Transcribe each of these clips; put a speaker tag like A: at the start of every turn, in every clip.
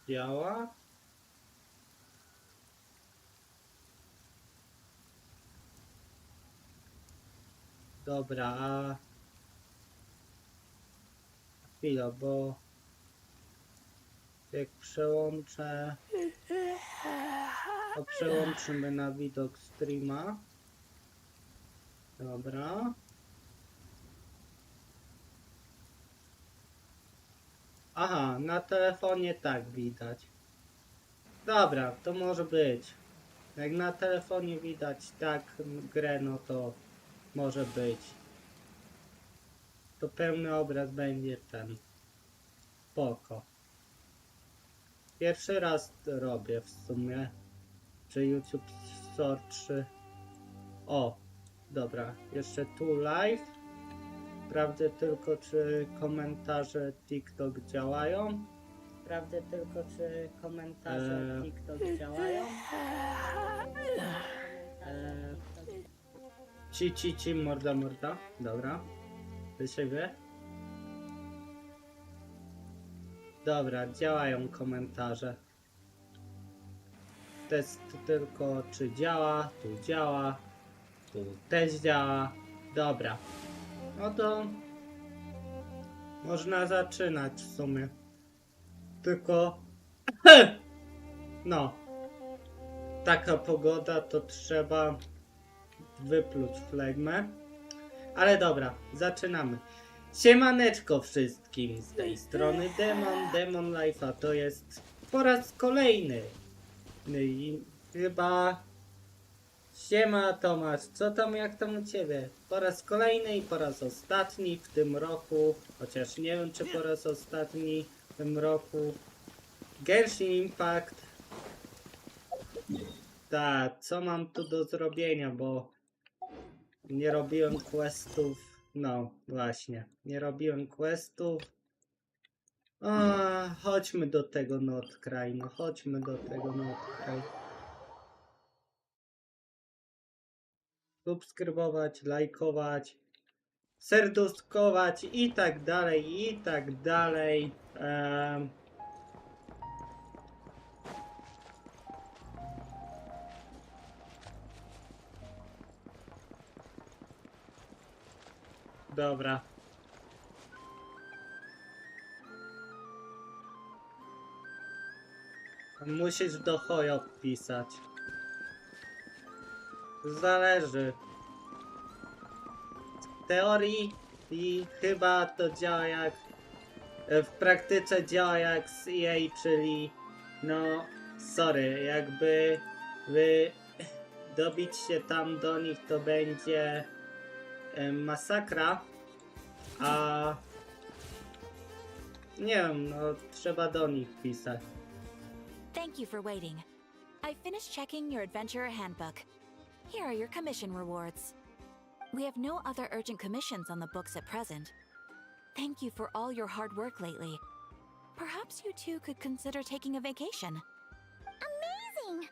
A: działa. Dobra, a chwila, bo jak przełączę, to przełączymy na widok streama. Dobra. Aha, na telefonie tak widać. Dobra, to może być. Jak na telefonie widać tak grę, no to może być. To pełny obraz będzie ten. Spoko. Pierwszy raz to robię w sumie. Czy YouTube Store 3. O, dobra. Jeszcze tu live. Sprawdzę tylko, czy komentarze TikTok działają. Sprawdzę tylko, czy komentarze TikTok działają. Ci, morda. Dobra. Do siebie. Dobra, działają komentarze. Test tylko, czy działa. Tu działa. Tu też działa. Dobra. No to można zaczynać w sumie. Tylko no, taka pogoda, to trzeba wypluć flegmę. Ale dobra, zaczynamy. Siemaneczko wszystkim, z tej strony Demon Life'a, to jest po raz kolejny. I chyba... Siema Tomasz, co tam, jak tam u ciebie? Po raz kolejny i po raz ostatni w tym roku, chociaż nie wiem, czy po raz ostatni w tym roku. Genshin Impact. Tak, co mam tu do zrobienia, bo nie robiłem questów. No właśnie, nie robiłem questów. Chodźmy do tego Nordkraj, no chodźmy do tego Nordkraj. Subskrybować, lajkować, serduszkować i tak dalej, i tak dalej. Dobra. Musisz do Hoyo wpisać. Zależy. W teorii i chyba to działa jak... W praktyce działa jak z EA, czyli... No, sorry, jakby wy dobić się tam do nich to będzie masakra, a nie wiem, no trzeba do nich pisać.
B: Thank you for waiting. I finished checking your adventurer handbook. Here are your commission rewards. We have no other urgent commissions on the books at present. Thank you for all your hard work lately. Perhaps you two could consider taking a vacation.
C: Amazing!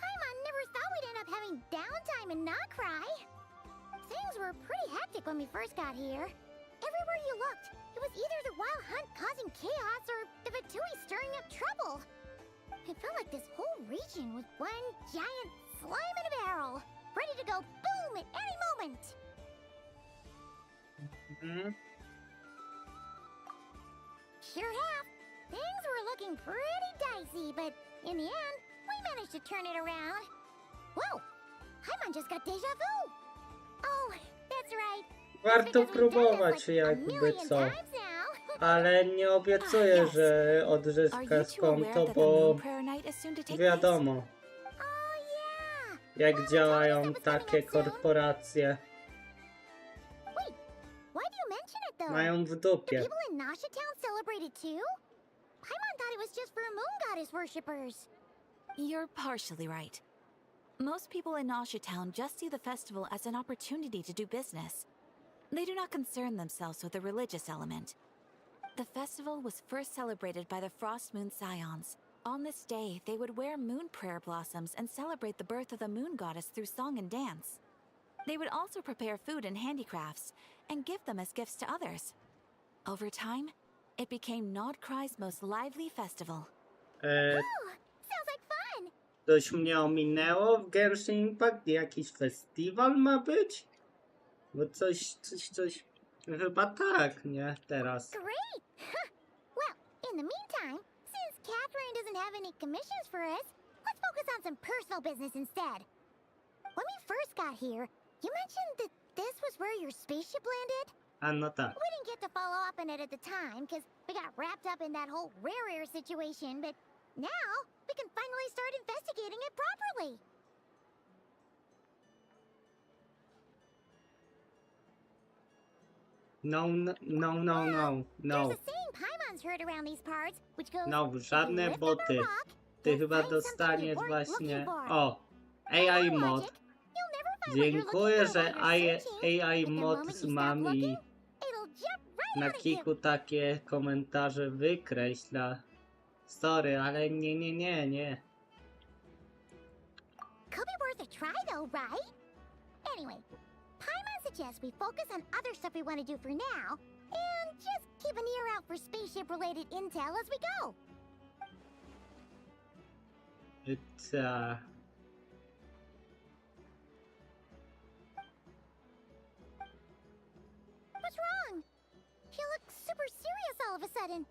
C: Paimon never thought we'd end up having downtime and not cry. Things were pretty hectic when we first got here. Everywhere you looked, it was either the wild hunt causing chaos or the Fatui stirring up trouble. It felt like this whole region was one giant slime in a barrel, ready to go boom at any moment. Sure have. Things were looking pretty dicey, but in the end, we managed to turn it around. Whoa! Paimon just got deja vu! Oh, that's right.
A: Warto próbować jakby co. Ale nie obiecuję, że odzyska konto, bo wiadomo, jak działają takie korporacje. Mają w dupie.
C: People in Nasha Town celebrated too? Paimon thought it was just for moon goddess worshippers.
B: You're partially right. Most people in Nasha Town just see the festival as an opportunity to do business. They do not concern themselves with the religious element. The festival was first celebrated by the Frost Moon Scions. On this day, they would wear moon prayer blossoms and celebrate the birth of the moon goddess through song and dance. They would also prepare food and handicrafts and give them as gifts to others. Over time, it became Nordkrei's most lively festival.
C: Sounds like fun.
A: Coś mnie ominęło w Genshin Impact? Jakiś festiwal ma być? Bo coś... Chyba tak, nie? Teraz.
C: Great. Well, in the meantime, since Catherine doesn't have any commissions for us, let's focus on some personal business instead. When we first got here, you mentioned that this was where your spaceship landed?
A: A no tak.
C: We didn't get to follow up on it at the time because we got wrapped up in that whole rare situation, but now we can finally start investigating it properly.
A: No.
C: There's a saying Paimon's heard around these parts, which goes,
A: No,
C: "If you
A: żadne
C: lift up a
A: boty.
C: rock,
A: Ty
C: you'll
A: chyba
C: find something
A: dostaniesz
C: you weren't
A: właśnie...
C: looking for."
A: O! AI
C: No
A: mod.
C: logic. You'll never find what you're
A: Dziękuję,
C: looking for
A: że
C: while you're searching,
A: AI
C: but the
A: mod
C: moment you
A: mam
C: stop
A: i
C: looking, it'll jump right
A: na
C: out at you.
A: kiku takie komentarze wykreśla. Sorry, ale nie.
C: Could be worth a try though, right? Anyway, Paimon suggests we focus on other stuff we want to do for now, and just keep an ear out for spaceship-related intel as we go.
A: Ta.
C: What's wrong? You look super serious all of a sudden.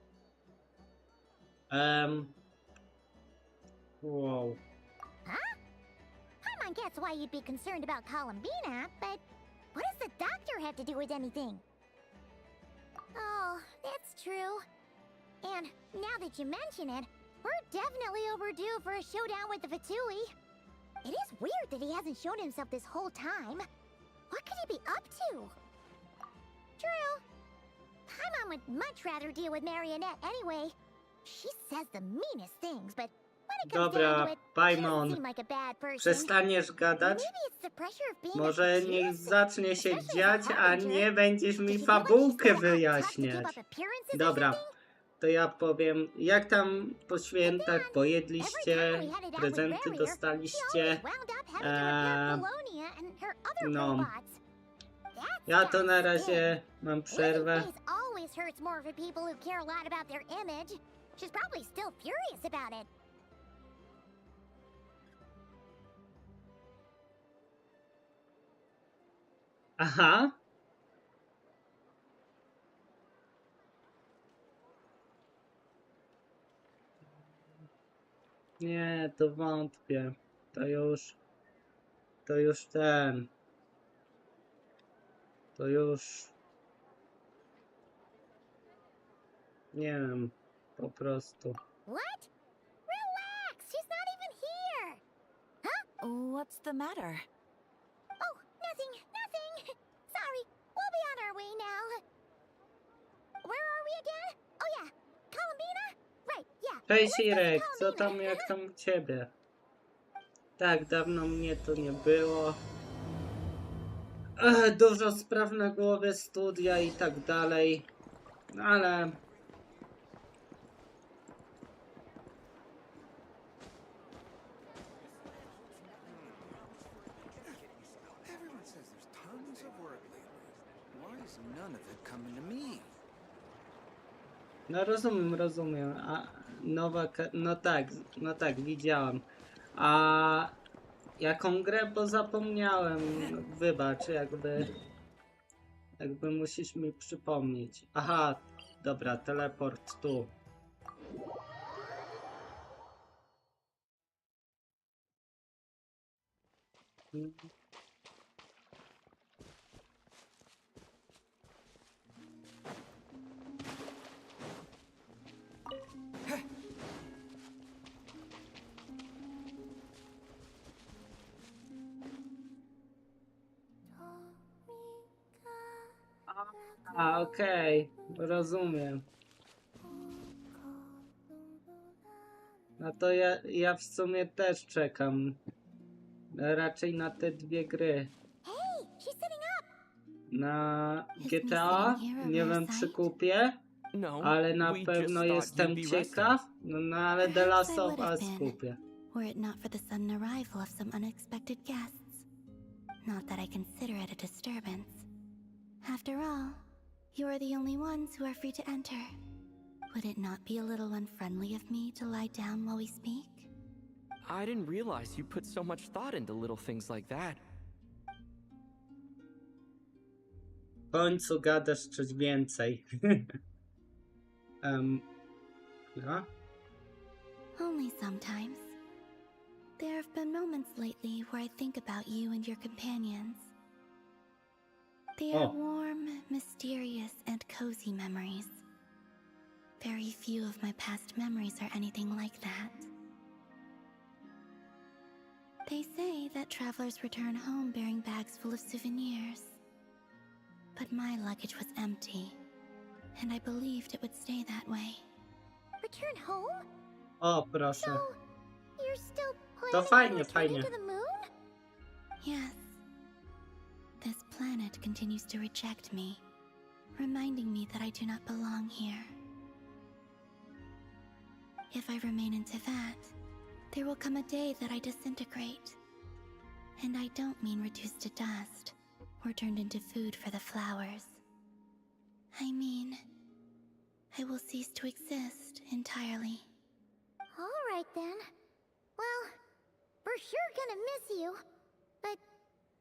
A: Wow.
C: Huh? Paimon gets why you'd be concerned about Columbina, but what does the doctor have to do with anything? Oh, that's true. And now that you mention it, we're definitely overdue for a showdown with the Fatui. It is weird that he hasn't shown himself this whole time. What could he be up to? True. Paimon would much rather deal with Marionette anyway. She says the meanest things, but when it comes down
A: Dobra,
C: to it, she doesn't
A: Paimon.
C: seem like a bad person.
A: Przestaniesz gadać?
C: Maybe it's the pressure of being
A: Może
C: a
A: niech
C: genius,
A: zacznie się
C: especially
A: dziać,
C: as a
A: a
C: harbinger.
A: nie będziesz mi
C: Did you feel like she's
A: fabułkę
C: gonna out-tough to
A: wyjaśniać.
C: give up appearances or
A: Dobra,
C: something?
A: to ja powiem, jak tam po świętach pojedliście, prezenty dostaliście. No, ja to na razie mam przerwę. Aha. Nie, to wątpię. To już ten. To już... Nie wiem, po prostu.
C: What? Relax, she's not even here.
B: What's the matter?
C: Oh, nothing. Sorry, we'll be on our way now. Where are we again? Oh yeah, Columbina? Right, yeah.
A: Cześć
C: Let's visit
A: Irek, co
C: Columbina.
A: tam, jak tam u ciebie? Tak, dawno mnie tu nie było. Dużo spraw na głowie, studia i tak dalej. Ale...
D: Everyone says there's tons of work lately. Why is none of it coming to me?
A: No rozumiem. A nowa... No tak, widziałam. A... Jaką grę? Bo zapomniałem. Wybacz, jakby musisz mi przypomnieć. Aha, dobra, teleport tu. A, okej, rozumiem. No to ja w sumie też czekam. Raczej na te dwie gry.
C: Hey, she's sitting up.
A: Na GTA, nie wiem czy kupię,
E: No,
A: ale na
E: we just
A: pewno
E: thought
A: jestem
E: you'd be resting.
A: ciekaw. No ale The Last of Us kupię.
F: Were it not for the sudden arrival of some unexpected guests. Not that I consider it a disturbance. After all, you are the only ones who are free to enter. Would it not be a little unfriendly of me to lie down while we speak?
E: I didn't realize you put so much thought into little things like that.
A: W końcu gadasz coś więcej. No?
F: Only sometimes. There have been moments lately where I think about you and your companions. They are
A: Oh.
F: warm, mysterious, and cozy memories. Very few of my past memories are anything like that. They say that travelers return home bearing bags full of souvenirs. But my luggage was empty, and I believed it would stay that way.
C: Return home?
A: O, proszę.
C: So, you're still
A: To
C: planning on
A: fajnie,
C: returning
A: fajnie.
C: to the moon?
F: Yes. This planet continues to reject me, reminding me that I do not belong here. If I remain into that, there will come a day that I disintegrate. And I don't mean reduced to dust or turned into food for the flowers. I mean, I will cease to exist entirely.
C: All right then. Well, we're sure gonna miss you. But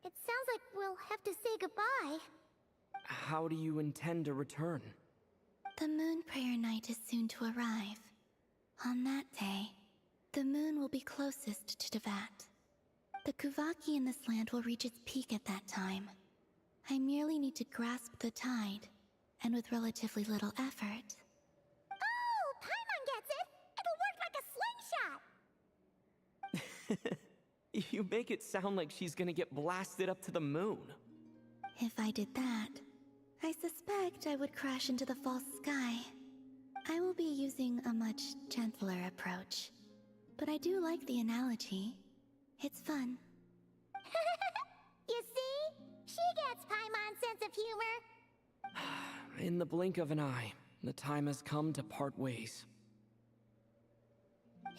C: it sounds like we'll have to say goodbye.
E: How do you intend to return?
F: The moon prayer night is soon to arrive. On that day, the moon will be closest to Devat. The Kuvaki in this land will reach its peak at that time. I merely need to grasp the tide, and with relatively little effort.
C: Oh, Paimon gets it! It'll work like a slingshot!
E: You make it sound like she's gonna get blasted up to the moon.
F: If I did that, I suspect I would crash into the false sky. I will be using a much gentler approach. But I do like the analogy. It's fun.
C: You see? She gets Paimon's sense of humor.
E: In the blink of an eye, the time has come to part ways.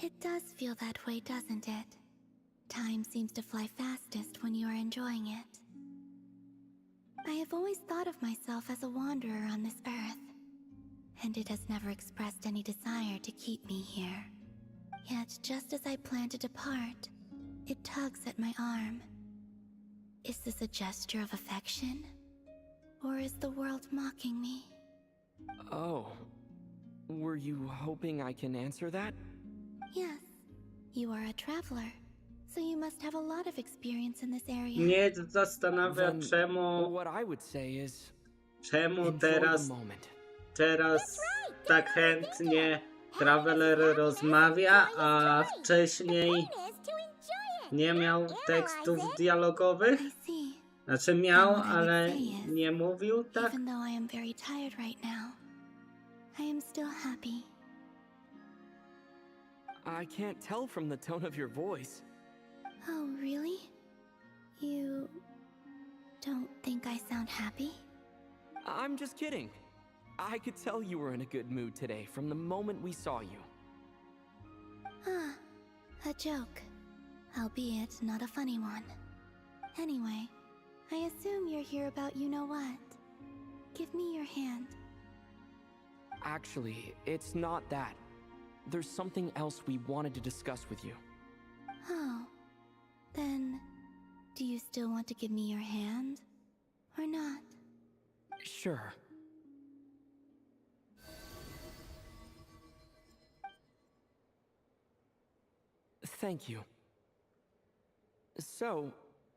F: It does feel that way, doesn't it? Time seems to fly fastest when you are enjoying it. I have always thought of myself as a wanderer on this earth, and it has never expressed any desire to keep me here. Yet, just as I plan to depart, it tugs at my arm. Is this a gesture of affection? Or is the world mocking me?
E: Oh. Were you hoping I can answer that?
F: Yes, you are a traveler, so you must have a lot of experience in this area.
A: Mnie zastanawia,
E: Then
A: czemu
E: what I would say is enjoy
A: teraz,
E: the moment.
A: tak chętnie Traveler rozmawia, a wcześniej
C: Point is to enjoy it.
A: nie miał tekstów dialogowych.
F: I see.
A: Znaczy miał, ale nie mówił tak.
F: Even though I am very tired right now, I am still happy.
E: I can't tell from the tone of your voice.
F: Oh, really? You don't think I sound happy?
E: I'm just kidding. I could tell you were in a good mood today from the moment we saw you.
F: Ah, a joke. Albeit not a funny one. Anyway, I assume you're here about you-know-what. Give me your hand.
E: Actually, it's not that. There's something else we wanted to discuss with you.
F: Oh, then do you still want to give me your hand? Or not?
E: Sure. Thank you. So,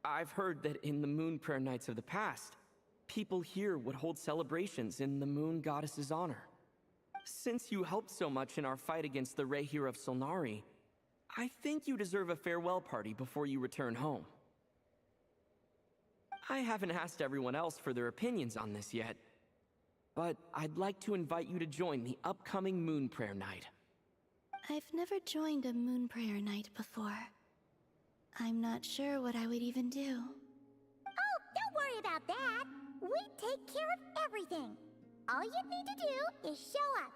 E: I've heard that in the moon prayer nights of the past, people here would hold celebrations in the moon goddess's honor. Since you helped so much in our fight against the Rehir of Solnari, I think you deserve a farewell party before you return home. I haven't asked everyone else for their opinions on this yet, but I'd like to invite you to join the upcoming moon prayer night.
F: I've never joined a moon prayer night before. I'm not sure what I would even do.
C: Oh, don't worry about that. We take care of everything. All you need to do is show up.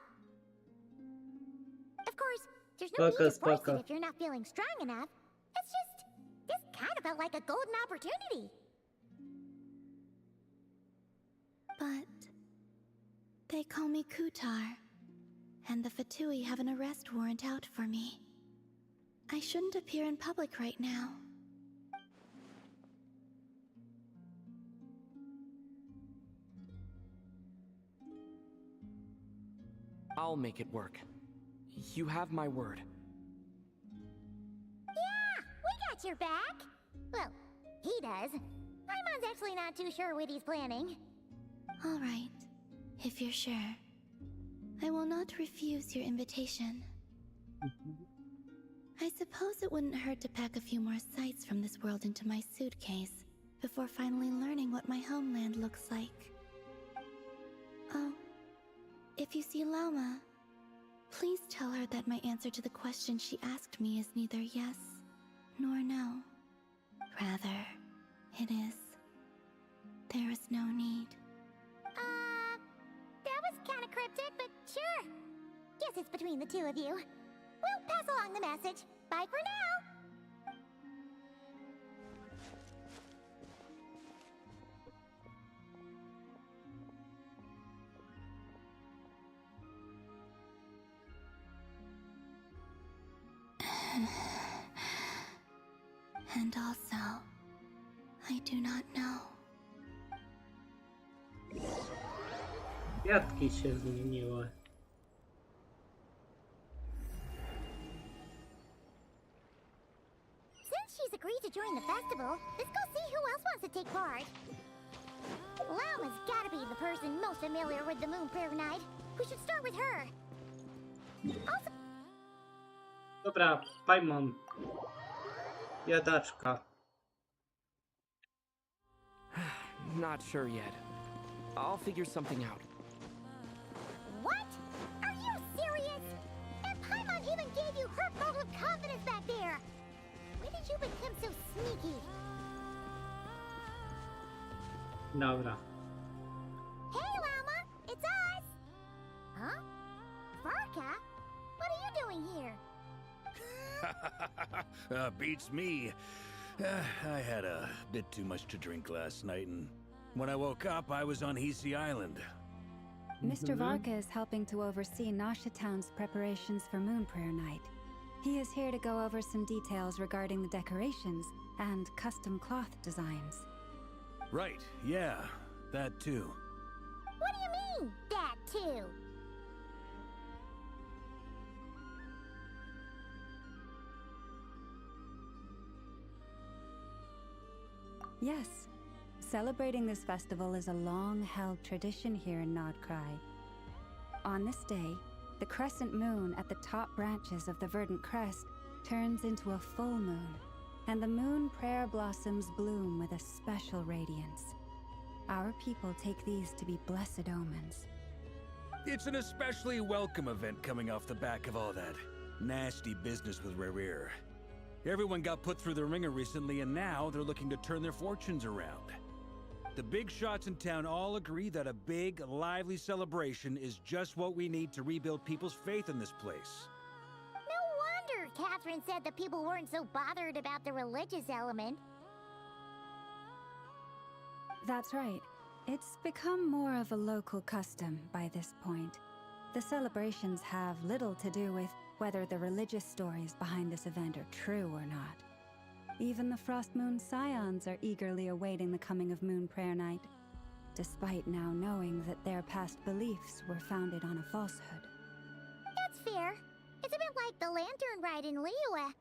C: Of course, there's no need to force it if you're not feeling strong enough. It's just, this kind of felt like a golden opportunity.
F: But they call me Kutar, and the Fatui have an arrest warrant out for me. I shouldn't appear in public right now.
E: I'll make it work. You have my word.
C: Yeah, we got your back. Well, he does. Paimon's actually not too sure what he's planning.
F: All right, if you're sure. I will not refuse your invitation. I suppose it wouldn't hurt to pack a few more sights from this world into my suitcase before finally learning what my homeland looks like. Oh, if you see Lauma, please tell her that my answer to the question she asked me is neither yes nor no. Rather, it is. There is no need.
C: That was kind of cryptic, but sure. Guess it's between the two of you. We'll pass along the message. Bye for now.
F: And also, I do not know.
A: Kwiatki się zmieniły.
C: Since she's agreed to join the festival, let's go see who else wants to take part. Lauma's gotta be the person most familiar with the Moon Prayer Night. We should start with her. Also,
A: Dobra, Paimon. Jadaczka.
E: Not sure yet. I'll figure something out.
C: what? Are you serious? And Paimon even gave you her vote of confidence back there. When did you become so sneaky?
A: Dobra.
C: Hey, Lauma, it's us. Huh? Varka? What are you doing here?
G: Beats me. I had a bit too much to drink last night, and when I woke up, I was on Hisi Island.
H: Mr. Varka is helping to oversee Nasha Town's preparations for Moon Prayer Night. He is here to go over some details regarding the decorations and custom cloth designs.
G: Right, yeah, that too.
C: What do you mean, that too?
H: Yes, celebrating this festival is a long-held tradition here in Nodcry. On this day, the crescent moon at the top branches of the verdant crest turns into a full moon, and the moon prayer blossoms bloom with a special radiance. Our people take these to be blessed omens.
G: It's an especially welcome event coming off the back of all that nasty business with Rare. Everyone got put through the ringer recently, and now they're looking to turn their fortunes around. The big shots in town all agree that a big, lively celebration is just what we need to rebuild people's faith in this place.
C: No wonder Catherine said that people weren't so bothered about the religious element.
H: That's right. It's become more of a local custom by this point. The celebrations have little to do with whether the religious stories behind this event are true or not. Even the Frost Moon Scions are eagerly awaiting the coming of Moon Prayer Night, despite now knowing that their past beliefs were founded on a falsehood.
C: That's fair. It's a bit like the lantern ride in Liyue.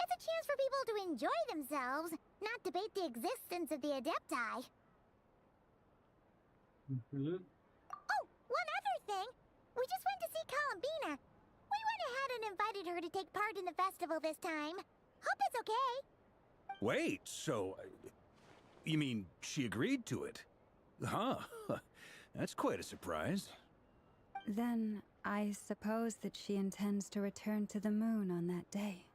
C: It's a chance for people to enjoy themselves, not debate the existence of the Adepti. Oh, one other thing. We just went to see Columbina. We went ahead and invited her to take part in the festival this time. Hope it's okay.
G: Wait, so... you mean she agreed to it? Huh. That's quite a surprise.
H: Then, I suppose that she intends to return to the moon on that day.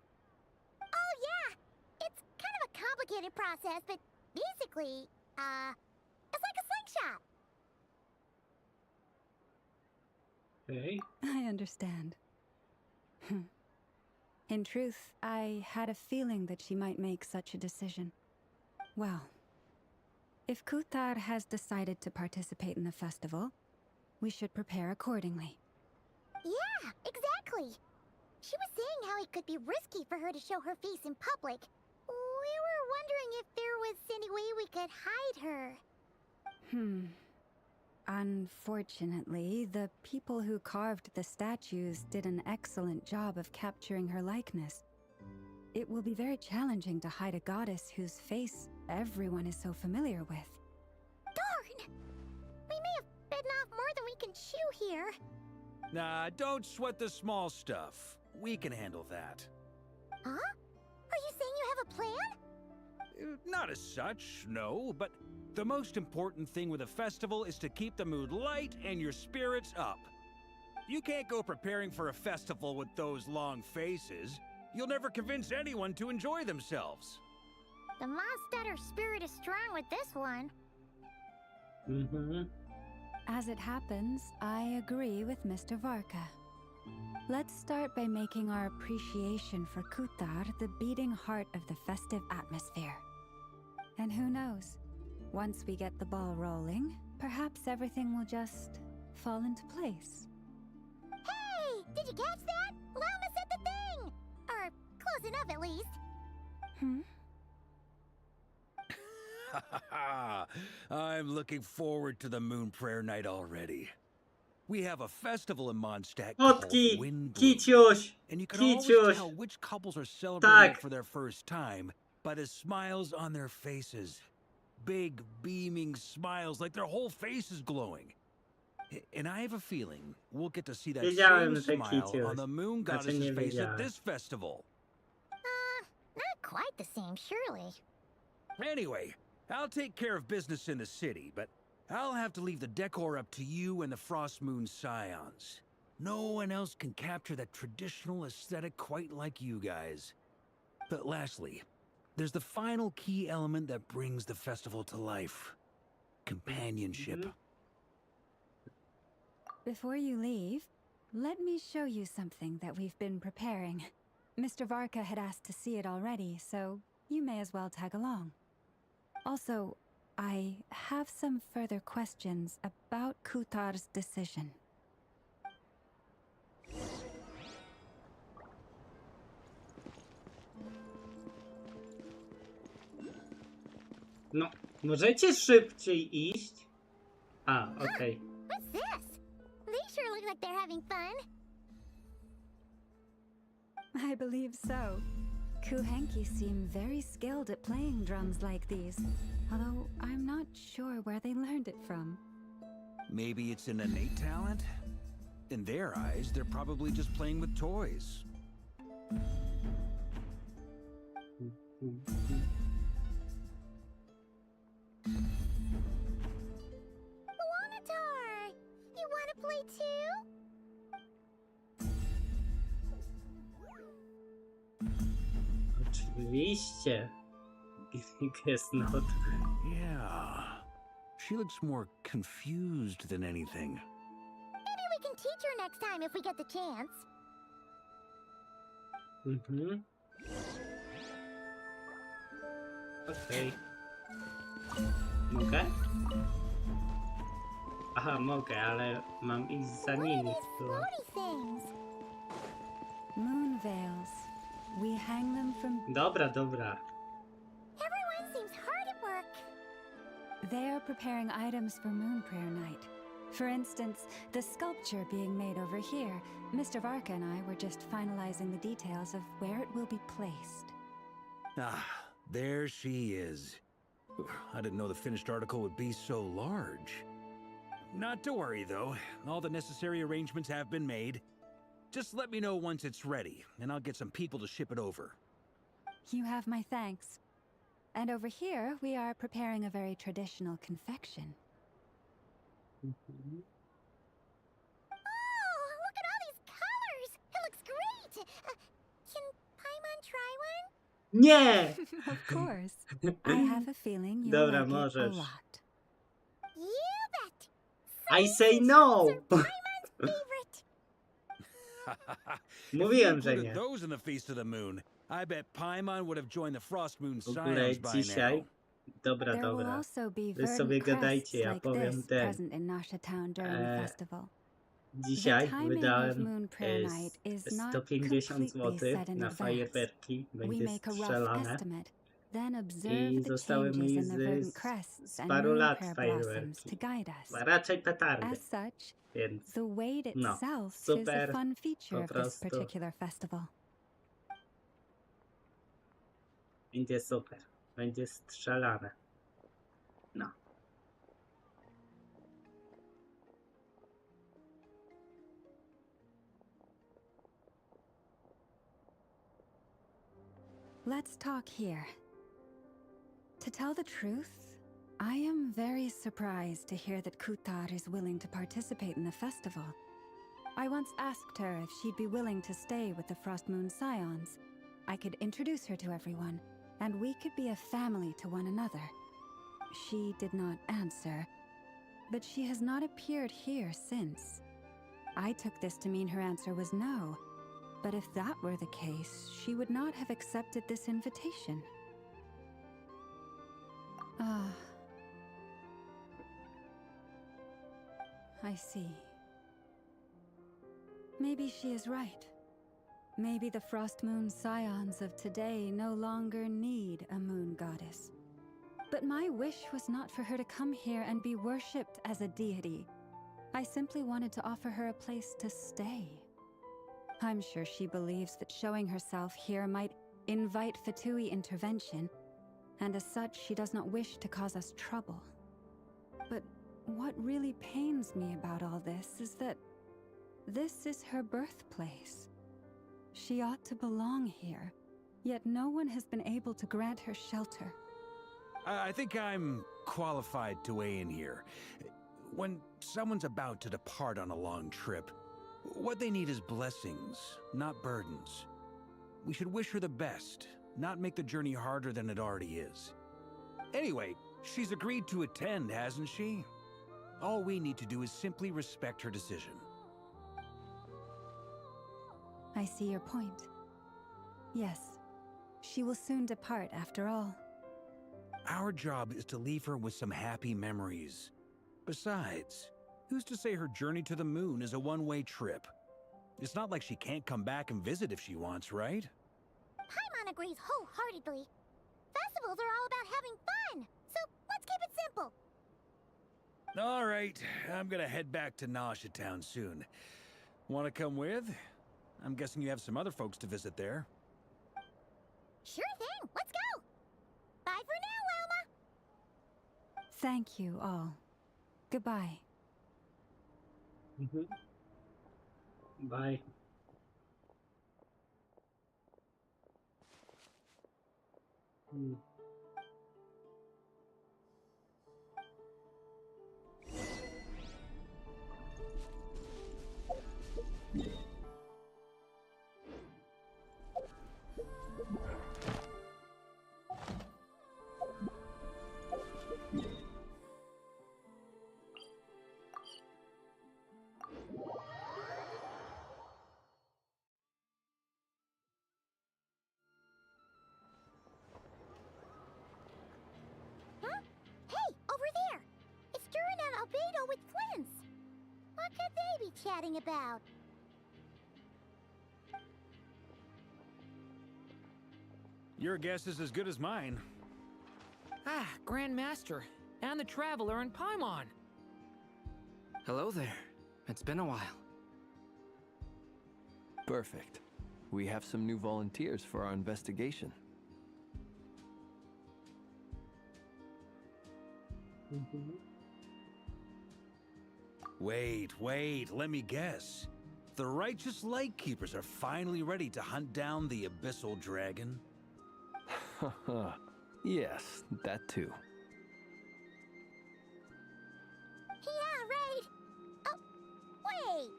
C: Oh, yeah. It's kind of a complicated process, but basically, it's like a slingshot.
A: Okay.
H: I understand. In truth, I had a feeling that she might make such a decision. Well, if Kuthar has decided to participate in the festival, we should prepare accordingly.
C: Yeah, Exactly. She was saying how it could be risky for her to show her face in public. We were wondering if there was any way we could hide her.
H: Unfortunately, the people who carved the statues did an excellent job of capturing her likeness. It will be very challenging to hide a goddess whose face everyone is so familiar with.
C: Darn! We may have bitten off more than we can chew here.
G: Nah, don't sweat the small stuff. We can handle that.
C: Huh? Are you saying you have a plan?
G: Not as such, no, but the most important thing with a festival is to keep the mood light and your spirits up. You can't go preparing for a festival with those long faces. You'll never convince anyone to enjoy themselves.
C: The Monstetter spirit is strong with this one.
H: As it happens, I agree with Mr. Varka. Let's start by making our appreciation for Kutar the beating heart of the festive atmosphere. And who knows, once we get the ball rolling, perhaps everything will just fall into place.
C: Hey! Did you catch that? Llama said the thing! Or close enough at least.
G: I'm looking forward to the Moon Prayer Night already. We have a festival in Mondstadt called
A: Kotki,
G: Wind,
A: Kiciuś,
G: and you can always
A: Kiciuś.
G: tell which couples are celebrating
A: Tak.
G: for their first time by the smiles on their faces. Big, beaming smiles, like their whole face is glowing. And I have a feeling we'll get to see that
A: Wiedziałem,
G: same
A: że
G: smile
A: Kiciuś.
G: on the Moon
A: Znaczy,
G: Goddess's
A: nie
G: face at
A: wiedziałem.
G: this festival.
C: Not quite the same, surely.
G: Anyway, I'll take care of business in the city, but I'll have to leave the decor up to you and the Frost Moon Scions. No one else can capture that traditional aesthetic quite like you guys. But lastly, there's the final key element that brings the festival to life. Companionship.
H: Before you leave, let me show you something that we've been preparing. Mr. Varka had asked to see it already, so you may as well tag along. Also, I have some further questions about Kutar's decision.
A: No, możecie szybciej iść? A, okej.
C: What's this? They sure look like they're having fun.
H: I believe so. Kuhenki seem very skilled at playing drums like these, although I'm not sure where they learned it from.
G: Maybe it's an innate talent? In their eyes, they're probably just playing with toys.
C: Wanatar! You wanna play too?
A: Oczywiście. Jest not.
G: Yeah. She looks more confused than anything.
C: Maybe we can teach her next time if we get the chance.
A: Okej. Mogę? Aha, mogę, ale mam iść za
C: What are
A: nimi.
C: these floaty things?
H: Moon veils. We hang them from...
A: Dobra, dobra.
C: Everyone seems hard at work.
H: They are preparing items for Moon Prayer Night. For instance, the sculpture being made over here. Mr. Varka and I were just finalizing the details of where it will be placed.
G: Ah, there she is. I didn't know the finished article would be so large. Not to worry, though. All the necessary arrangements have been made. Just let me know once it's ready, and I'll get some people to ship it over.
H: You have my thanks. And over here, we are preparing a very traditional confection.
C: Oh, look at all these colors! It looks great! Can Paimon try one?
A: Nie!
H: Of course. I have a feeling you'll
A: Dobra,
H: like it a
A: możesz.
H: lot.
C: You bet!
A: I say no!
C: Paimon's favorite!
A: Mówiłem,
G: If
A: że
G: you
A: nie.
G: included those in the Feast of the Moon, I bet Paimon would have joined the Frost Moon
A: W ogóle
G: Scions by
A: dzisiaj...
G: now.
A: Dobra,
H: There will
A: dobra.
H: also be
A: Wy sobie
H: verdant crests
A: gadajcie, ja
H: like
A: powiem
H: this
A: ten.
H: present in Nasha Town during the festival.
A: Dzisiaj
H: timing of
A: wydałem
H: Moon Prayer Night is not
A: 150
H: completely
A: zł
H: set in
A: na
H: advance.
A: fajerwerki.
H: We
A: Będzie
H: make a rough
A: strzelane.
H: estimate, then
A: I
H: observe the
A: zostały
H: changes
A: mi
H: in the verdant crests
A: z
H: and
A: paru
H: moon
A: lat
H: prayer blossoms
A: fajerwerki.
H: to guide us.
A: A raczej petardy.
H: As such,
A: Więc
H: the weight
A: no,
H: itself is
A: super,
H: a fun feature
A: po
H: of this
A: prostu.
H: particular festival.
A: Będzie super. Będzie strzelane. No.
H: Let's talk here. To tell the truth, I am very surprised to hear that Kutar is willing to participate in the festival. I once asked her if she'd be willing to stay with the Frost Moon Scions. I could introduce her to everyone, and we could be a family to one another. She did not answer, but she has not appeared here since. I took this to mean her answer was no, but if that were the case, she would not have accepted this invitation. Ah. I see. Maybe she is right. Maybe the Frost Moon Scions of today no longer need a moon goddess. But my wish was not for her to come here and be worshipped as a deity. I simply wanted to offer her a place to stay. I'm sure she believes that showing herself here might invite Fatui intervention, and as such she does not wish to cause us trouble. But what really pains me about all this is that this is her birthplace. She ought to belong here, yet no one has been able to grant her shelter.
G: I think I'm qualified to weigh in here. When someone's about to depart on a long trip, what they need is blessings, not burdens. We should wish her the best, not make the journey harder than it already is. Anyway, she's agreed to attend, hasn't she? All we need to do is simply respect her decision.
H: I see your point. Yes, she will soon depart after all.
G: Our job is to leave her with some happy memories. Besides, who's to say her journey to the moon is a one-way trip? It's not like she can't come back and visit if she wants, right?
C: Paimon agrees wholeheartedly. Festivals are all about having fun, so let's keep it simple.
G: All right, I'm gonna head back to Nausea Town soon. Want to come with? I'm guessing you have some other folks to visit there.
C: Sure thing, let's go! Bye for now, Wilma!
H: Thank you all. Goodbye.
A: Bye.
C: Huh? Hey, over there! It's Duran and Albedo with twins! What could they be chatting about?
G: Your guess is as good as mine.
I: Ah, Grand Master, and the Traveler and Paimon.
E: Hello there. It's been a while.
J: Perfect. We have some new volunteers for our investigation.
G: Wait, let me guess. The righteous Lightkeepers are finally ready to hunt down the Abyssal Dragon?
J: Yes, that too.
C: Yeah, right! Oh, wait!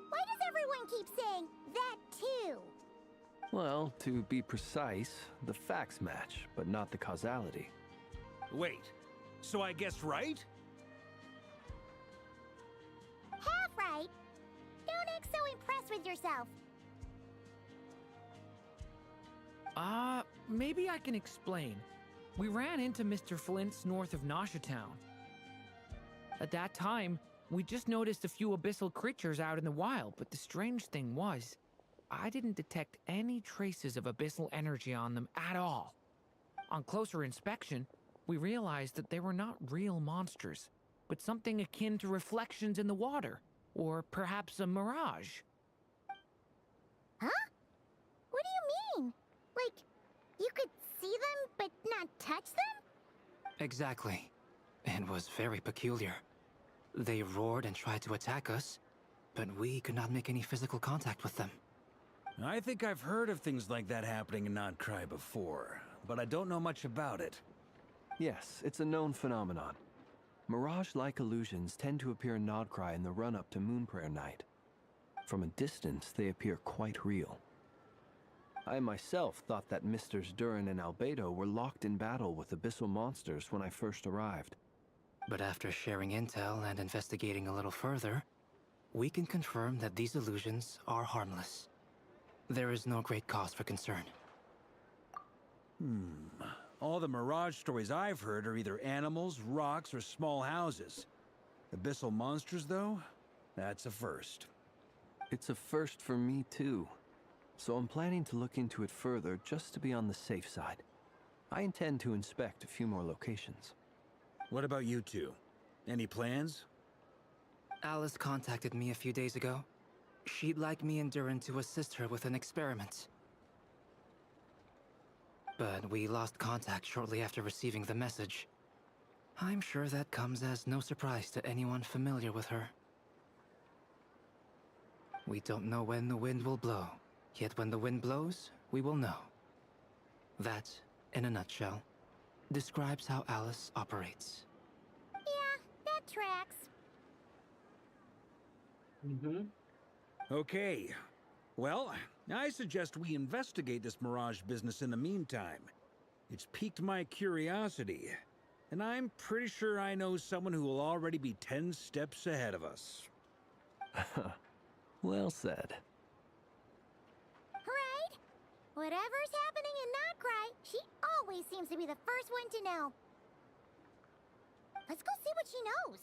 C: Why does everyone keep saying that too?
J: Well, to be precise, the facts match, but not the causality.
G: Wait, so I guessed right?
C: Half right! Don't act so impressed with yourself.
I: Maybe I can explain. We ran into Mr. Flint's north of Nausea Town. At that time, We just noticed a few abyssal creatures out in the wild, but the strange thing was, I didn't detect any traces of abyssal energy on them at all. On closer inspection, we realized that they were not real monsters, but something akin to reflections in the water, or perhaps a mirage.
C: Huh? What do you mean? Like, you could see them but not touch them?
K: Exactly. It was very peculiar. They roared and tried to attack us, but we could not make any physical contact with them.
G: I think I've heard of things like that happening in Not Cry before, but I don't know much about it.
J: Yes, it's a known phenomenon. Mirage-like illusions tend to appear in Nodcry in the run-up to Moonprayer Night. From a distance, they appear quite real. I myself thought that Misters Durin and Albedo were locked in battle with abyssal monsters when I first arrived.
K: But after sharing intel and investigating a little further, we can confirm that these illusions are harmless. There is no great cause for concern.
G: All the Mirage stories I've heard are either animals, rocks, or small houses. Abyssal monsters, though? That's a first.
J: It's a first for me, too. So I'm planning to look into it further just to be on the safe side. I intend to inspect a few more locations.
G: What about you two? Any plans?
K: Alice contacted me a few days ago. She'd like me and Durin to assist her with an experiment. But we lost contact shortly after receiving the message. I'm sure that comes as no surprise to anyone familiar with her. We don't know when the wind will blow, yet when the wind blows, we will know. That, in a nutshell, describes how Alice operates.
C: Yeah, that tracks.
G: Okay. Well, I suggest we investigate this Mirage business in the meantime. It's piqued my curiosity, and I'm pretty sure I know someone who will already be 10 steps ahead of us.
J: Well said.
C: Right? Whatever's happening in Not Cry, she always seems to be the first one to know. Let's go see what she knows.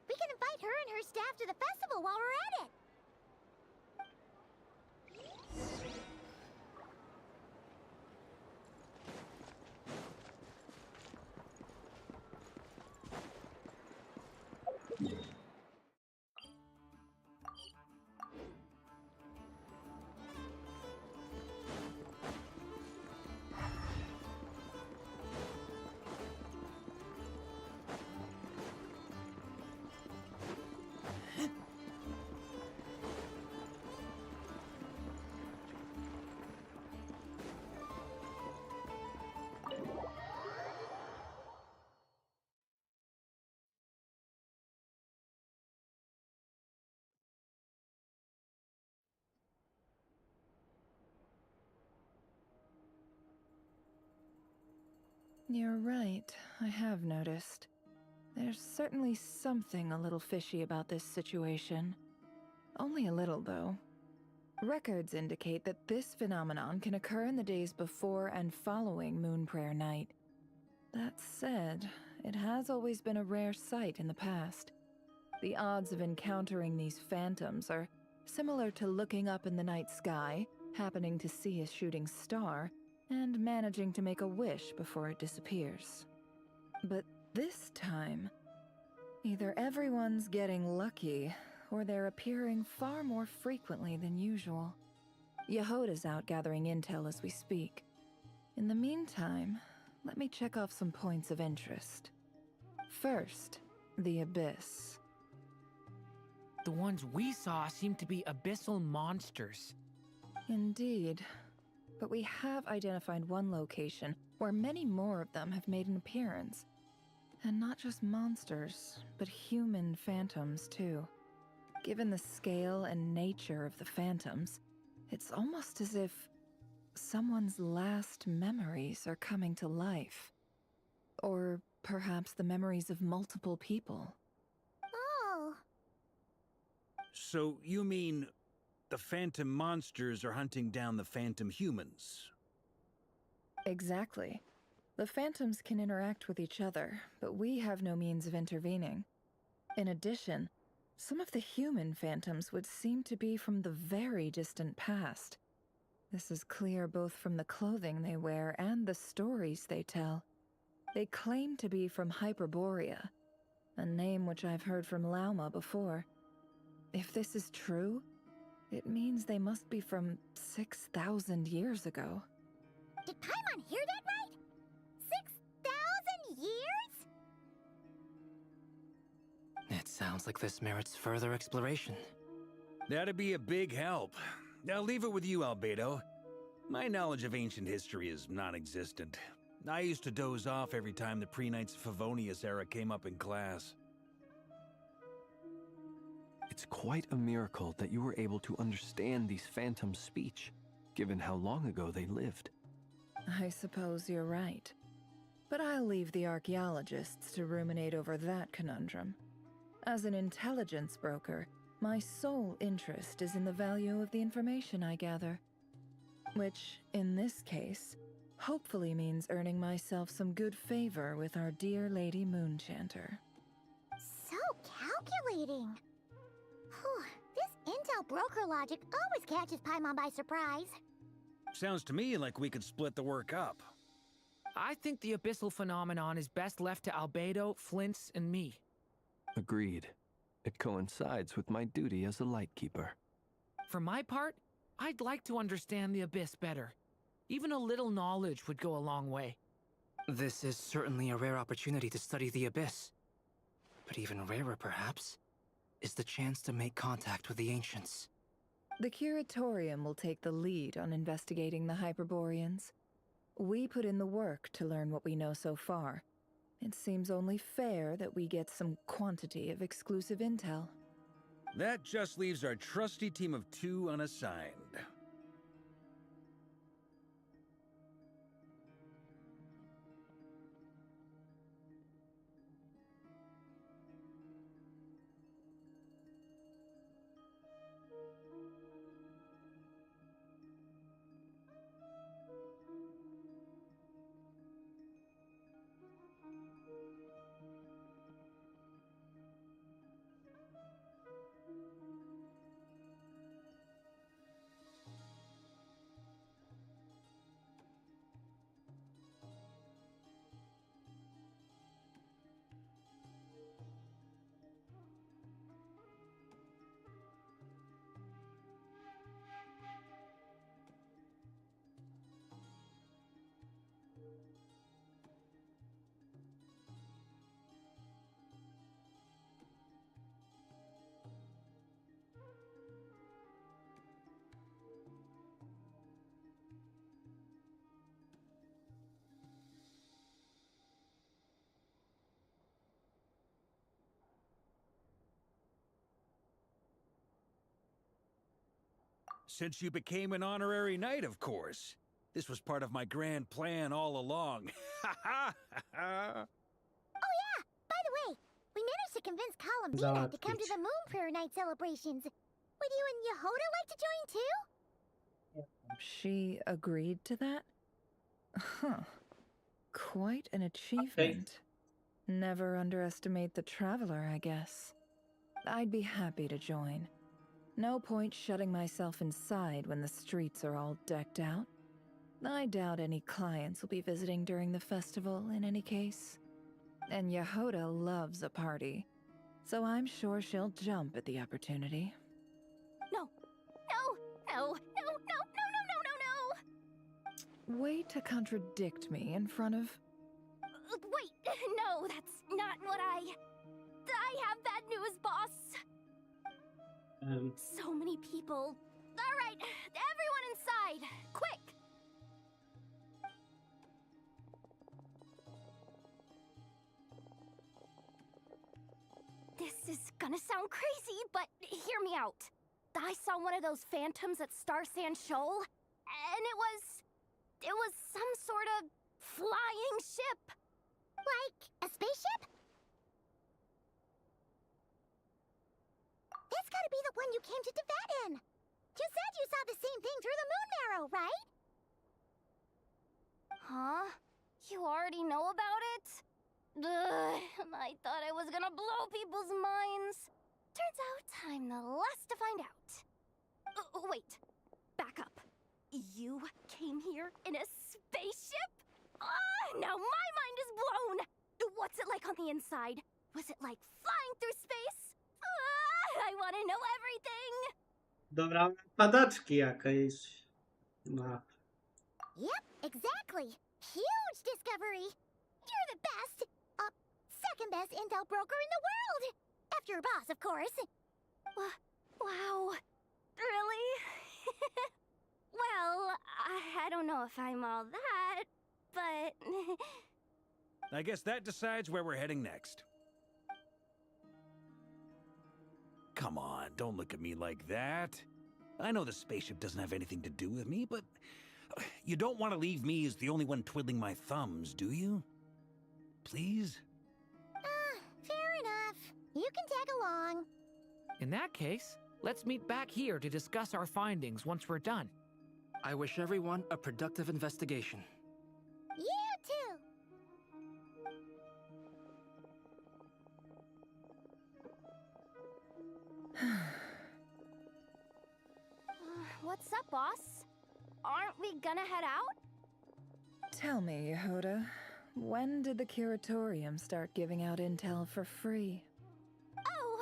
C: We can invite her and her staff to the festival while we're at it.
L: You're right, I have noticed. There's certainly something a little fishy about this situation. Only a little, though. Records indicate that this phenomenon can occur in the days before and following Moonprayer Night. That said, it has always been a rare sight in the past. The odds of encountering these phantoms are similar to looking up in the night sky, happening to see a shooting star, and managing to make a wish before it disappears. But this time, either everyone's getting lucky, or they're appearing far more frequently than usual. Yehoda's out gathering intel as we speak. In the meantime, let me check off some points of interest. First, the Abyss.
I: The ones we saw seem to be abyssal monsters.
L: Indeed. But we have identified one location where many more of them have made an appearance. And not just monsters, but human phantoms too. Given the scale and nature of the phantoms, it's almost as if someone's last memories are coming to life. Or perhaps the memories of multiple people.
C: Oh.
G: So you mean the phantom monsters are hunting down the phantom humans?
L: Exactly. The phantoms can interact with each other, but we have no means of intervening. In addition, Some of the human phantoms would seem to be from the very distant past. This is clear both from the clothing they wear and the stories they tell. They claim to be from Hyperborea, a name which I've heard from Lauma before. If this is true, it means they must be from 6,000 years ago.
C: Did Paimon hear that right? 6,000 years?
K: It sounds like this merits further exploration.
G: That'd be a big help. I'll leave it with you, Albedo. My knowledge of ancient history is non-existent. I used to doze off every time the pre-Knights of Favonius era came up in class.
J: It's quite a miracle that you were able to understand these phantoms' speech, given how long ago they lived.
L: I suppose you're right. But I'll leave the archaeologists to ruminate over that conundrum. As an intelligence broker, my sole interest is in the value of the information I gather. Which, in this case, hopefully means earning myself some good favor with our dear Lady Moonchanter.
C: So calculating. Whew, this intel broker logic always catches Paimon by surprise.
G: Sounds to me like we could split the work up.
I: I think the abyssal phenomenon is best left to Albedo, Flints, and me.
J: Agreed. It coincides with my duty as a lightkeeper.
I: For my part, I'd like to understand the abyss better. Even a little knowledge would go a long way.
K: This is certainly a rare opportunity to study the abyss. But even rarer, perhaps, is the chance to make contact with the ancients.
L: The Curatorium will take the lead on investigating the Hyperboreans. We put in the work to learn what we know so far. It seems only fair that we get some quantity of exclusive intel.
G: That just leaves our trusty team of 2 unassigned. Since you became an honorary knight, of course. This was part of my grand plan all along. Ha ha ha!
C: Oh yeah, by the way, we managed to convince Columbina to come to the Moon Prayer Night celebrations. Would you and Yehoda like to join too?
L: She agreed to that? Huh. Quite an achievement. Never underestimate the traveler, I guess. I'd be happy to join. No point shutting myself inside when the streets are all decked out. I doubt any clients will be visiting during the festival in any case. And Yehoda loves a party, so I'm sure she'll jump at the opportunity.
C: No, no, no, no, no, no, no, no, no, no!
L: Way to contradict me in front of...
C: Wait, no, that's not what I have bad news, boss! So many people. All right, everyone inside, quick! This is gonna sound crazy, but hear me out. I saw one of those phantoms at Star Sand Shoal, and it was some sort of flying ship. Like a spaceship? That's gotta be the one you came to Tibet in. You said you saw the same thing through the moon marrow, right? Huh? You already know about it? Ugh, I thought I was gonna blow people's minds. Turns out I'm the last to find out. Wait, back up. You came here in a spaceship? Now my mind is blown! What's it like on the inside? Was it like flying through space? I want to know everything!
A: Dobra, padaczki jakieś. No.
C: Yep, exactly. Huge discovery. You're the best. Second best intel broker in the world. After your boss, of course. Wow. Really? Well, I don't know if I'm all that, but...
G: I guess that decides where we're heading next. Come on, don't look at me like that. I know the spaceship doesn't have anything to do with me, but you don't want to leave me as the only one twiddling my thumbs, do you? Please?
C: Fair enough. You can tag along.
I: In that case, let's meet back here to discuss our findings once we're done.
K: I wish everyone a productive investigation.
C: You too. What's up, boss? Aren't we gonna head out?
L: Tell me, Yehuda, when did the curatorium start giving out intel for free?
C: Oh,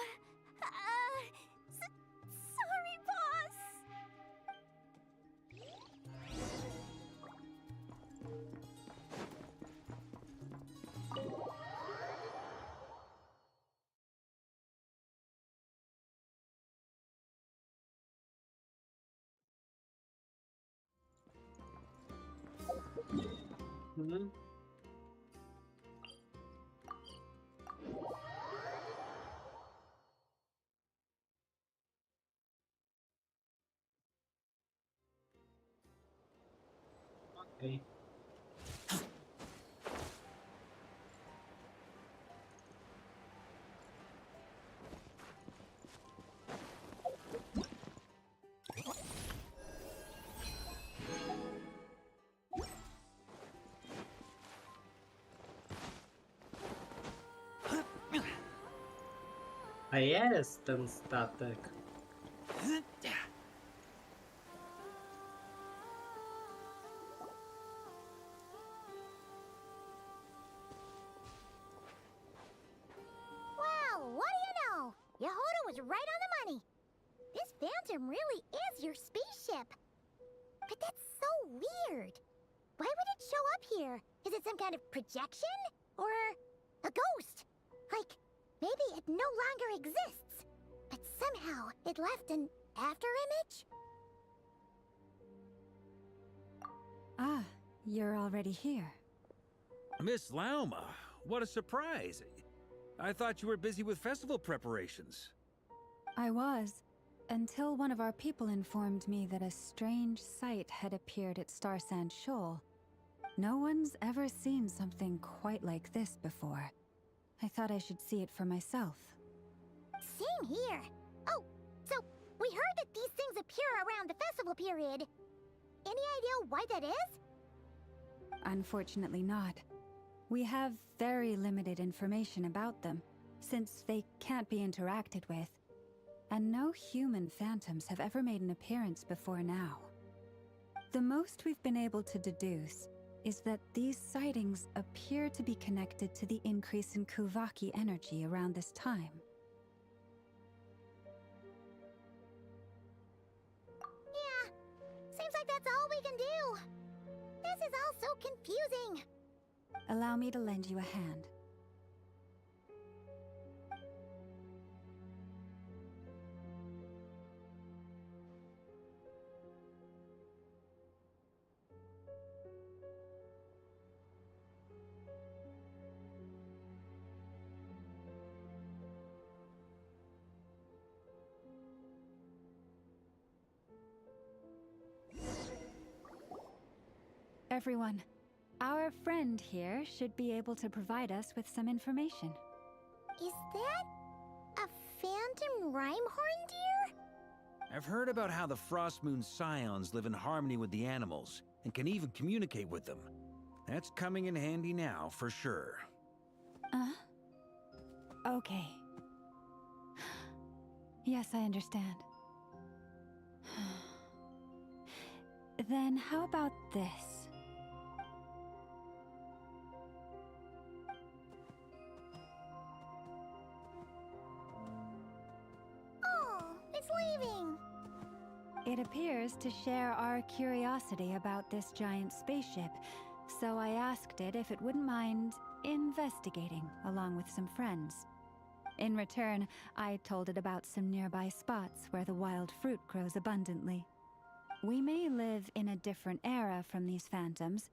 C: sorry, boss.
A: Mhm. Okej. A jest ten statek.
C: Well, what do you know? Yehuda was right on the money. This Phantom really is your spaceship. But that's so weird. Why would it show up here? Is it some kind of projection? Or a ghost? Like, maybe it no longer exists, but somehow it left an afterimage?
H: Ah, you're already here.
G: Miss Lauma, what a surprise. I thought you were busy with festival preparations.
H: I was, until one of our people informed me that a strange sight had appeared at Star Sand Shoal. No one's ever seen something quite like this before. I thought I should see it for myself.
C: Same here. Oh, so we heard that these things appear around the festival period. Any idea why that is?
H: Unfortunately not. We have very limited information about them, since they can't be interacted with. And no human phantoms have ever made an appearance before now. The most we've been able to deduce is that these sightings appear to be connected to the increase in Kuvaki energy around this time.
C: Yeah, seems like that's all we can do. This is all so confusing.
H: Allow me to lend you a hand. Everyone, our friend here should be able to provide us with some information.
C: Is that a phantom Rhymehorn deer?
G: I've heard about how the Frost Moon Scions live in harmony with the animals and can even communicate with them. That's coming in handy now, for sure.
H: Okay. Yes, I understand. Then how about this?
C: Oh, it's leaving.
H: It appears to share our curiosity about this giant spaceship, so I asked it if it wouldn't mind investigating along with some friends. In return, I told it about some nearby spots where the wild fruit grows abundantly. We may live in a different era from these phantoms,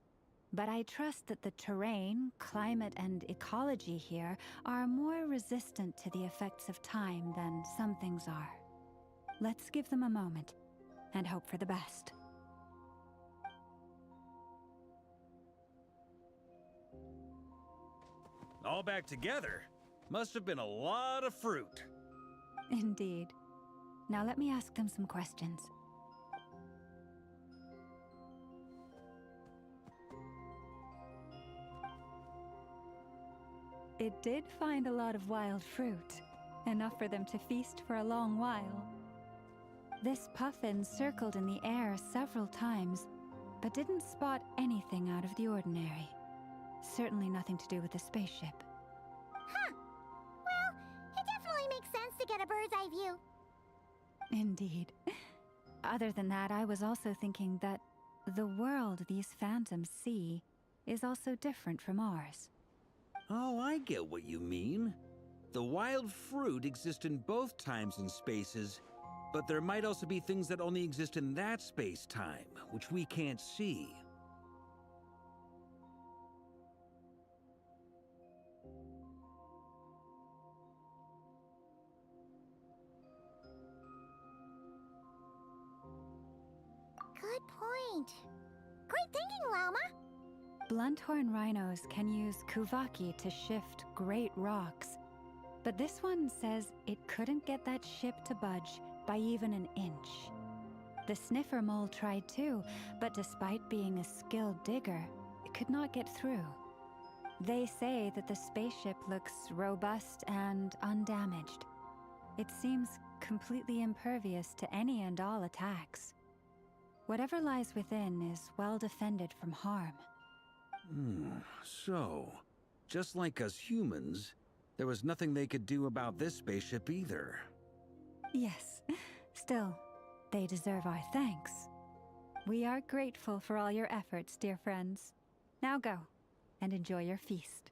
H: but I trust that the terrain, climate, and ecology here are more resistant to the effects of time than some things are. Let's give them a moment and hope for the best.
G: All back together? Must have been a lot of fruit.
H: Indeed. Now let me ask them some questions. It did find a lot of wild fruit, enough for them to feast for a long while. This puffin circled in the air several times, but didn't spot anything out of the ordinary. Certainly nothing to do with the spaceship.
C: Huh. Well, it definitely makes sense to get a bird's eye view.
H: Indeed. Other than that, I was also thinking that the world these phantoms see is also different from ours.
G: Oh, I get what you mean. The wild fruit exist in both times and spaces, but there might also be things that only exist in that space-time, which we can't see.
C: Good point. Great thinking, Lauma.
H: Blunthorn rhinos can use kuvaki to shift great rocks, but this one says it couldn't get that ship to budge by even an inch. The sniffer mole tried too, but despite being a skilled digger, it could not get through. They say that the spaceship looks robust and undamaged. It seems completely impervious to any and all attacks. Whatever lies within is well defended from harm.
G: So, just like us humans, there was nothing they could do about this spaceship either.
H: Yes, still, they deserve our thanks. We are grateful for all your efforts, dear friends. Now go, and enjoy your feast.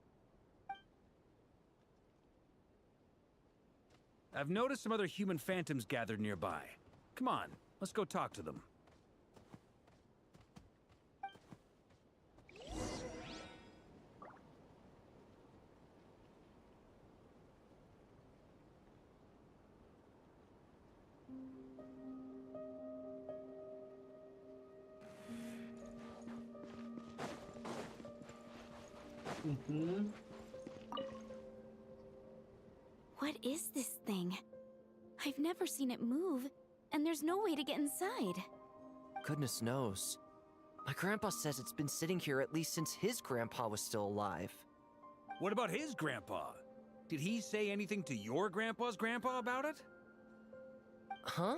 G: I've noticed some other human phantoms gathered nearby. Come on, let's go talk to them.
B: What is this thing? I've never seen it move, and there's no way to get inside.
M: Goodness knows. My grandpa says it's been sitting here at least since his grandpa was still alive.
G: What about his grandpa? Did he say anything to your grandpa's grandpa about it?
M: Huh?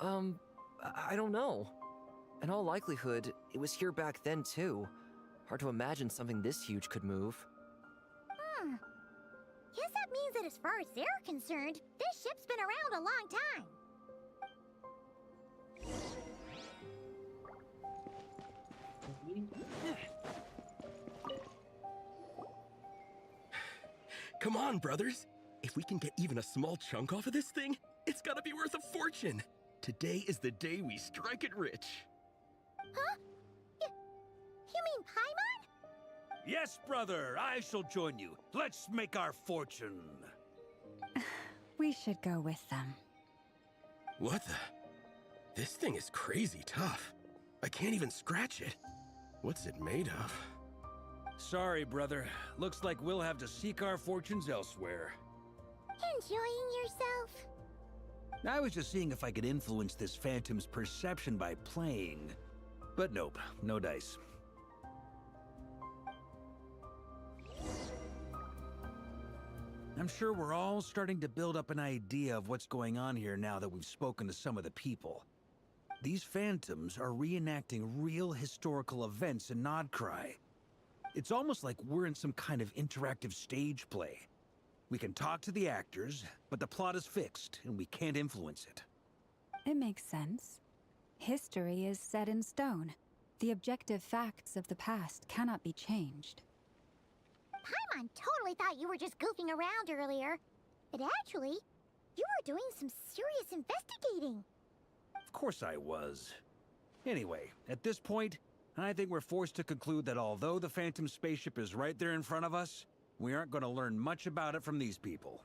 M: I don't know. In all likelihood, it was here back then too. Hard to imagine something this huge could move.
C: Guess that means that as far as they're concerned, this ship's been around a long time.
N: Come on, brothers. If we can get even a small chunk off of this thing, it's gotta be worth a fortune. Today is the day we strike it rich.
C: Huh? You mean Paimon?
G: Yes, brother, I shall join you. Let's make our fortune.
H: We should go with them.
N: What the? This thing is crazy tough. I can't even scratch it. What's it made of?
G: Sorry, brother. Looks like we'll have to seek our fortunes elsewhere.
C: Enjoying yourself?
G: I was just seeing if I could influence this phantom's perception by playing. But nope, no dice. I'm sure we're all starting to build up an idea of what's going on here now that we've spoken to some of the people. These phantoms are reenacting real historical events in Nodcry. It's almost like we're in some kind of interactive stage play. We can talk to the actors, but the plot is fixed, and we can't influence it.
H: It makes sense. History is set in stone. The objective facts of the past cannot be changed.
C: Paimon totally thought you were just goofing around earlier. But actually, you were doing some serious investigating.
G: Of course I was. Anyway, at this point, I think we're forced to conclude that although the Phantom spaceship is right there in front of us, we aren't going to learn much about it from these people.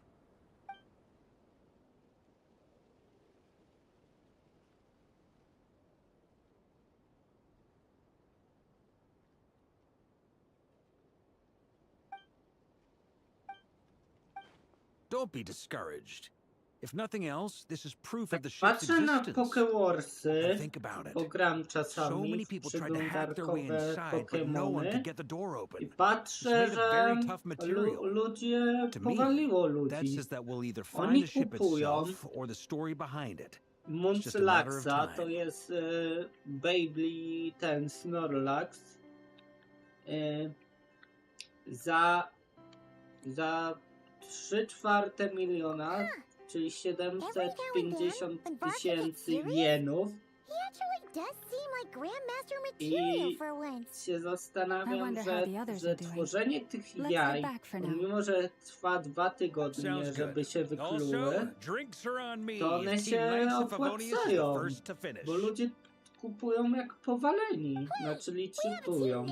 G: Don't be discouraged. If nothing else, this is proof of the ship's
A: Patrzę na
G: existence.
A: Pokewarsy,
G: Think about it.
A: bo gram
G: So
A: czasami
G: many
A: w
G: people tried to hack their way
A: przeglądarkowe
G: inside, but no one
A: Pokemony
G: could get the door
A: i
G: open.
A: patrzę,
G: It's made of
A: że
G: very tough material.
A: ludzie
G: To me,
A: powaliło
G: that
A: ludzi.
G: says that we'll either find
A: Oni
G: the ship
A: kupują
G: itself or the story behind it. It's just a matter of
A: Munchlaxa, to
G: time.
A: jest Baby ten Snorlax. Za 3/4 miliona, czyli 750 tysięcy jenów.
C: He actually does seem like Grandmaster material
A: I
C: for once.
A: się zastanawiam, że tworzenie tych
H: Let's
A: jaj,
H: head back for now.
A: mimo że trwa 2 tygodnie,
G: Sounds
A: żeby
G: good.
A: się wykluły,
G: Also, drinks are on me.
A: to one
G: Team
A: się
G: Knights of Favonius is the
A: opłacają,
G: first to finish.
A: bo ludzie kupują jak powaleni, znaczy licytują.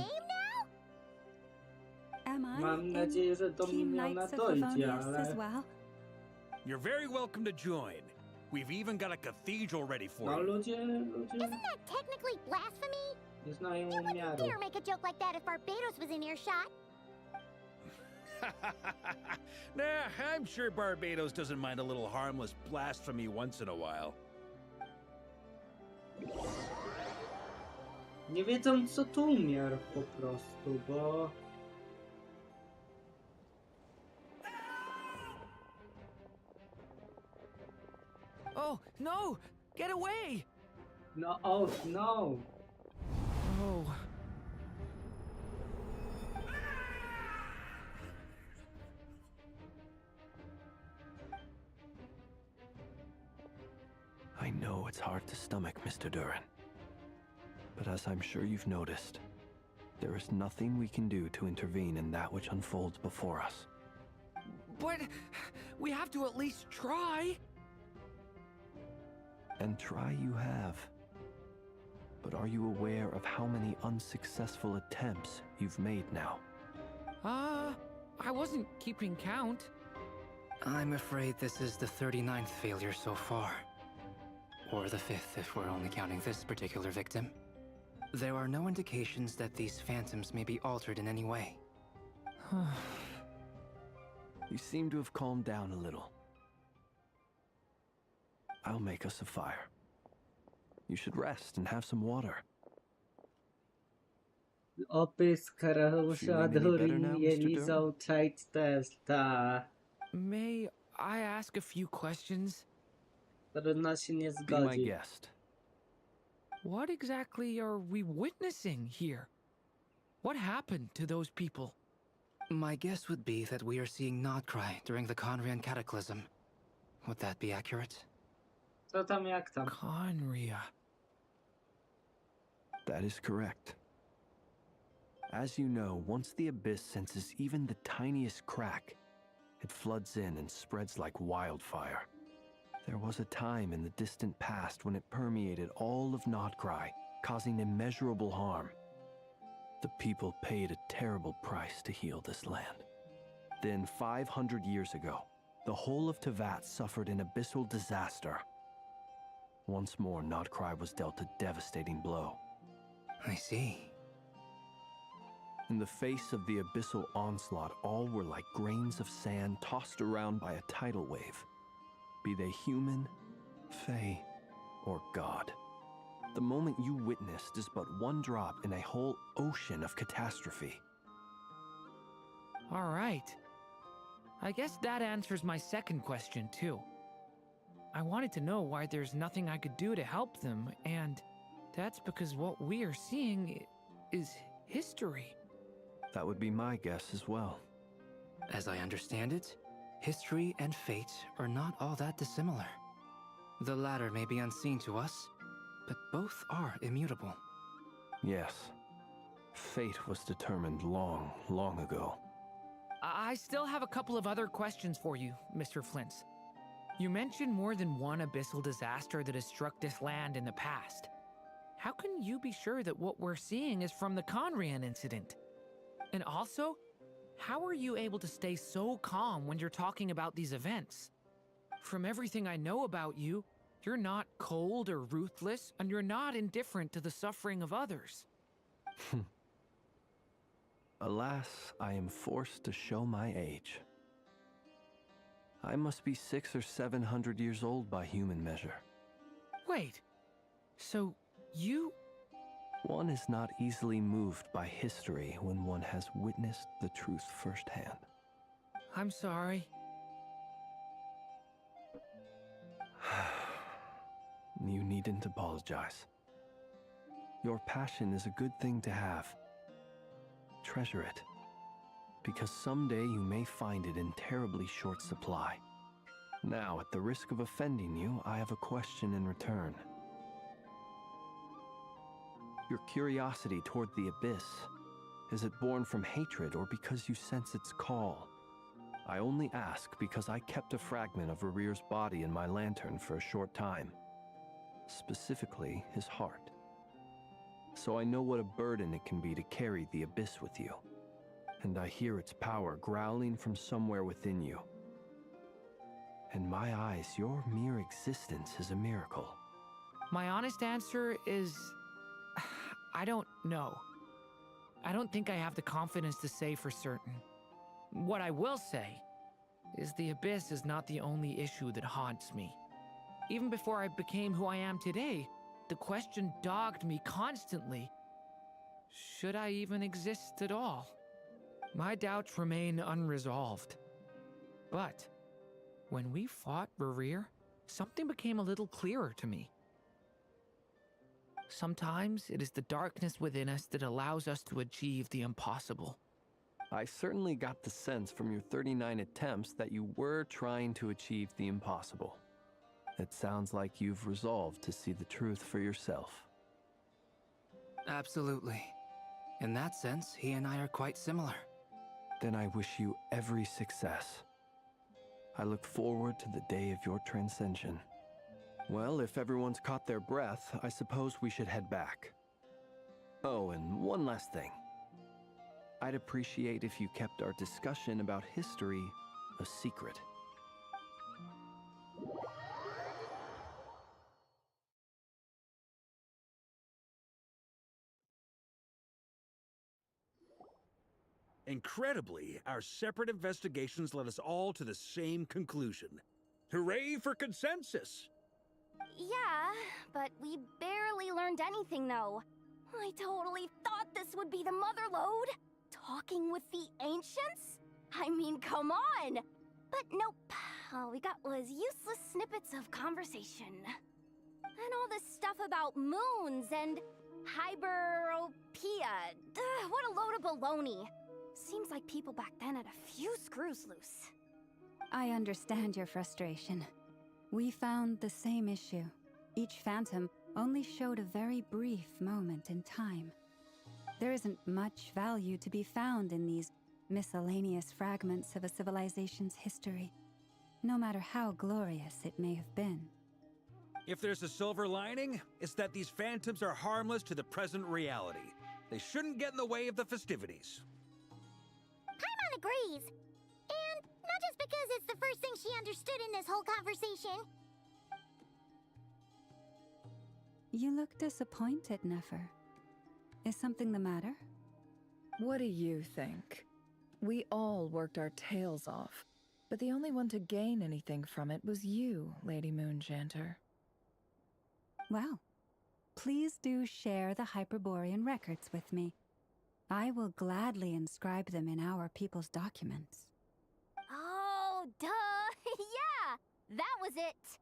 H: Am I
A: Mam
H: in
A: nadzieję, że do
H: Team
A: miliona
H: Knights of
A: dojdzie,
H: Favonius as
A: ale
H: well?
G: You're very welcome to join. We've even got a cathedral ready for
A: no
G: you.
A: ludzie
C: Isn't that technically blasphemy?
A: nie znają
C: You wouldn't
A: umiaru.
C: dare make a joke like that if Barbados was in earshot.
G: Nah, I'm sure Barbados doesn't mind a little harmless blasphemy once in a while.
A: Nie wiedzą co tu umiar po prostu, bo...
I: Oh, no! Get away!
A: No, oh no!
I: Oh.
J: I know it's hard to stomach, Mr. Duran. But as I'm sure you've noticed, there is nothing we can do to intervene in that which unfolds before us.
I: But we have to at least try.
J: And try you have. But are you aware of how many unsuccessful attempts you've made now?
I: I wasn't keeping count.
K: I'm afraid this is the 39th failure so far. Or the 5th if we're only counting this particular victim. There are no indications that these phantoms may be altered in any way.
J: You seem to have calmed down a little. I'll make us a fire. You should rest and have some water.
A: Opis Karausza
J: Feeling any better
A: Durin
J: now, Mr.
A: Jelizą Czajt Testa.
I: May I ask a few questions?
A: Trudno się nie
J: Be my
A: zgodzi.
J: guest.
I: What exactly are we witnessing here? What happened to those people?
K: My guess would be that we are seeing Nodcry during the Conrian Cataclysm. Would that be accurate?
A: Co tam jak tam?
I: Conria.
J: That is correct. As you know, once the Abyss senses even the tiniest crack, it floods in and spreads like wildfire. There was a time in the distant past when it permeated all of Nodcry, causing immeasurable harm. The people paid a terrible price to heal this land. Then, 500 years ago, the whole of Teyvat suffered an abyssal disaster. Once more, Nodcry was dealt a devastating blow.
K: I see.
J: In the face of the abyssal onslaught, all were like grains of sand tossed around by a tidal wave. Be they human, fae, or god. The moment you witnessed is but one drop in a whole ocean of catastrophe.
I: All right. I guess that answers my second question, too. I wanted to know why there's nothing I could do to help them, and that's because what we are seeing is history.
J: That would be my guess as well.
K: As I understand it, history and fate are not all that dissimilar. The latter may be unseen to us, but both are immutable.
J: Yes. Fate was determined long, long ago.
I: I still have a couple of other questions for you, Mr. Flint's. You mentioned more than one abyssal disaster that has struck this land in the past. How can you be sure that what we're seeing is from the Conrian incident? And also, how are you able to stay so calm when you're talking about these events? From everything I know about you, you're not cold or ruthless, and you're not indifferent to the suffering of others.
J: Alas, I am forced to show my age. I must be 600 or 700 years old by human measure.
I: Wait, so you...
J: One is not easily moved by history when one has witnessed the truth firsthand.
I: I'm sorry.
J: You needn't apologize. Your passion is a good thing to have. Treasure it, because someday you may find it in terribly short supply. Now, at the risk of offending you, I have a question in return. Your curiosity toward the abyss, is it born from hatred or because you sense its call? I only ask because I kept a fragment of Rerear's body in my lantern for a short time. Specifically, his heart. So I know what a burden it can be to carry the abyss with you. And I hear its power growling from somewhere within you. In my eyes, your mere existence is a miracle.
I: My honest answer is... I don't know. I don't think I have the confidence to say for certain. What I will say is the abyss is not the only issue that haunts me. Even before I became who I am today, the question dogged me constantly. Should I even exist at all? My doubts remain unresolved. But when we fought Rerear, something became a little clearer to me. Sometimes it is the darkness within us that allows us to achieve the impossible.
J: I certainly got the sense from your 39 attempts that you were trying to achieve the impossible. It sounds like you've resolved to see the truth for yourself.
K: Absolutely. In that sense, he and I are quite similar.
J: Then I wish you every success. I look forward to the day of your transcension. Well, if everyone's caught their breath, I suppose we should head back. Oh, and one last thing. I'd appreciate if you kept our discussion about history a secret.
G: Incredibly, our separate investigations led us all to the same conclusion. Hooray for consensus!
C: Yeah, but we barely learned anything, though. I totally thought this would be the mother lode. Talking with the ancients? I mean, come on! But nope. All we got was useless snippets of conversation. And all this stuff about moons and hyperopia. What a load of baloney. Seems like people back then had a few screws loose.
H: I understand your frustration. We found the same issue. Each phantom only showed a very brief moment in time. There isn't much value to be found in these miscellaneous fragments of a civilization's history, no matter how glorious it may have been.
G: If there's a silver lining, it's that these phantoms are harmless to the present reality. They shouldn't get in the way of the festivities.
C: Paimon agrees. And not just because it's the first thing she understood in this whole conversation.
H: You look disappointed, Nefer. Is something the matter?
L: What do you think? We all worked our tails off, but the only one to gain anything from it was you, Lady Moonjanter.
H: Well, please do share the Hyperborean records with me. I will gladly inscribe them in our people's documents.
C: That was it!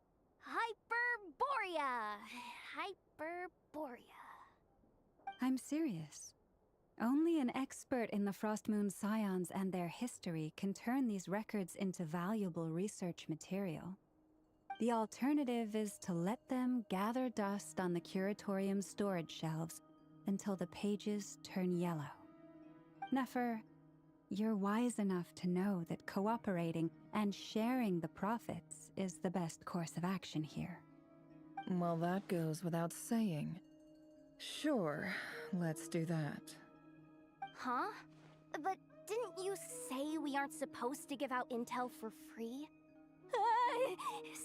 C: Hyperborea! Hyperborea.
H: I'm serious. Only an expert in the Frostmoon Scions and their history can turn these records into valuable research material. The alternative is to let them gather dust on the Curatorium's storage shelves until the pages turn yellow. Nefer, you're wise enough to know that cooperating and sharing the profits is the best course of action here.
L: Well, that goes without saying. Sure, let's do that.
C: Huh? But didn't you say we aren't supposed to give out intel for free?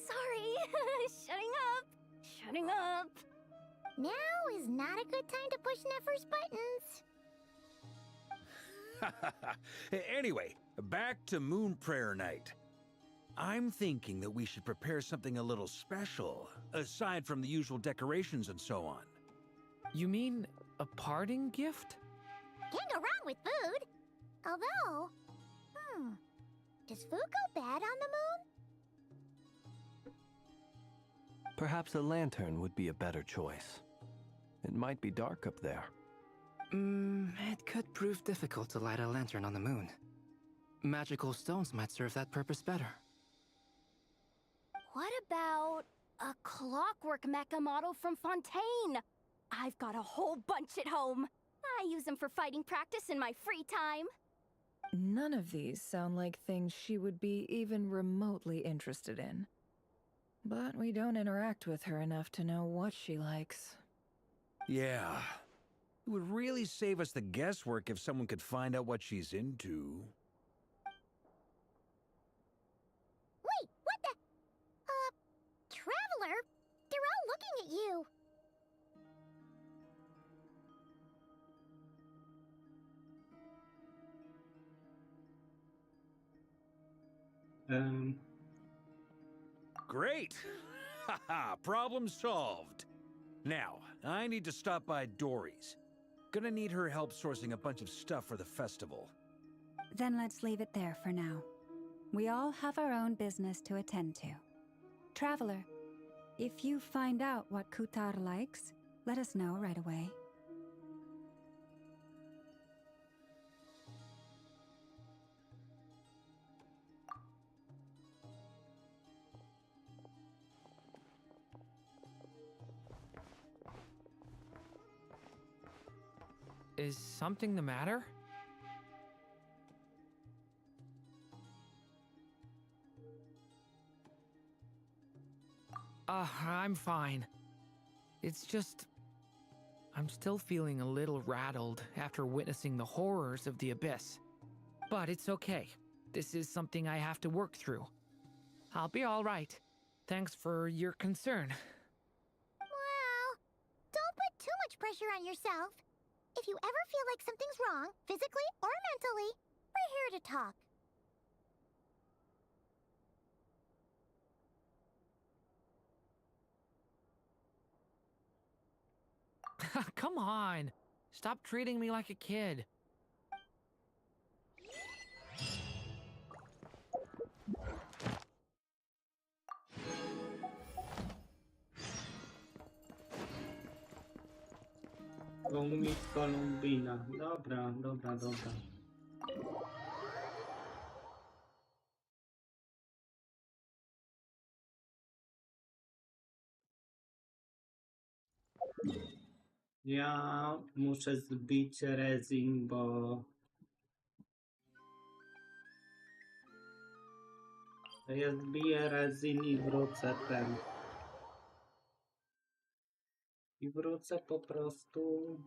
C: Sorry. Shutting up. Now is not a good time to push Nefer's buttons.
G: Anyway, back to Moon Prayer Night. I'm thinking that we should prepare something a little special, aside from the usual decorations and so on.
I: You mean a parting gift?
C: Can't go wrong with food. Although, does food go bad on the moon?
J: Perhaps a lantern would be a better choice. It might be dark up there.
K: It could prove difficult to light a lantern on the moon. Magical stones might serve that purpose better.
C: What about a clockwork mecha model from Fontaine? I've got a whole bunch at home. I use them for fighting practice in my free time.
L: None of these sound like things she would be even remotely interested in. But we don't interact with her enough to know what she likes.
G: Yeah. It would really save us the guesswork if someone could find out what she's into.
C: Wait, what the? Traveler? They're all looking at you.
G: Great! Haha, problem solved. Now, I need to stop by Dory's. Gonna need her help sourcing a bunch of stuff for the festival.
H: Then let's leave it there for now. We all have our own business to attend to. Traveler, if you find out what Kutar likes, let us know right away.
I: Is something the matter? I'm fine. It's just... I'm still feeling a little rattled after witnessing the horrors of the Abyss. But it's okay. This is something I have to work through. I'll be all right. Thanks for your concern.
C: Well, don't put too much pressure on yourself. If you ever feel like something's wrong, physically or mentally, we're here to talk.
I: Come on. Stop treating me like a kid.
A: Kolumbina. Dobra. Ja muszę zbić rezin, bo ja zbiję rezin i wrócę ten. I wrócę po prostu.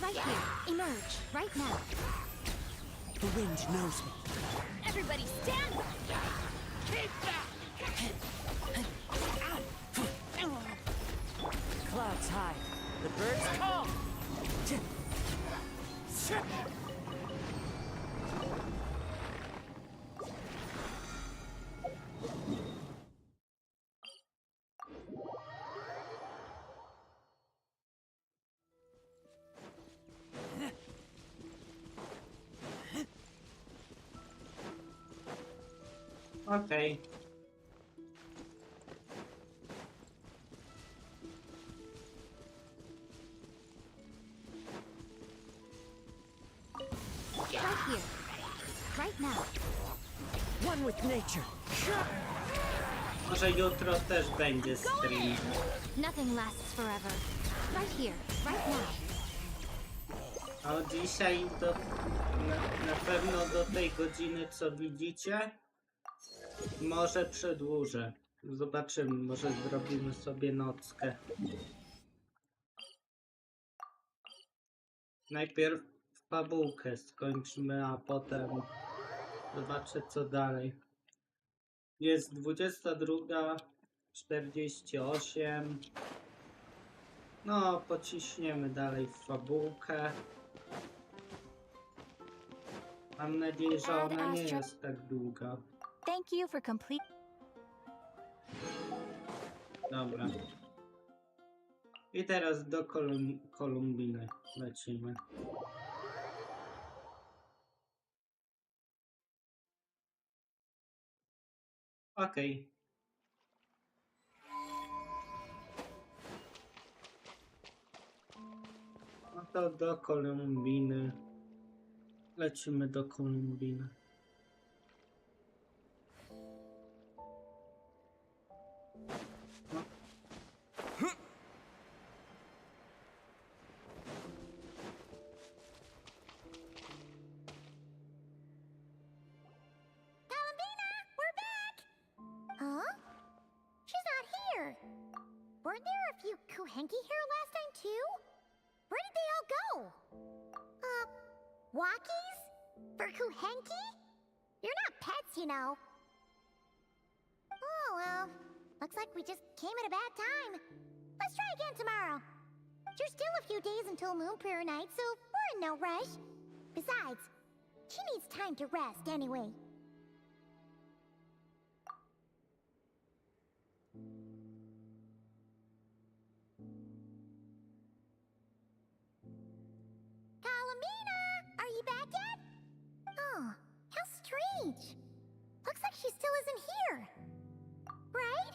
C: Right here. Emerge. Right now.
N: The wind knows me.
C: Everybody stand!
I: Keep back!
O: Clouds high. The birds come.
A: Okej.
C: Right here. Right now.
O: One with nature.
A: Może jutro też będzie stream.
C: Nothing lasts forever. Right here. Right now.
A: A dzisiaj na pewno do tej godziny, co widzicie, może przedłużę. Zobaczymy, może zrobimy sobie nockę. Najpierw fabułkę skończymy, a potem zobaczę, co dalej. Jest 22:48. No, pociśniemy dalej w fabułkę. Mam nadzieję, że ona nie jest tak długa.
B: Thank you for complete.
A: Dobra. I teraz do Kolumbiny lecimy. Okej. No to do Kolumbiny. Lecimy do Kolumbiny. No.
C: Huh? She's not here. Weren't there a few Kuhenki here last time too? Where did they all go? Walkies? For Kuhenki? You're not pets, you know. Oh well, looks like we just came at a bad time. Let's try again tomorrow. There's still a few days until Moon Prayer Night, so we're in no rush. Besides, she needs time to rest anyway. Are you back yet? Oh, how strange. Looks like she still isn't here. Right?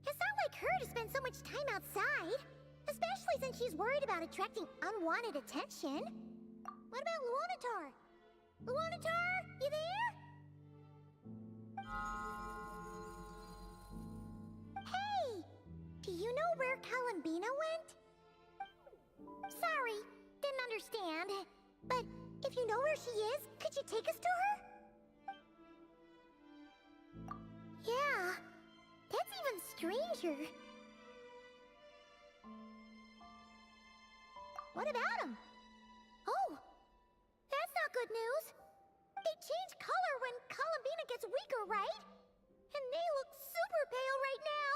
C: It's not like her to spend so much time outside. Especially since she's worried about attracting unwanted attention. What about Luonatar? Luonatar, you there? Hey! Do you know where Columbina went? Sorry, didn't understand. But if you know where she is, could you take us to her? Yeah, that's even stranger. What about him? Oh, that's not good news. They change color when Columbina gets weaker, right? And they look super pale right now.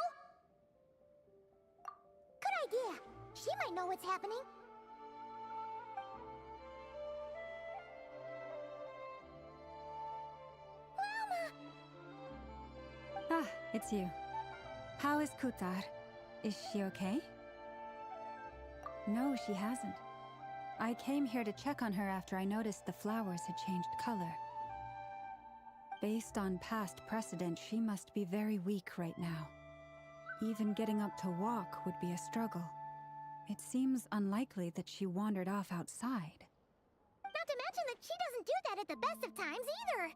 C: Good idea. She might know what's happening.
H: Ah, it's you. How is Kutar? Is she okay? No, she hasn't. I came here to check on her after I noticed the flowers had changed color. Based on past precedent, she must be very weak right now. Even getting up to walk would be a struggle. It seems unlikely that she wandered off outside.
C: Not to mention that she doesn't do that at the best of times either.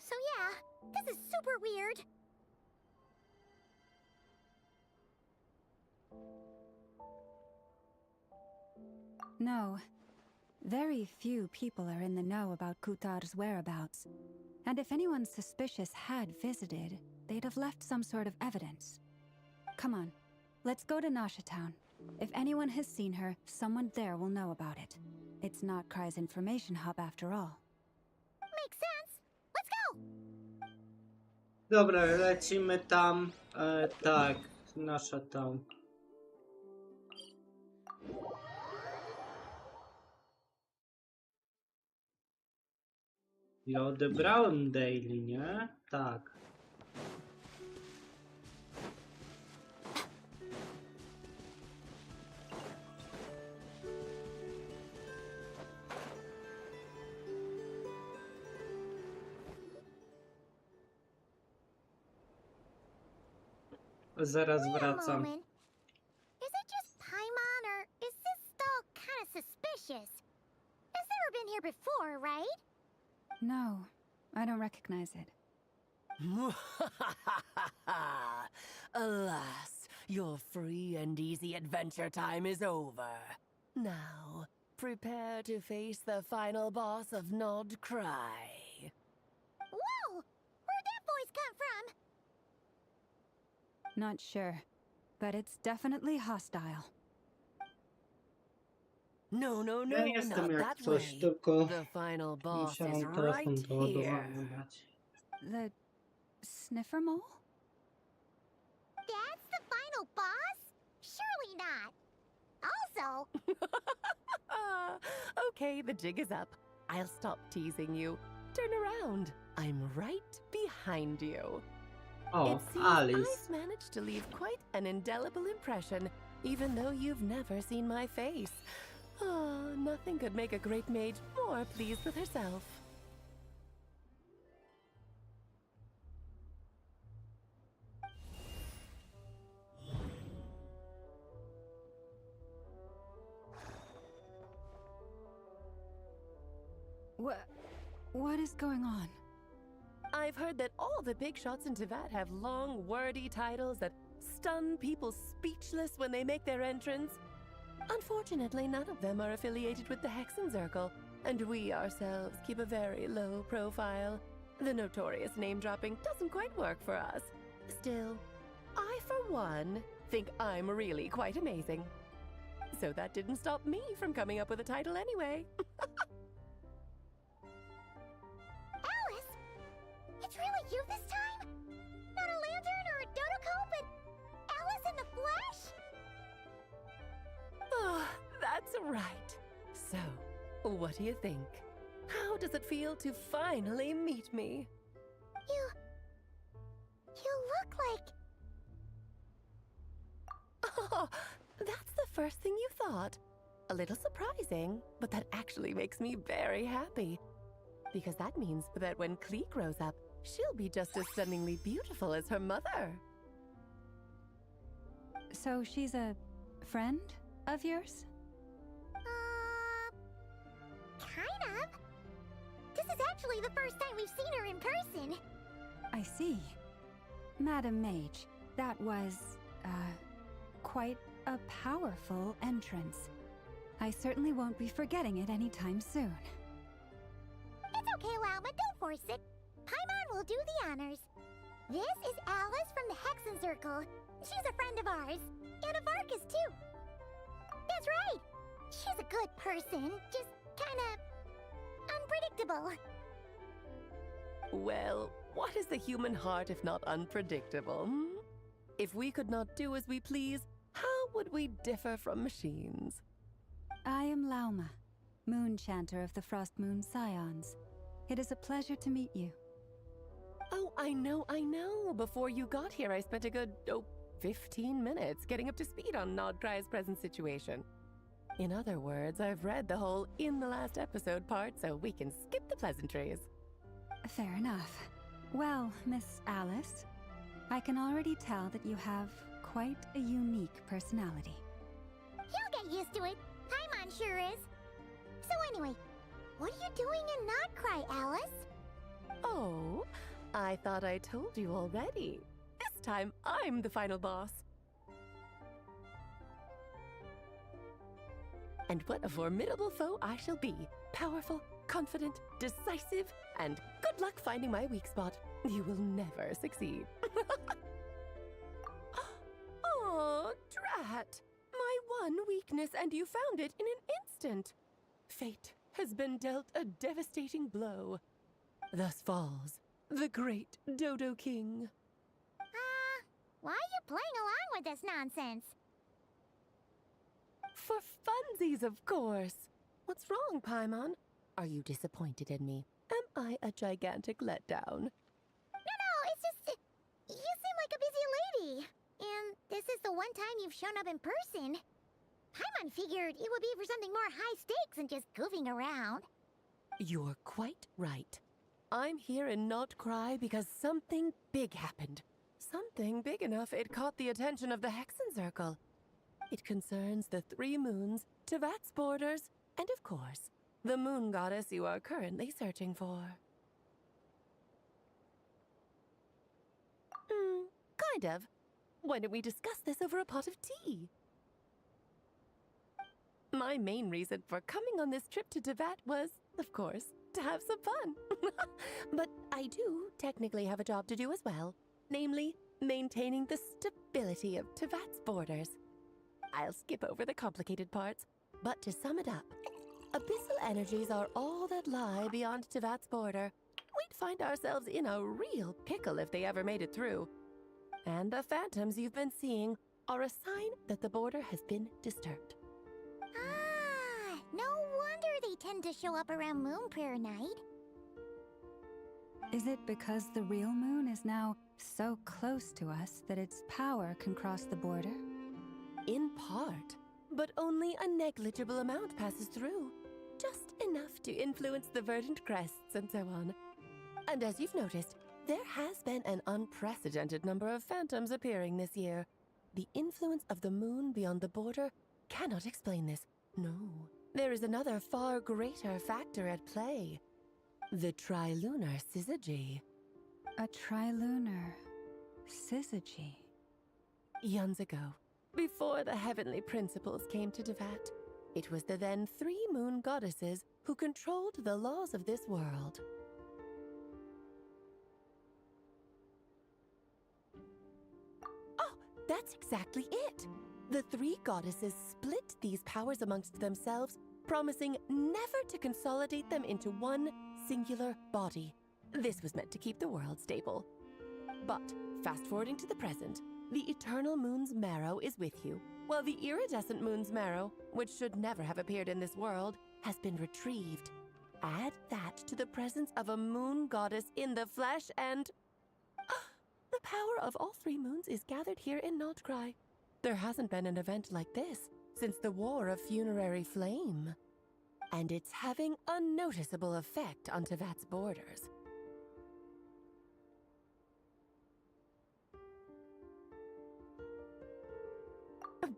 C: So yeah, this is super weird.
H: No. Very few people are in the know about Kutar's whereabouts. And if anyone suspicious had visited, they'd have left some sort of evidence. Come on, let's go to Nasha Town. If anyone has seen her, someone there will know about it. It's not Cry's information hub after all.
C: Makes sense. Let's go!
A: Dobra, lecimy tam. Tak, nasza tam. Ja odebrałem daily, nie? Tak. Zaraz
C: Wait a
A: wracam.
C: moment. Is it just Paimon, or is this stall kind of suspicious? It's never been here before, right?
H: No, I don't recognize it.
O: Alas, your free and easy adventure time is over. Now, prepare to face the final boss of Nod Cry.
C: Whoa! Where'd that voice come from?
H: Not sure, but it's definitely hostile.
O: No, no, no,
A: Ja jestem
O: not
A: jak
O: that
A: coś,
O: way.
A: tylko
O: The final boss is
A: musiałem
O: right
A: telefon do
O: here.
A: ładowania dać.
H: The sniffer mole?
C: That's the final boss? Surely not. Also,
O: Okay, the jig is up. I'll stop teasing you. Turn around. I'm right behind you.
A: O,
O: It seems
A: Alice.
O: I've managed to leave quite an indelible impression, even though you've never seen my face. Oh, nothing could make a great mage more pleased with herself.
H: What is going on?
O: I've heard that all the big shots in Teyvat have long, wordy titles that stun people speechless when they make their entrance. Unfortunately, none of them are affiliated with the Hexenzirkel, and we ourselves keep a very low profile. The notorious name-dropping doesn't quite work for us. Still, I, for one, think I'm really quite amazing. So that didn't stop me from coming up with a title anyway.
C: Alice! It's really you this time? Not a lantern or a dodoko, but Alice in the flesh?
O: Oh, that's right. So, what do you think? How does it feel to finally meet me?
C: You look like...
O: Oh, that's the first thing you thought. A little surprising, but that actually makes me very happy. Because that means that when Klee grows up, she'll be just as stunningly beautiful as her mother.
H: So she's a friend of yours?
C: Kind of. This is actually the first time we've seen her in person.
H: I see. Madam Mage, that was, quite a powerful entrance. I certainly won't be forgetting it anytime soon.
C: It's okay, Lauma, don't force it. Paimon will do the honors. This is Alice from the Hexenzirkel. She's a friend of ours. And of Arcus, too. That's right. She's a good person, just kinda unpredictable.
O: Well, what is the human heart if not unpredictable? If we could not do as we please, how would we differ from machines?
H: I am Lauma, Moon Chanter of the Frost Moon Scions. It is a pleasure to meet you.
O: Oh, I know. Before you got here, I spent a good, 15 minutes getting up to speed on Nodcry's present situation. In other words, I've read the whole in the last episode part, so we can skip the pleasantries.
H: Fair enough. Well, Miss Alice, I can already tell that you have quite a unique personality.
C: He'll get used to it. Paimon sure is. So anyway, what are you doing in Nodcry, Alice?
O: Oh, I thought I told you already. This time, I'm the final boss. And what a formidable foe I shall be. Powerful, confident, decisive, and good luck finding my weak spot. You will never succeed. Oh, drat! My one weakness, and you found it in an instant. Fate has been dealt a devastating blow. Thus falls the great Dodo King.
C: Why are you playing along with this nonsense?
O: For funsies, of course. What's wrong, Paimon? Are you disappointed in me? Am I a gigantic letdown?
C: No, it's just... You seem like a busy lady. And this is the one time you've shown up in person. Paimon figured it would be for something more high stakes than just goofing around.
O: You're quite right. I'm here in Not Cry because something big happened. Something big enough it caught the attention of the Hexen Circle. It concerns the 3 moons, Tevat's borders, and of course, the moon goddess you are currently searching for. Kind of. Why don't we discuss this over a pot of tea? My main reason for coming on this trip to Tevat was, of course, to have some fun. But I do technically have a job to do as well, namely, maintaining the stability of Tevat's borders. I'll skip over the complicated parts, but to sum it up, abyssal energies are all that lie beyond Tevat's border. We'd find ourselves in a real pickle if they ever made it through. And the phantoms you've been seeing are a sign that the border has been disturbed.
C: No wonder they tend to show up around Moon Prayer Night.
H: Is it because the real moon is now so close to us that its power can cross the border?
O: In part, but only a negligible amount passes through. Just enough to influence the verdant crests and so on. And as you've noticed, there has been an unprecedented number of phantoms appearing this year. The influence of the moon beyond the border cannot explain this. No, there is another far greater factor at play. The trilunar syzygy.
H: A trilunar syzygy?
O: Eons ago, before the heavenly principles came to Tevat, it was the then 3 moon goddesses who controlled the laws of this world. Oh, that's exactly it! The 3 goddesses split these powers amongst themselves, promising never to consolidate them into one singular body. This was meant to keep the world stable. But, fast-forwarding to the present, the eternal moon's marrow is with you, while the iridescent moon's marrow, which should never have appeared in this world, has been retrieved. Add that to the presence of a moon goddess in the flesh and... the power of all 3 moons is gathered here in Not Cry. There hasn't been an event like this since the War of Funerary Flame. And it's having a noticeable effect on Tevat's borders.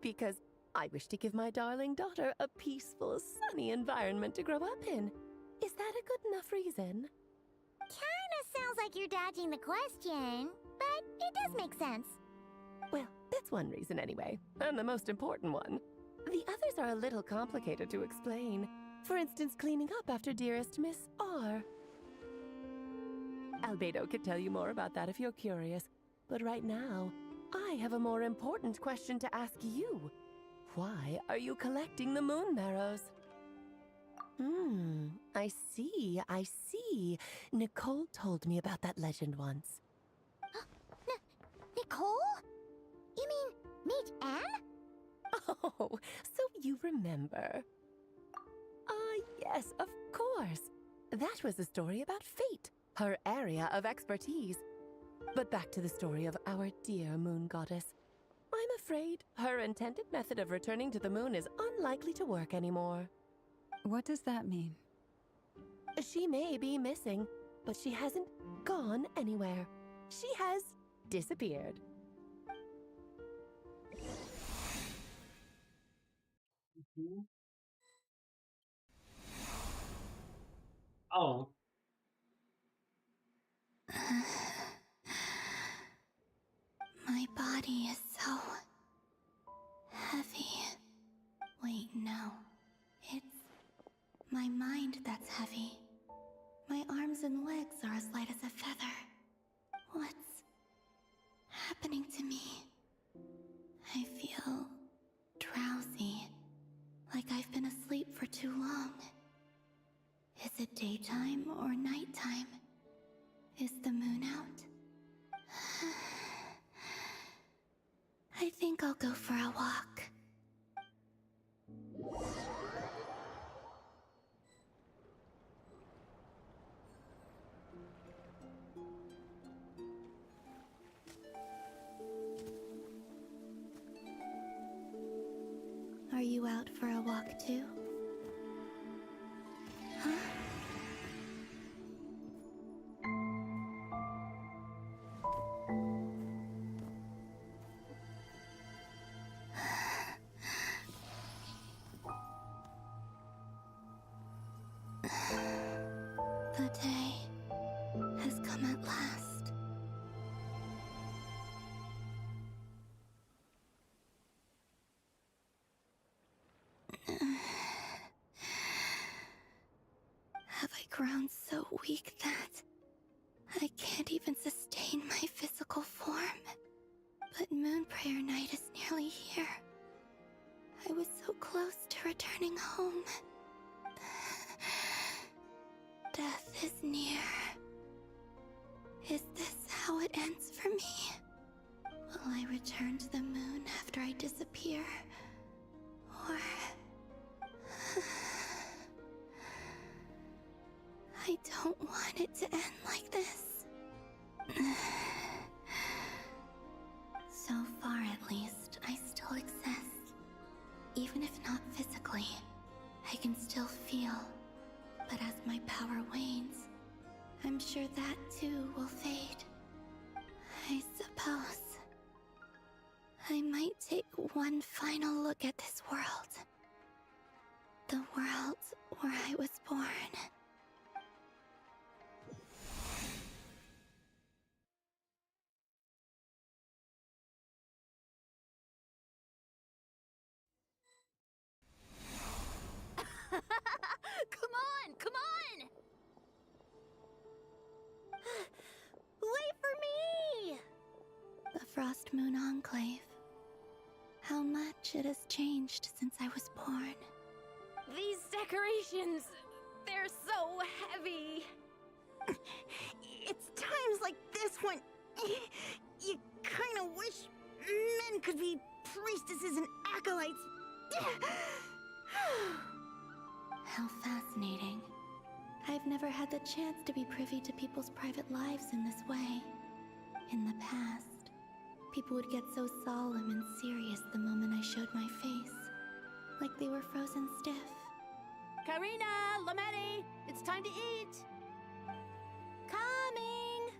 O: Because I wish to give my darling daughter a peaceful, sunny environment to grow up in. Is that a good enough reason?
C: Kinda sounds like you're dodging the question, but it does make sense.
O: Well, that's one reason anyway, and the most important one. The others are a little complicated to explain. For instance, cleaning up after dearest Miss R. Albedo could tell you more about that if you're curious, but right now, I have a more important question to ask you. Why are you collecting the moon marrows? I see. Nicole told me about that legend once.
C: Nicole? You mean Mage Anne?
O: Oh, so you remember. Yes, of course. That was a story about fate, her area of expertise. But back to the story of our dear moon goddess. I'm afraid her intended method of returning to the moon is unlikely to work anymore.
H: What does that mean?
O: She may be missing, but she hasn't gone anywhere. She has disappeared.
A: Oh.
F: My body is so heavy. Wait, no. It's my mind that's heavy. My arms and legs are as light as a feather. What's happening to me? I feel drowsy, like I've been asleep for too long. daytime or nighttime? Is the moon out? I think I'll go for a walk. Are you out for a walk too? Huh? The day has come at last. Have I grown so weak that I can't even sustain my physical form? But Moon Prayer Night is nearly here. I was so close to returning home. Death is near. Is this how it ends for me? Will I return to the moon after I disappear? Or... I don't want it to end like this. So far, at least, I still exist. Even if not physically, I can still feel. But as my power wanes, I'm sure that too will fade. I suppose I might take one final look at this world. The world where I was born.
C: Come on! Come on! Wait for me!
F: The Frost Moon Enclave. How much it has changed since I was born.
C: These decorations, they're so heavy.
P: It's times like this when you kind of wish men could be priestesses and acolytes.
F: How fascinating. I've never had the chance to be privy to people's private lives in this way. In the past, people would get so solemn and serious the moment I showed my face. Like they were frozen stiff.
C: Karina, Lametti, it's time to eat. Coming.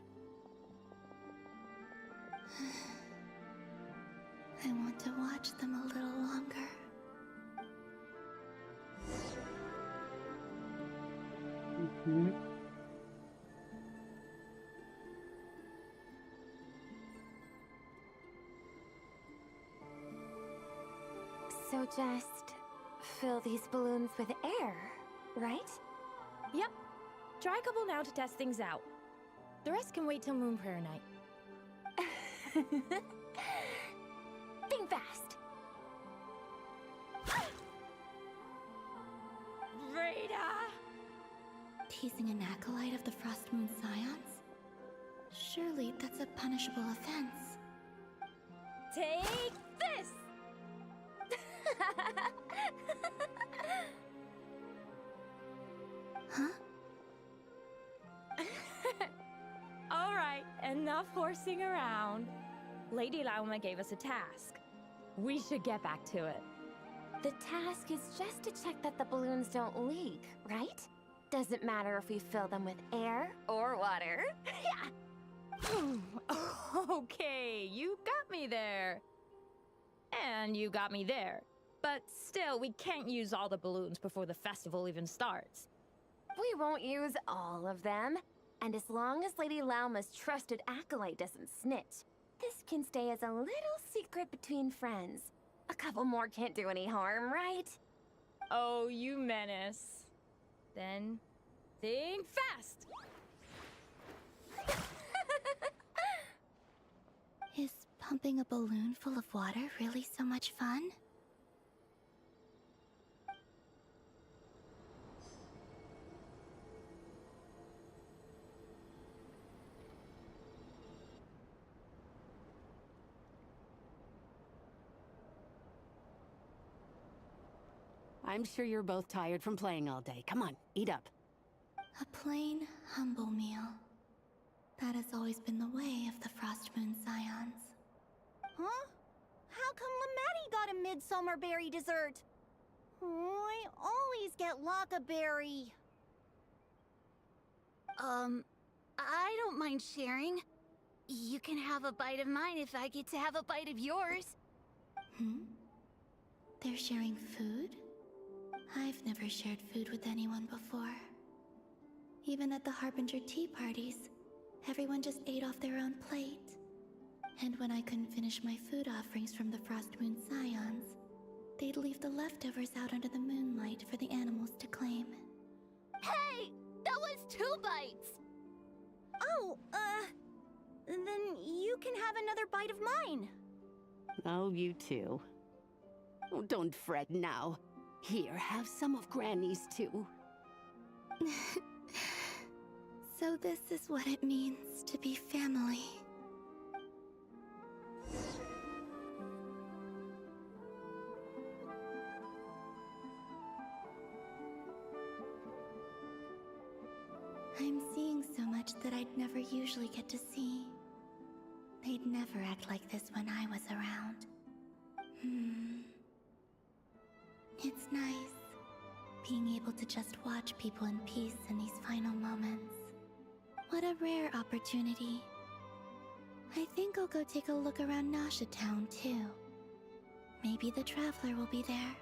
F: I want to watch them a little longer.
Q: So just fill these balloons with air, right?
R: Yep. Try a couple now to test things out. The rest can wait till Moon Prayer Night.
Q: Think fast.
R: Rita!
F: Teasing an acolyte of the Frost Moon Scions? Surely that's a punishable offense.
R: Take this!
F: Huh?
R: All right, enough horsing around. Lady Lauma gave us a task. We should get back to it.
Q: The task is just to check that the balloons don't leak, right? Doesn't matter if we fill them with air or water.
R: Okay, you got me there. And you got me there. But still, we can't use all the balloons before the festival even starts.
Q: We won't use all of them. And as long as Lady Lauma's trusted acolyte doesn't snitch, this can stay as a little secret between friends. A couple more can't do any harm, right?
R: Oh, you menace. Then, think fast!
F: Is pumping a balloon full of water really so much fun?
S: I'm sure you're both tired from playing all day. Come on, eat up.
F: A plain, humble meal. That has always been the way of the Frost Moon Scions.
C: Huh? How come Lametti got a midsummer berry dessert? Oh, I always get Lockaberry.
T: I don't mind sharing. You can have a bite of mine if I get to have a bite of yours.
F: They're sharing food? I've never shared food with anyone before. Even at the Harbinger tea parties, everyone just ate off their own plate. And when I couldn't finish my food offerings from the Frost Moon Scions, they'd leave the leftovers out under the moonlight for the animals to claim.
T: Hey! That was 2 bites!
C: Oh, then you can have another bite of mine.
S: Oh, you too. Oh, don't fret now. Here, have some of Granny's too.
F: So this is what it means to be family. I'm seeing so much that I'd never usually get to see. They'd never act like this when I was around. It's nice, being able to just watch people in peace in these final moments. What a rare opportunity. I think I'll go take a look around Nasha Town, too. Maybe the Traveler will be there.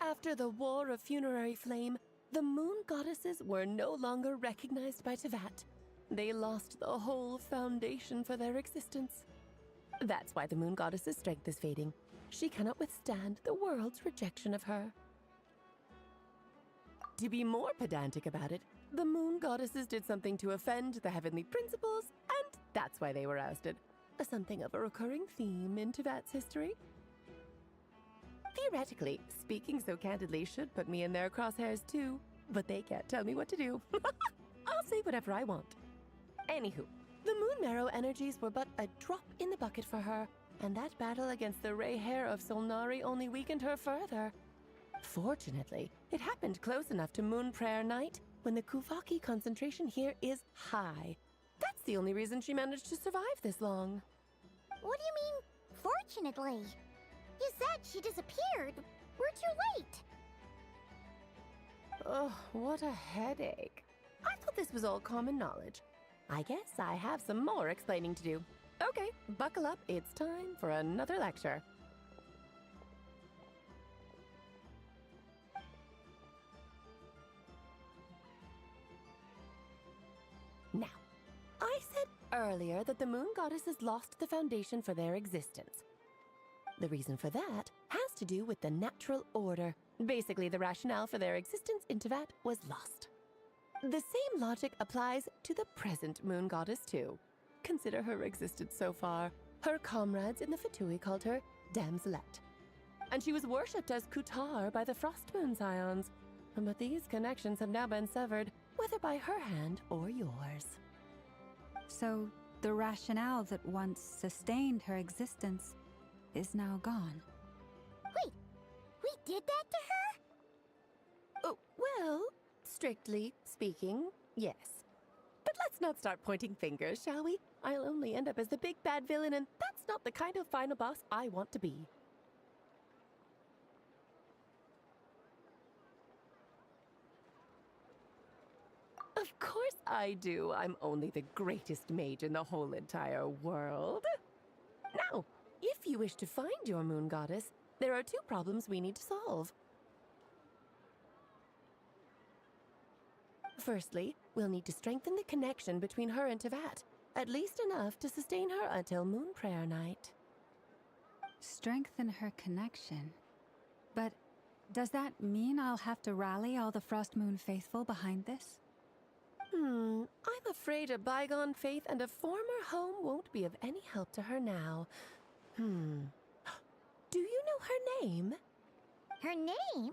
O: After the War of Funerary Flame, the moon goddesses were no longer recognized by Teyvat. They lost the whole foundation for their existence. That's why the moon goddess's strength is fading. She cannot withstand the world's rejection of her. To be more pedantic about it, the moon goddesses did something to offend the heavenly principles, and that's why they were ousted. Something of a recurring theme in Teyvat's history. Theoretically, speaking so candidly should put me in their crosshairs too, but they can't tell me what to do. I'll say whatever I want. Anywho, the Moon Marrow energies were but a drop in the bucket for her, and that battle against the Ray Hair of Solnari only weakened her further. Fortunately, it happened close enough to Moon Prayer Night, when the Kuvaki concentration here is high. That's the only reason she managed to survive this long.
C: What do you mean, fortunately? You said she disappeared. We're too late.
O: Oh, what a headache. I thought this was all common knowledge. I guess I have some more explaining to do. Okay, buckle up. It's time for another lecture. Now, I said earlier that the moon goddesses lost the foundation for their existence. The reason for that has to do with the natural order. Basically, the rationale for their existence in Teyvat was lost. The same logic applies to the present moon goddess too. Consider her existence so far. Her comrades in the Fatui called her Damselette. And she was worshipped as Kutar by the Frost Moon Scions. But these connections have now been severed, whether by her hand or yours.
H: So, the rationale that once sustained her existence is now gone.
C: Wait, we did that to her?
O: Oh, well, strictly speaking, yes. But let's not start pointing fingers, shall we? I'll only end up as the big bad villain, and that's not the kind of final boss I want to be. Of course I do. I'm only the greatest mage in the whole entire world. Now, if you wish to find your moon goddess, there are 2 problems we need to solve. Firstly, we'll need to strengthen the connection between her and Teyvat, at least enough to sustain her until Moon Prayer Night.
H: Strengthen her connection? But does that mean I'll have to rally all the Frost Moon faithful behind this?
O: I'm afraid a bygone faith and a former home won't be of any help to her now. Do you know her name?
C: Her name?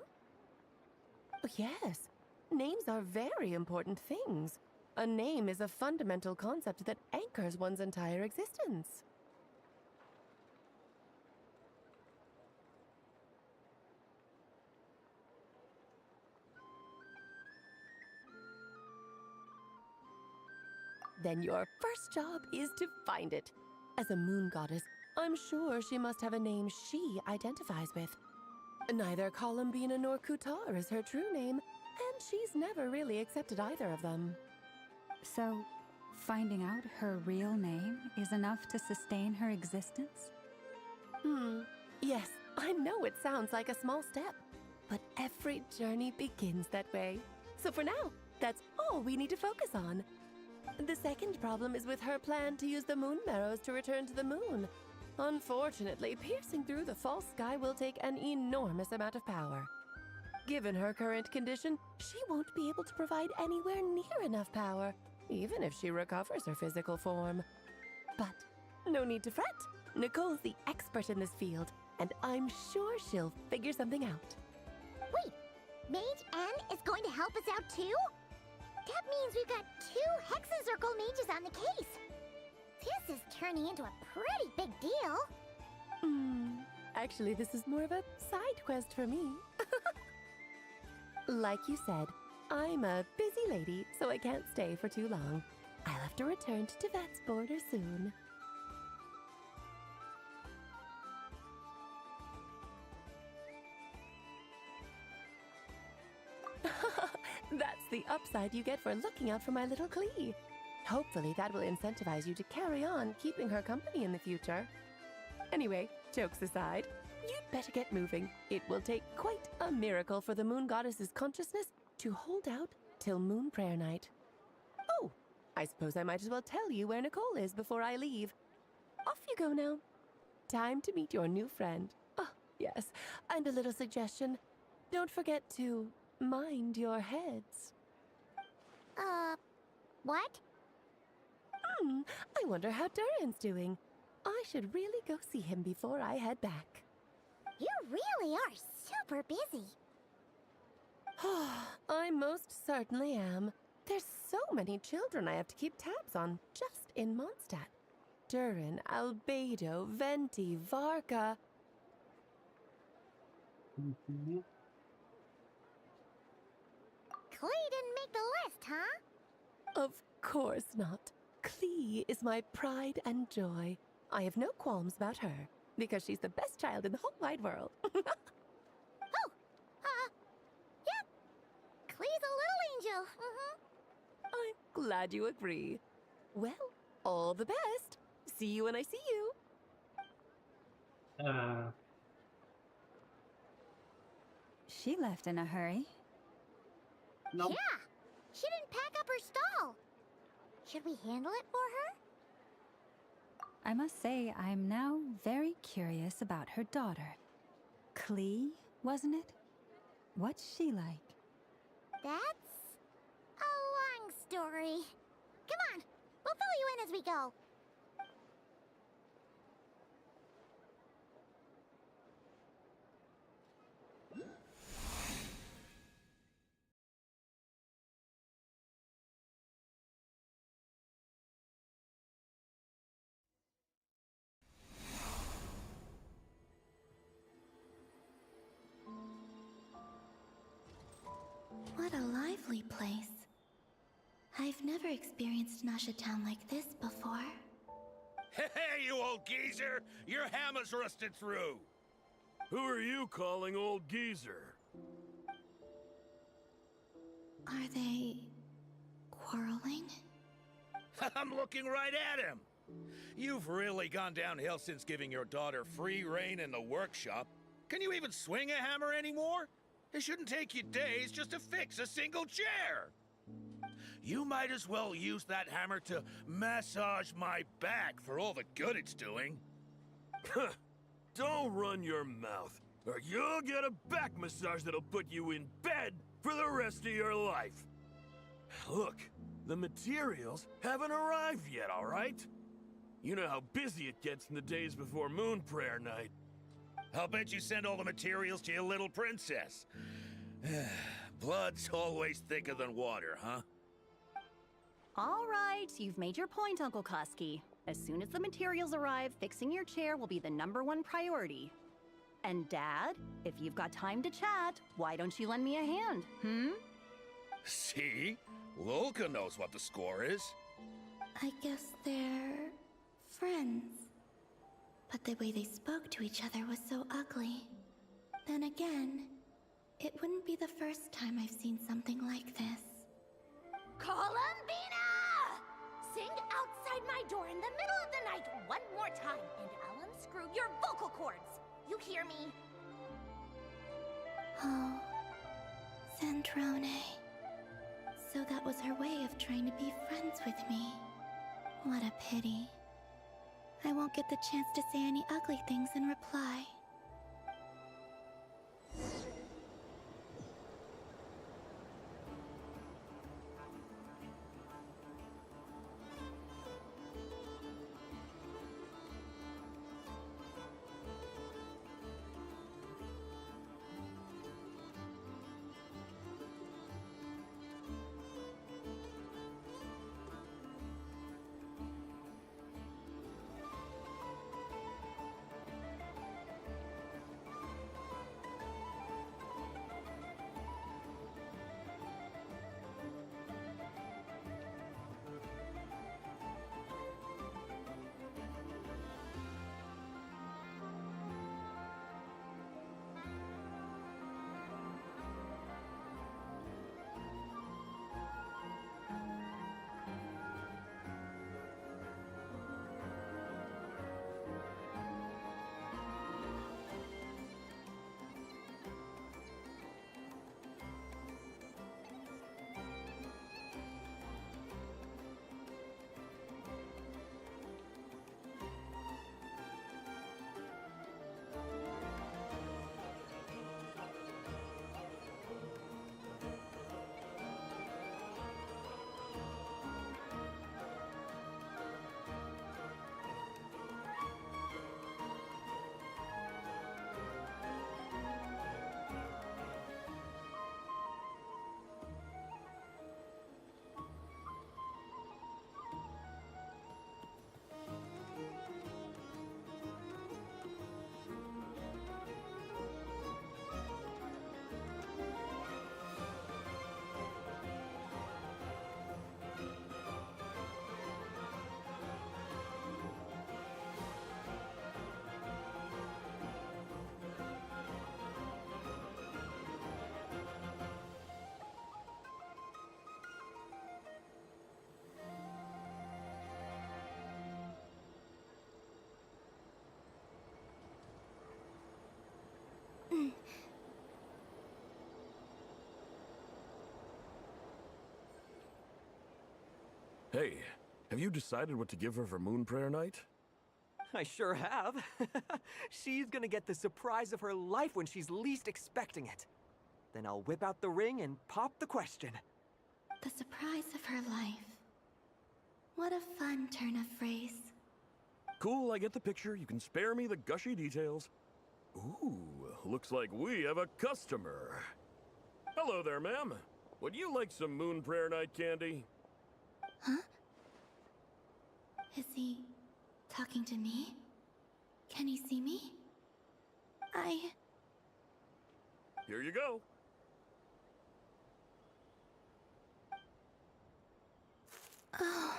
O: Yes, names are very important things. A name is a fundamental concept that anchors one's entire existence. Then your first job is to find it. As a moon goddess, I'm sure she must have a name she identifies with. Neither Columbina nor Kutar is her true name, and she's never really accepted either of them.
H: So, finding out her real name is enough to sustain her existence?
O: Yes, I know it sounds like a small step, but every journey begins that way. So for now, that's all we need to focus on. The second problem is with her plan to use the moon marrows to return to the moon. Unfortunately, piercing through the false sky will take an enormous amount of power. Given her current condition, she won't be able to provide anywhere near enough power, even if she recovers her physical form. But no need to fret. Nicole's the expert in this field, and I'm sure she'll figure something out.
C: Wait, Mage N is going to help us out too? That means we've got 2 hexacircle mages on the case. This is turning into a pretty big deal.
O: Actually, this is more of a side quest for me. Like you said, I'm a busy lady, so I can't stay for too long. I'll have to return to Tibet's border soon. That's the upside you get for looking out for my little Klee. Hopefully that will incentivize you to carry on keeping her company in the future. Anyway, jokes aside, you'd better get moving. It will take quite a miracle for the moon goddess's consciousness to hold out till moon prayer night. Oh, I suppose I might as well tell you where Nicole is before I leave. Off you go now. Time to meet your new friend. Oh, yes, and a little suggestion. Don't forget to mind your heads.
C: What?
O: I wonder how Durin's doing. I should really go see him before I head back.
C: You really are super busy.
O: I most certainly am. There's so many children I have to keep tabs on just in Mondstadt. Durin, Albedo, Venti, Varka.
C: Klee didn't make the list, huh?
O: Of course not. Klee is my pride and joy. I have no qualms about her, because she's the best child in the whole wide world.
C: Yeah. Klee's a little angel.
O: I'm glad you agree. Well, all the best. See you when I see you.
H: She left in a hurry.
C: Yeah. She didn't pack up her stall. Should we handle it for her?
H: I must say, I'm now very curious about her daughter. Klee, wasn't it? What's she like?
C: That's a long story. Come on, we'll fill you in as we go.
F: What a lively place. I've never experienced Nasha Town like this before.
U: Hey, you old geezer! Your hammer's rusted through!
V: Who are you calling old geezer?
F: Are they quarreling?
U: I'm looking right at him! You've really gone downhill since giving your daughter free rein in the workshop. Can you even swing a hammer anymore? It shouldn't take you days just to fix a single chair! You might as well use that hammer to massage my back for all the good it's doing.
V: Don't run your mouth, or you'll get a back massage that'll put you in bed for the rest of your life. Look, the materials haven't arrived yet, all right? You know how busy it gets in the days before moon prayer night.
U: I'll bet you send all the materials to your little princess. Blood's always thicker than water, huh?
D: All right, you've made your point, Uncle Koski. As soon as the materials arrive, fixing your chair will be the #1 priority. And Dad, if you've got time to chat, why don't you lend me a hand,
U: See? Lolka knows what the score is.
F: I guess they're friends. But the way they spoke to each other was so ugly. Then again, it wouldn't be the first time I've seen something like this.
C: Columbina! Sing outside my door in the middle of the night one more time, and I'll unscrew your vocal cords. You hear me?
F: Oh, Sandrone. So that was her way of trying to be friends with me. What a pity. I won't get the chance to say any ugly things in reply.
V: Hey, have you decided what to give her for Moon Prayer Night?
M: I sure have. She's gonna get the surprise of her life when she's least expecting it. Then I'll whip out the ring and pop the question.
F: The surprise of her life. What a fun turn of phrase.
V: Cool, I get the picture. You can spare me the gushy details. Ooh, looks like we have a customer. Hello there, ma'am. Would you like some Moon Prayer Night candy?
F: Huh? Is he talking to me? Can he see me?
V: Here you go.
F: Oh.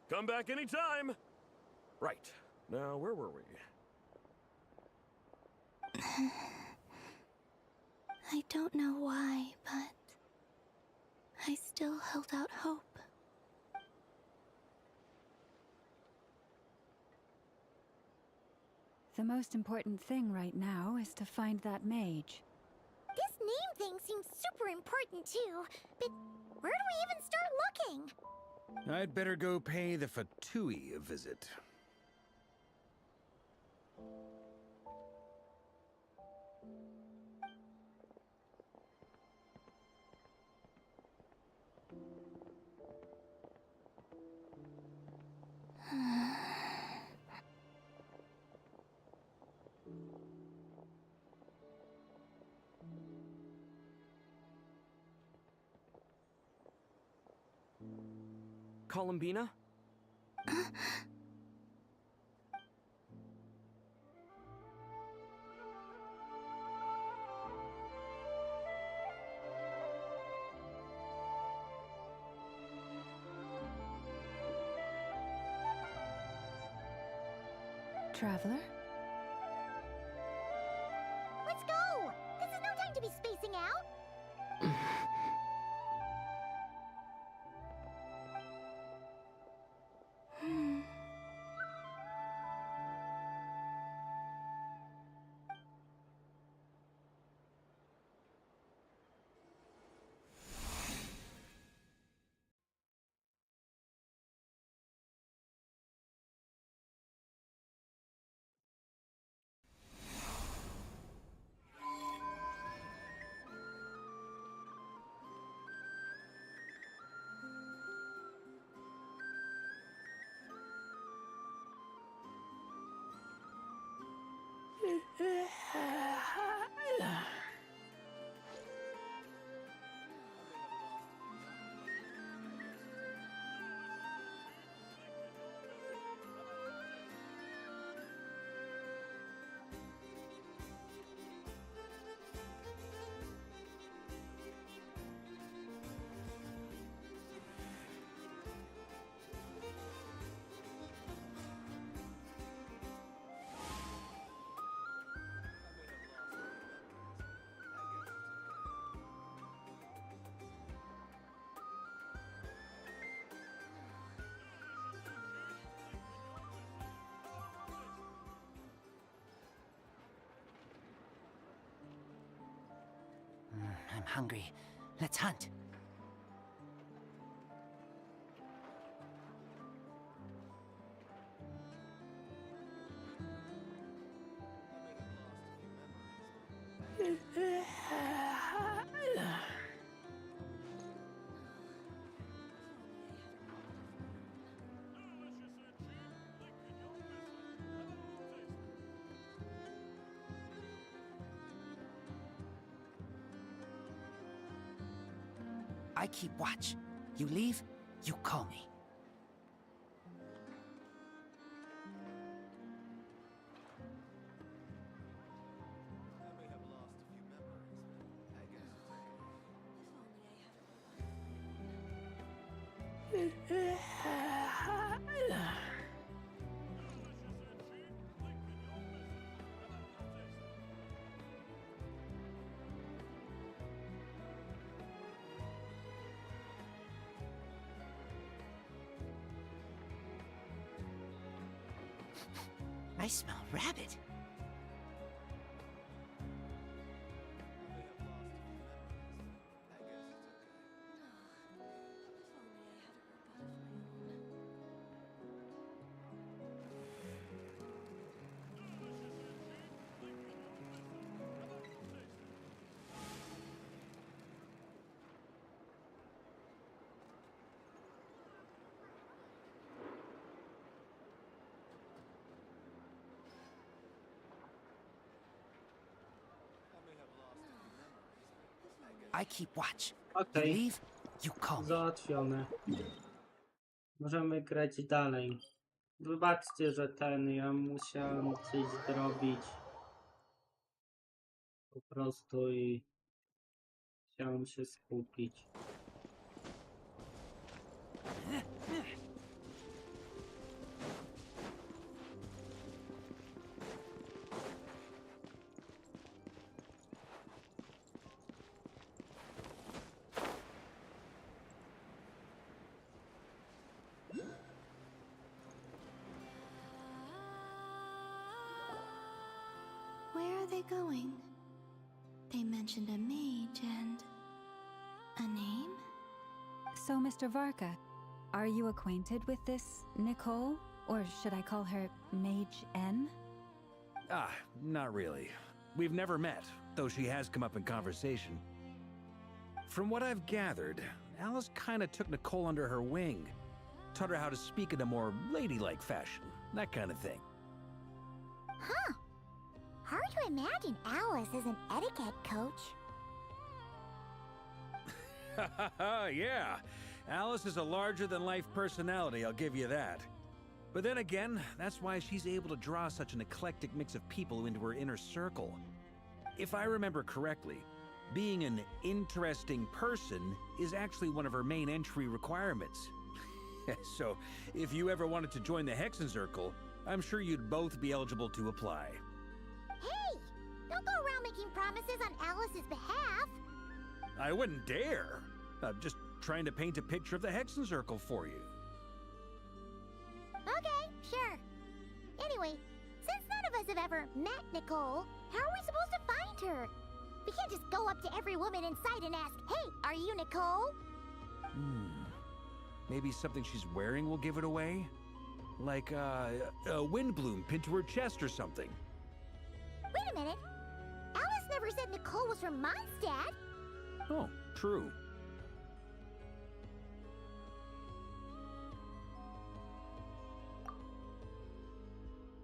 V: Come back anytime. Right. Now, where were we?
F: I don't know why, but I still held out hope.
H: The most important thing right now is to find that mage.
C: This name thing seems super important too, but where do we even start looking?
U: I'd better go pay the Fatui a visit.
E: Columbina?
H: Traveler?
C: Let's go! This is no time to be spacing out!
J: I'm hungry. Let's hunt. I keep watch. You leave, you call me. I smell rabbit. I keep watch.
A: Okej.
J: You leave, you call me.
A: Załatwione. Możemy grać dalej. Wybaczcie, że ja musiałem coś zrobić. Po prostu i chciałem się skupić.
F: Where are they going? They mentioned a mage and a name?
H: So, Mr. Varka, are you acquainted with this Nicole? Or should I call her Mage N?
G: Ah, not really. We've never met, though she has come up in conversation. From what I've gathered, Alice kinda took Nicole under her wing. Taught her how to speak in a more ladylike fashion, that kind of thing.
C: Huh. Hard to imagine Alice as an etiquette coach.
G: Yeah, Alice is a larger-than-life personality, I'll give you that. But then again, that's why she's able to draw such an eclectic mix of people into her inner circle. If I remember correctly, being an interesting person is actually one of her main entry requirements. So, if you ever wanted to join the Hexenzirkel, I'm sure you'd both be eligible to apply.
C: Hey! Don't go around making promises on Alice's behalf!
G: I wouldn't dare. I'm just trying to paint a picture of the Hexenzirkel for you.
C: Okay, sure. Anyway, since none of us have ever met Nicole, how are we supposed to find her? We can't just go up to every woman in sight and ask, "Hey, are you Nicole?"
G: Maybe something she's wearing will give it away? Like, a windbloom pinned to her chest or something.
C: Wait a minute. Alice never said Nicole was from Mondstadt.
G: Oh, true.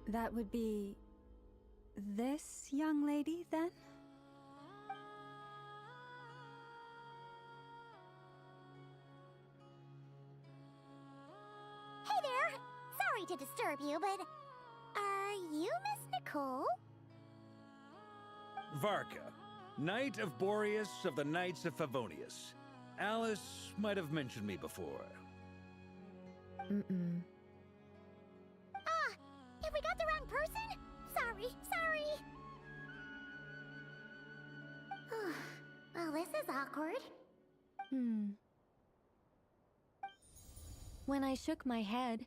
H: That would be this young lady, then?
C: Hey there! Sorry to disturb you, but are you Miss Nicole?
G: Varka, Knight of Boreas of the Knights of Favonius. Alice might have mentioned me before.
H: Mm-mm.
C: Ah, have we got the wrong person? Sorry. Well, this is awkward.
E: When I shook my head,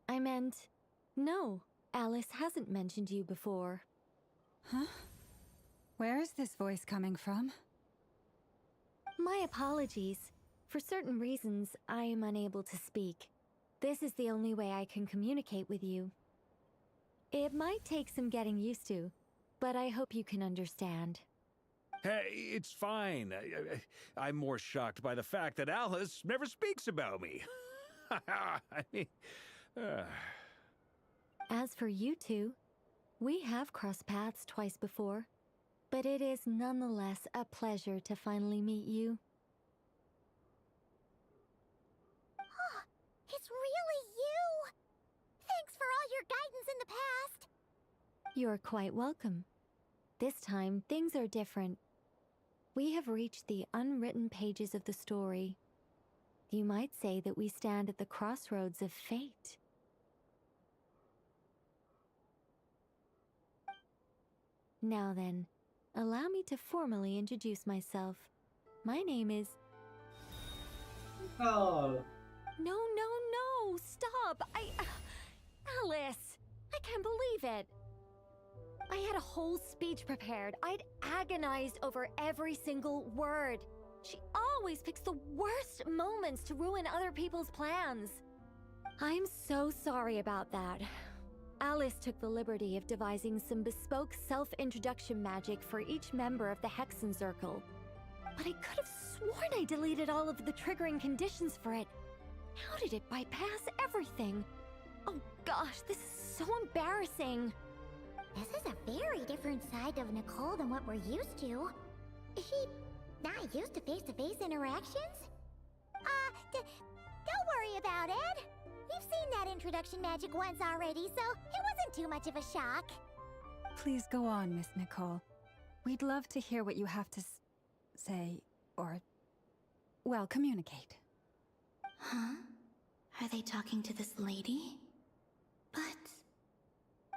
E: I meant, no, Alice hasn't mentioned you before.
H: Huh? Where is this voice coming from?
E: My apologies. For certain reasons, I am unable to speak. This is the only way I can communicate with you. It might take some getting used to, but I hope you can understand.
G: Hey, it's fine. I'm more shocked by the fact that Alice never speaks about me. I mean,
E: As for you two, we have crossed paths twice before, but it is nonetheless a pleasure to finally meet you.
C: Oh, it's really you! Thanks for all your guidance in the past!
E: You're quite welcome. This time, things are different. We have reached the unwritten pages of the story. You might say that we stand at the crossroads of fate. Now then, allow me to formally introduce myself. My name is...
A: Oh.
E: No, stop! Alice! I can't believe it! I had a whole speech prepared. I'd agonized over every single word. She always picks the worst moments to ruin other people's plans. I'm so sorry about that. Alice took the liberty of devising some bespoke self-introduction magic for each member of the Hexenzirkel. But I could have sworn I deleted all of the triggering conditions for it. How did it bypass everything? Oh gosh, this is so embarrassing.
C: This is a very different side of Nicole than what we're used to. Is she not used to face-to-face interactions? Don't worry about it. We've seen that introduction magic once already, so it wasn't too much of a shock.
H: Please go on, Miss Nicole. We'd love to hear what you have to say, or, well, communicate.
F: Huh? Are they talking to this lady? But...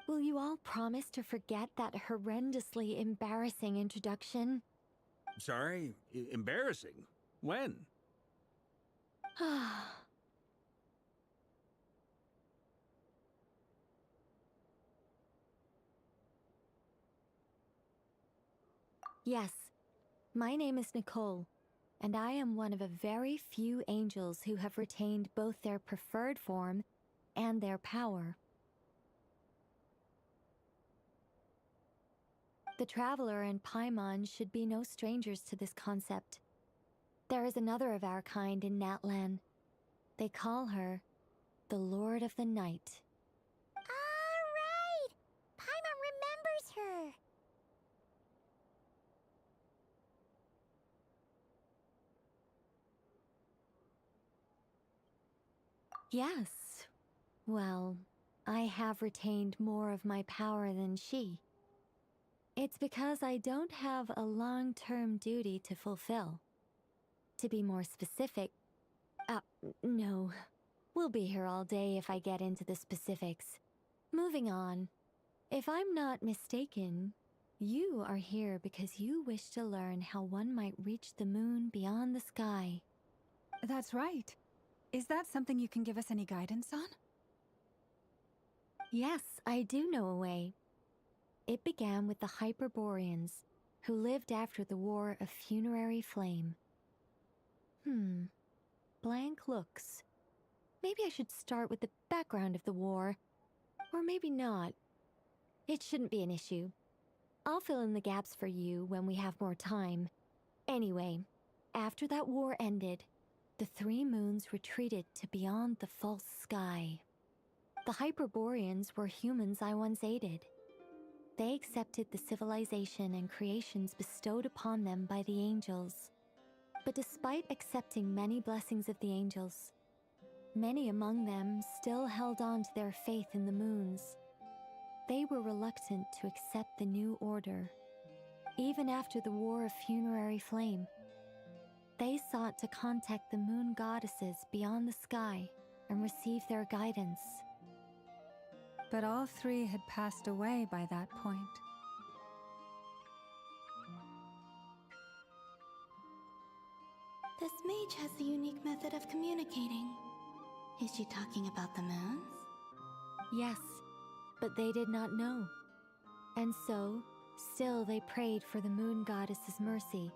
E: Will you all promise to forget that horrendously embarrassing introduction?
G: sorry, embarrassing. When?
E: Yes, my name is Nicole, and I am one of a very few angels who have retained both their preferred form and their power. The Traveler and Paimon should be no strangers to this concept. There is another of our kind in Natlan. They call her the Lord of the Night.
C: All right! Paimon remembers her!
E: Yes. Well, I have retained more of my power than she. It's because I don't have a long-term duty to fulfill. To be more specific, no. We'll be here all day if I get into the specifics. Moving on. If I'm not mistaken, you are here because you wish to learn how one might reach the moon beyond the sky.
H: That's right. Is that something you can give us any guidance on?
E: Yes, I do know a way. It began with the Hyperboreans, who lived after the War of Funerary Flame. Blank looks. Maybe I should start with the background of the war. Or maybe not. It shouldn't be an issue. I'll fill in the gaps for you when we have more time. Anyway, after that war ended, the three moons retreated to beyond the false sky. The Hyperboreans were humans I once aided. They accepted the civilization and creations bestowed upon them by the angels. But despite accepting many blessings of the angels, many among them still held on to their faith in the moons. They were reluctant to accept the new order. Even after the War of Funerary Flame, they sought to contact the moon goddesses beyond the sky and receive their guidance.
H: But all three had passed away by that point.
F: This mage has a unique method of communicating. Is she talking about the moons?
E: Yes, but they did not know. And so, still they prayed for the moon goddess's mercy.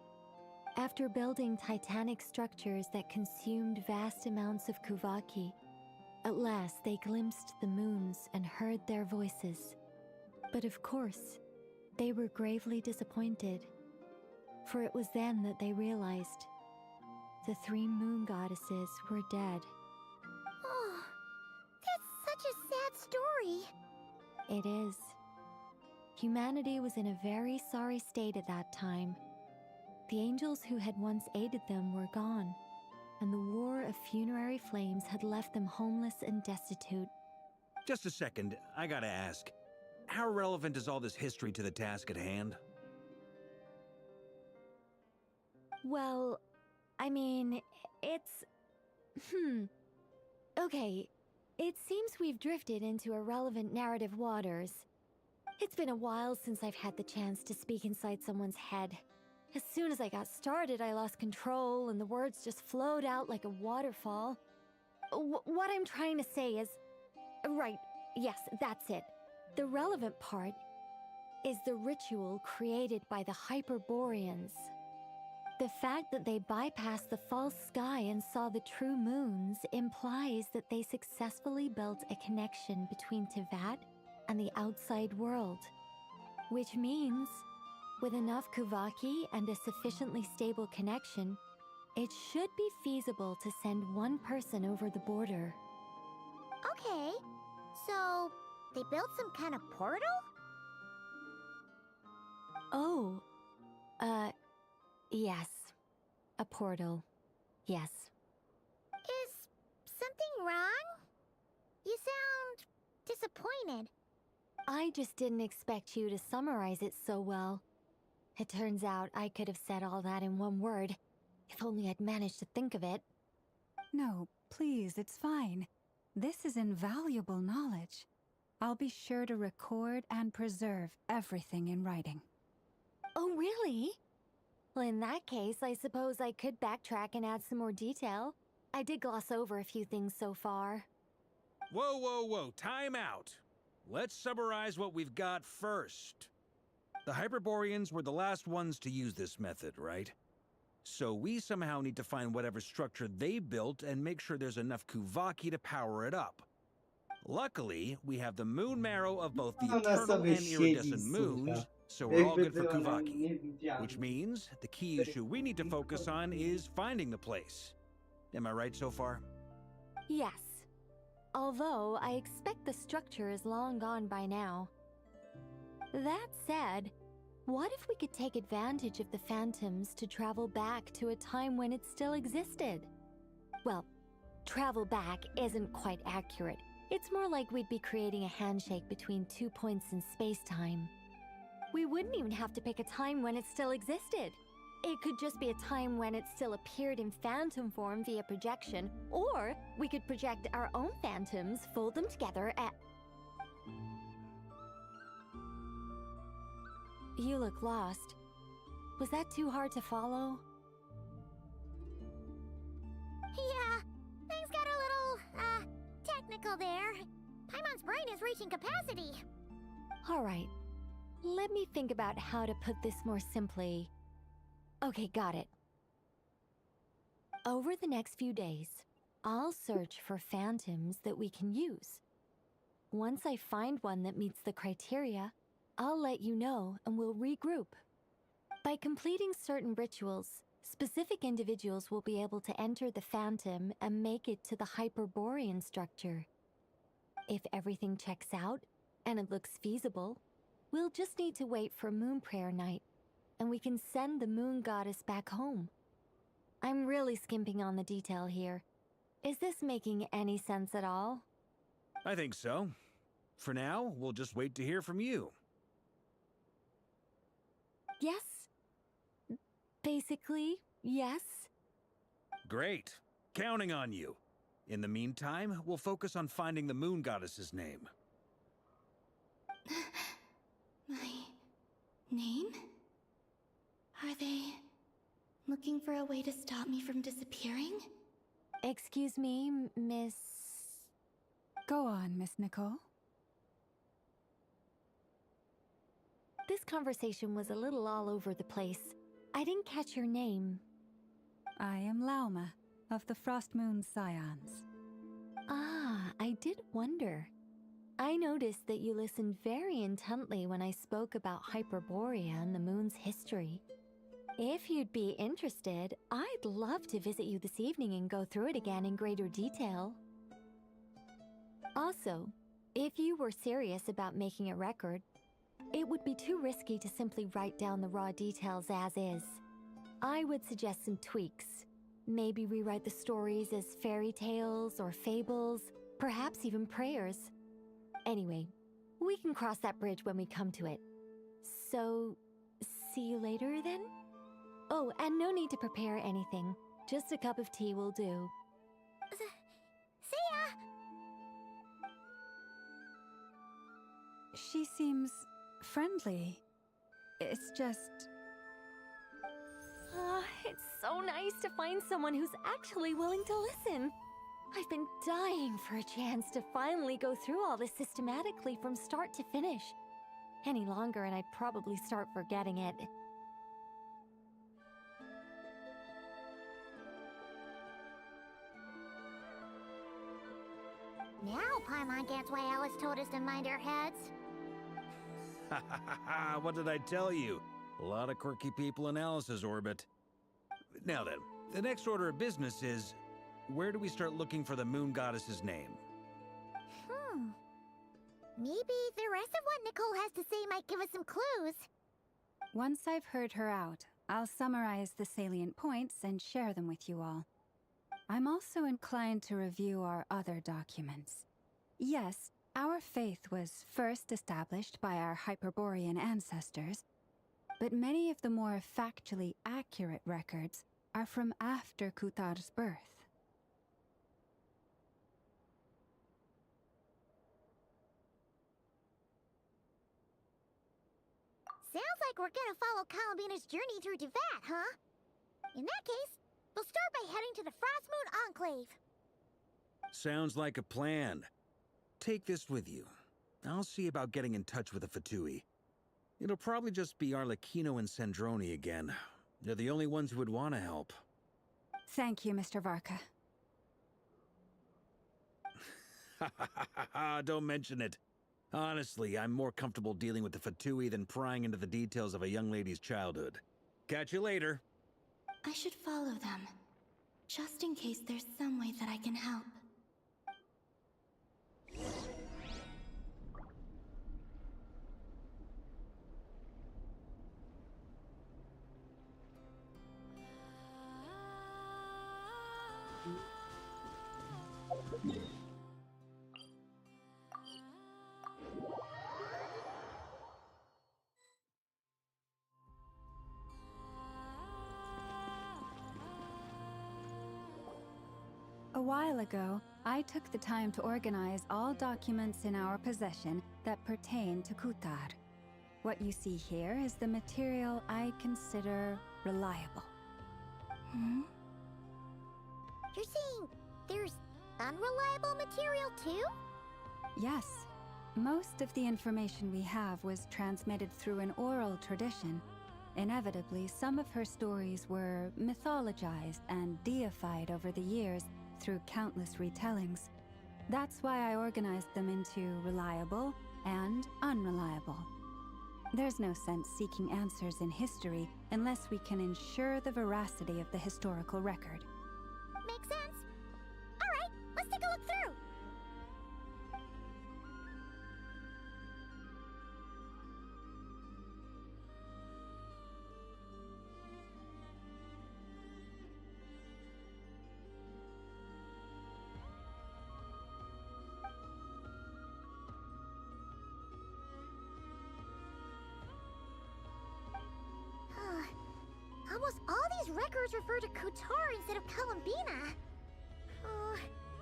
E: After building titanic structures that consumed vast amounts of Kuvaki, at last they glimpsed the moons and heard their voices. But of course, they were gravely disappointed. For it was then that they realized the three moon goddesses were dead.
C: Oh, that's such a sad story.
E: It is. Humanity was in a very sorry state at that time. The angels who had once aided them were gone, and the War of Funerary Flames had left them homeless and destitute.
G: Just a second, I gotta ask. How relevant is all this history to the task at hand?
E: Well, I mean, it's... Okay, it seems we've drifted into irrelevant narrative waters. It's been a while since I've had the chance to speak inside someone's head. As soon as I got started, I lost control and the words just flowed out like a waterfall. What I'm trying to say is... Right, yes, that's it. The relevant part is the ritual created by the Hyperboreans. The fact that they bypassed the false sky and saw the true moons implies that they successfully built a connection between Teyvat and the outside world. Which means, with enough Kuvaki and a sufficiently stable connection, it should be feasible to send one person over the border.
C: Okay, so they built some kind of portal?
E: Oh, yes. A portal. Yes.
C: Is something wrong? You sound disappointed.
E: I just didn't expect you to summarize it so well. It turns out I could have said all that in one word, if only I'd managed to think of it.
H: No, please, it's fine. This is invaluable knowledge. I'll be sure to record and preserve everything in writing.
E: Oh, really? Well, in that case, I suppose I could backtrack and add some more detail. I did gloss over a few things so far.
G: Whoa, whoa, whoa, time out. Let's summarize what we've got first. The Hyperboreans were the last ones to use this method, right? So we somehow need to find whatever structure they built and make sure there's enough Kuvaki to power it up. Luckily, we have the moon marrow of both the eternal and iridescent moons, so we're all good for Kuvaki. Which means the key issue we need to focus on is finding the place. Am I right so far?
E: Yes. Although, I expect the structure is long gone by now. That said, what if we could take advantage of the phantoms to travel back to a time when it still existed? Well, travel back isn't quite accurate. It's more like we'd be creating a handshake between 2 points in space-time. We wouldn't even have to pick a time when it still existed. It could just be a time when it still appeared in phantom form via projection, or we could project our own phantoms, fold them together, and... You look lost. Was that too hard to follow?
C: Yeah, things got a little, technical there. Paimon's brain is reaching capacity.
E: All right. Let me think about how to put this more simply. Okay, got it. Over the next few days, I'll search for phantoms that we can use. Once I find one that meets the criteria, I'll let you know and we'll regroup. By completing certain rituals, specific individuals will be able to enter the phantom and make it to the Hyperborean structure. If everything checks out and it looks feasible, we'll just need to wait for Moon Prayer Night, and we can send the Moon Goddess back home. I'm really skimping on the detail here. Is this making any sense at all?
G: I think so. For now, we'll just wait to hear from you.
E: Yes. Basically, yes.
G: Great. Counting on you. In the meantime, we'll focus on finding the Moon Goddess's name.
F: My name? Are they looking for a way to stop me from disappearing?
E: Excuse me, Miss...
H: Go on, Miss Nicole.
E: This conversation was a little all over the place. I didn't catch your name.
H: I am Lauma, of the Frost Moon Scions.
E: Ah, I did wonder. I noticed that you listened very intently when I spoke about Hyperborea and the moon's history. If you'd be interested, I'd love to visit you this evening and go through it again in greater detail. Also, if you were serious about making a record, it would be too risky to simply write down the raw details as is. I would suggest some tweaks. Maybe rewrite the stories as fairy tales or fables, perhaps even prayers. Anyway, we can cross that bridge when we come to it. So, see you later then? Oh, and no need to prepare anything. Just a cup of tea will do.
C: See ya!
H: She seems friendly. It's just...
E: It's so nice to find someone who's actually willing to listen. I've been dying for a chance to finally go through all this systematically from start to finish. Any longer and I'd probably start forgetting it.
C: Now Paimon gets why Alice told us to mind our heads.
G: Ha ha ha ha! What did I tell you? A lot of quirky people in Alice's orbit. Now then, the next order of business is... where do we start looking for the Moon Goddess's name?
C: Maybe the rest of what Nicole has to say might give us some clues.
H: Once I've heard her out, I'll summarize the salient points and share them with you all. I'm also inclined to review our other documents. Yes, our faith was first established by our Hyperborean ancestors, but many of the more factually accurate records are from after Kutar's birth.
C: Sounds like we're gonna follow Columbina's journey through Teyvat, huh? In that case, we'll start by heading to the Frost Moon Enclave.
G: Sounds like a plan. Take this with you. I'll see about getting in touch with the Fatui. It'll probably just be Arlecchino and Sandroni again. They're the only ones who would want to help.
H: Thank you, Mr. Varka.
G: Don't mention it. Honestly, I'm more comfortable dealing with the Fatui than prying into the details of a young lady's childhood. Catch you later.
F: I should follow them, just in case there's some way that I can help.
H: A while ago, I took the time to organize all documents in our possession that pertain to Kutar. What you see here is the material I consider reliable.
C: You're saying there's unreliable material too?
H: Yes. Most of the information we have was transmitted through an oral tradition. Inevitably, some of her stories were mythologized and deified over the years through countless retellings. That's why I organized them into reliable and unreliable. There's no sense seeking answers in history unless we can ensure the veracity of the historical record.
C: Makes sense. All right, let's take a look through. Almost all these records refer to Kutar instead of Columbina.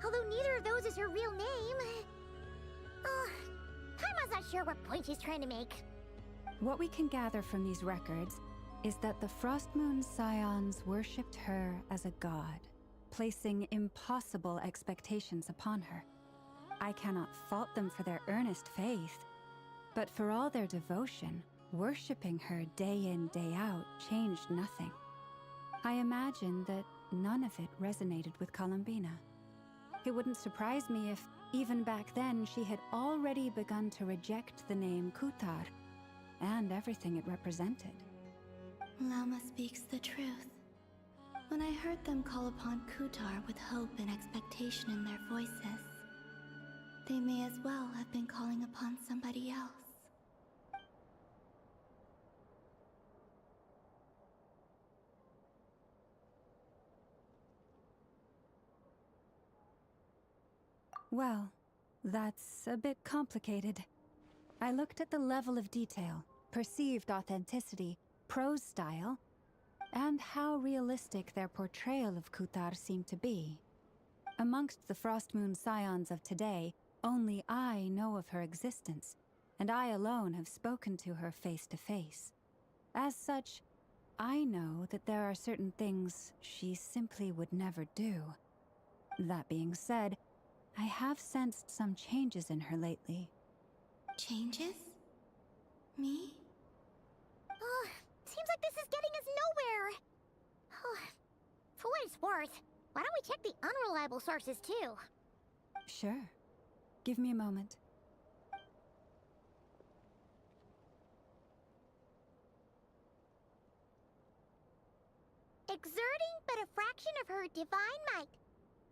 C: Although neither of those is her real name. Paimon's not sure what point she's trying to make.
H: What we can gather from these records is that the Frostmoon Scions worshipped her as a god, placing impossible expectations upon her. I cannot fault them for their earnest faith, but for all their devotion, worshipping her day in, day out changed nothing. I imagine that none of it resonated with Columbina. It wouldn't surprise me if, even back then, she had already begun to reject the name Kutar and everything it represented.
F: Lama speaks the truth. When I heard them call upon Kutar with hope and expectation in their voices, they may as well have been calling upon somebody else.
H: Well, that's a bit complicated. I looked at the level of detail, perceived authenticity, prose style, and how realistic their portrayal of Kutar seemed to be. Amongst the Frostmoon Scions of today, only I know of her existence, and I alone have spoken to her face to face. As such, I know that there are certain things she simply would never do. That being said, I have sensed some changes in her lately.
F: Changes? Me?
C: Seems like this is getting us nowhere. For what it's worth, why don't we check the unreliable sources too?
H: Sure. Give me a moment.
C: Exerting but a fraction of her divine might,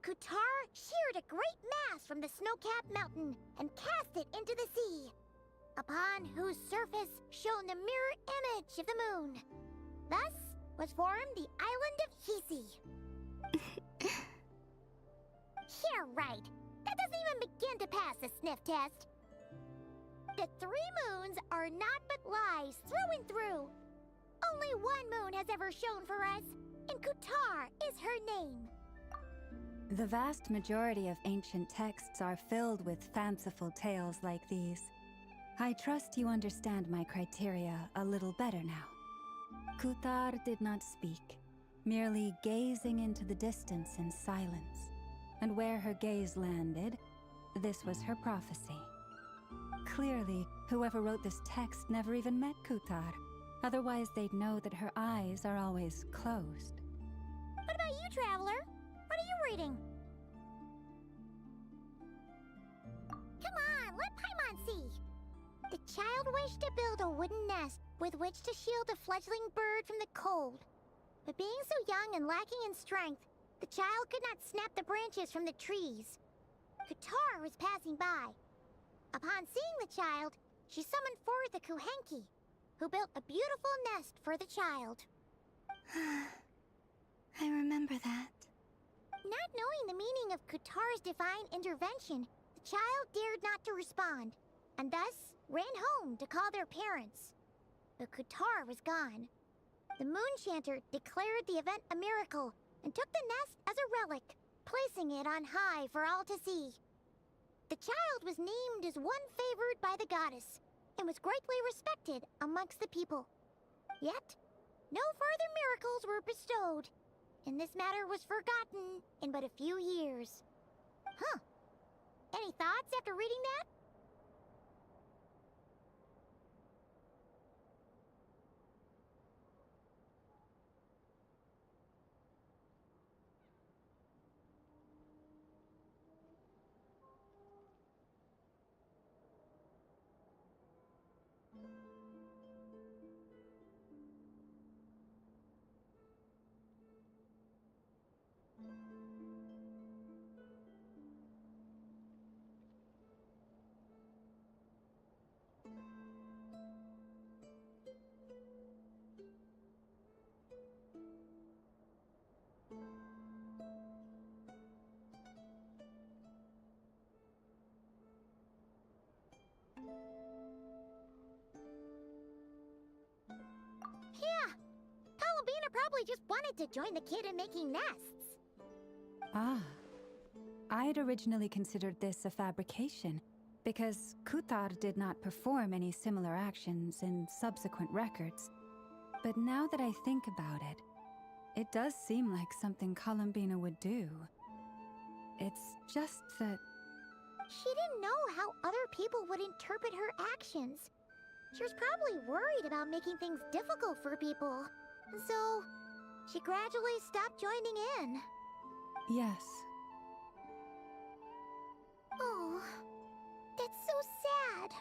C: Kutar sheared a great mass from the snow-capped mountain and cast it into the sea, upon whose surface shone the mirror image of the moon. Thus was formed the island of Hisi. Yeah, right. That doesn't even begin to pass the sniff test. The 3 moons are naught but lies through and through. Only one moon has ever shone for us, and Kutar is her name.
H: The vast majority of ancient texts are filled with fanciful tales like these. I trust you understand my criteria a little better now. Kutar did not speak, merely gazing into the distance in silence. And where her gaze landed, this was her prophecy. Clearly, whoever wrote this text never even met Kutar. Otherwise, they'd know that her eyes are always closed.
C: What about you, Traveler? What are you reading? Come on, let Paimon see. The child wished to build a wooden nest with which to shield a fledgling bird from the cold. But being so young and lacking in strength, the child could not snap the branches from the trees. Kutar was passing by. Upon seeing the child, she summoned forth a Kuhenki, who built a beautiful nest for the child.
F: I remember that.
C: Not knowing the meaning of Kutar's divine intervention, the child dared not to respond, and thus ran home to call their parents. But Kutar was gone. The Moonchanter declared the event a miracle and took the nest as a relic, placing it on high for all to see. The child was named as one favored by the goddess, and was greatly respected amongst the people. Yet, no further miracles were bestowed, and this matter was forgotten in but a few years. Huh. Any thoughts after reading that? Yeah, Columbina probably just wanted to join the kid in making nests.
H: Ah. I'd originally considered this a fabrication, because Kutar did not perform any similar actions in subsequent records. But now that I think about it, it does seem like something Columbina would do. It's just that...
C: She didn't know how other people would interpret her actions. She was probably worried about making things difficult for people. So, she gradually stopped joining in.
H: Yes.
C: Oh, that's so sad.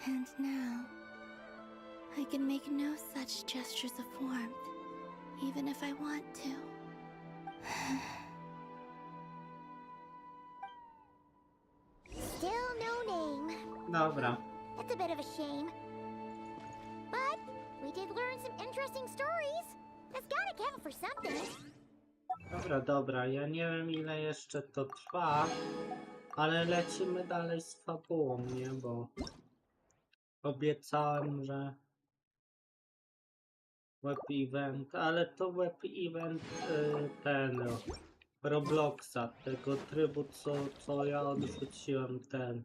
F: And now, I can make no such gestures of warmth, even if I want to.
C: Still no name.
A: Dobra.
C: That's a bit of a shame. But we did learn some interesting stories. That's gotta count for something.
A: Dobra, ja nie wiem ile jeszcze to trwa, ale lecimy dalej z fabułą, nie? Bo obiecałem, że web event, ale to web event ten Robloxa, tego trybu, co ja odrzuciłem, ten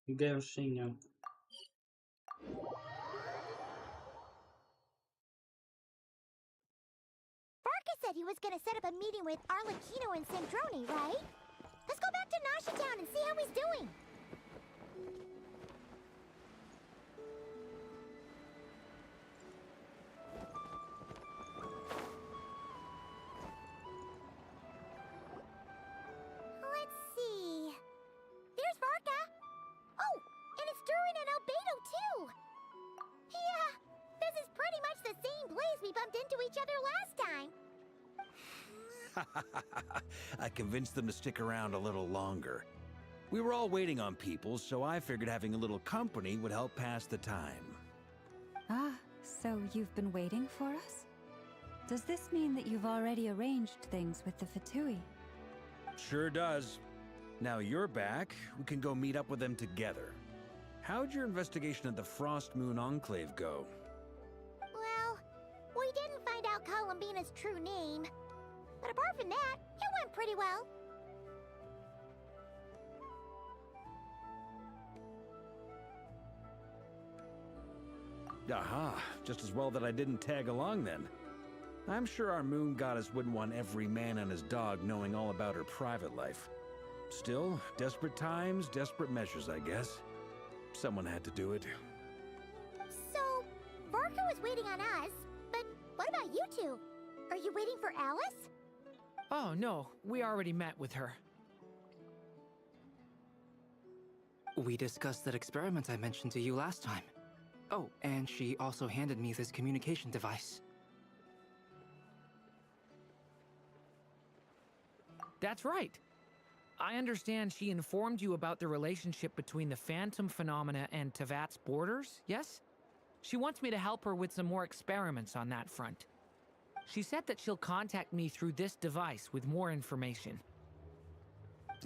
A: w Genshinie.
C: Said he was gonna set up a meeting with Arlecchino and Sandrone, right? Let's go back to Nasha Town and see how he's doing. Let's see. There's Varka. Oh, and it's Durin and Albedo too. Yeah, this is pretty much the same place we bumped into each other last time.
G: I convinced them to stick around a little longer. We were all waiting on people, so I figured having a little company would help pass the time.
H: Ah, so you've been waiting for us? Does this mean that you've already arranged things with the Fatui?
G: Sure does. Now you're back, we can go meet up with them together. How'd your investigation of the Frost Moon Enclave go?
C: Well, we didn't find out Columbina's true name. But apart from that, it went pretty well.
G: Aha, just as well that I didn't tag along then. I'm sure our moon goddess wouldn't want every man and his dog knowing all about her private life. Still, desperate times, desperate measures, I guess. Someone had to do it.
C: So, Varka was waiting on us, but what about you two? Are you waiting for Alice?
I: Oh, no. We already met with her.
J: We discussed that experiment I mentioned to you last time. Oh, and she also handed me this communication device.
I: That's right. I understand she informed you about the relationship between the phantom phenomena and Tevat's borders, yes? She wants me to help her with some more experiments on that front. She said that she'll contact me through this device with more information.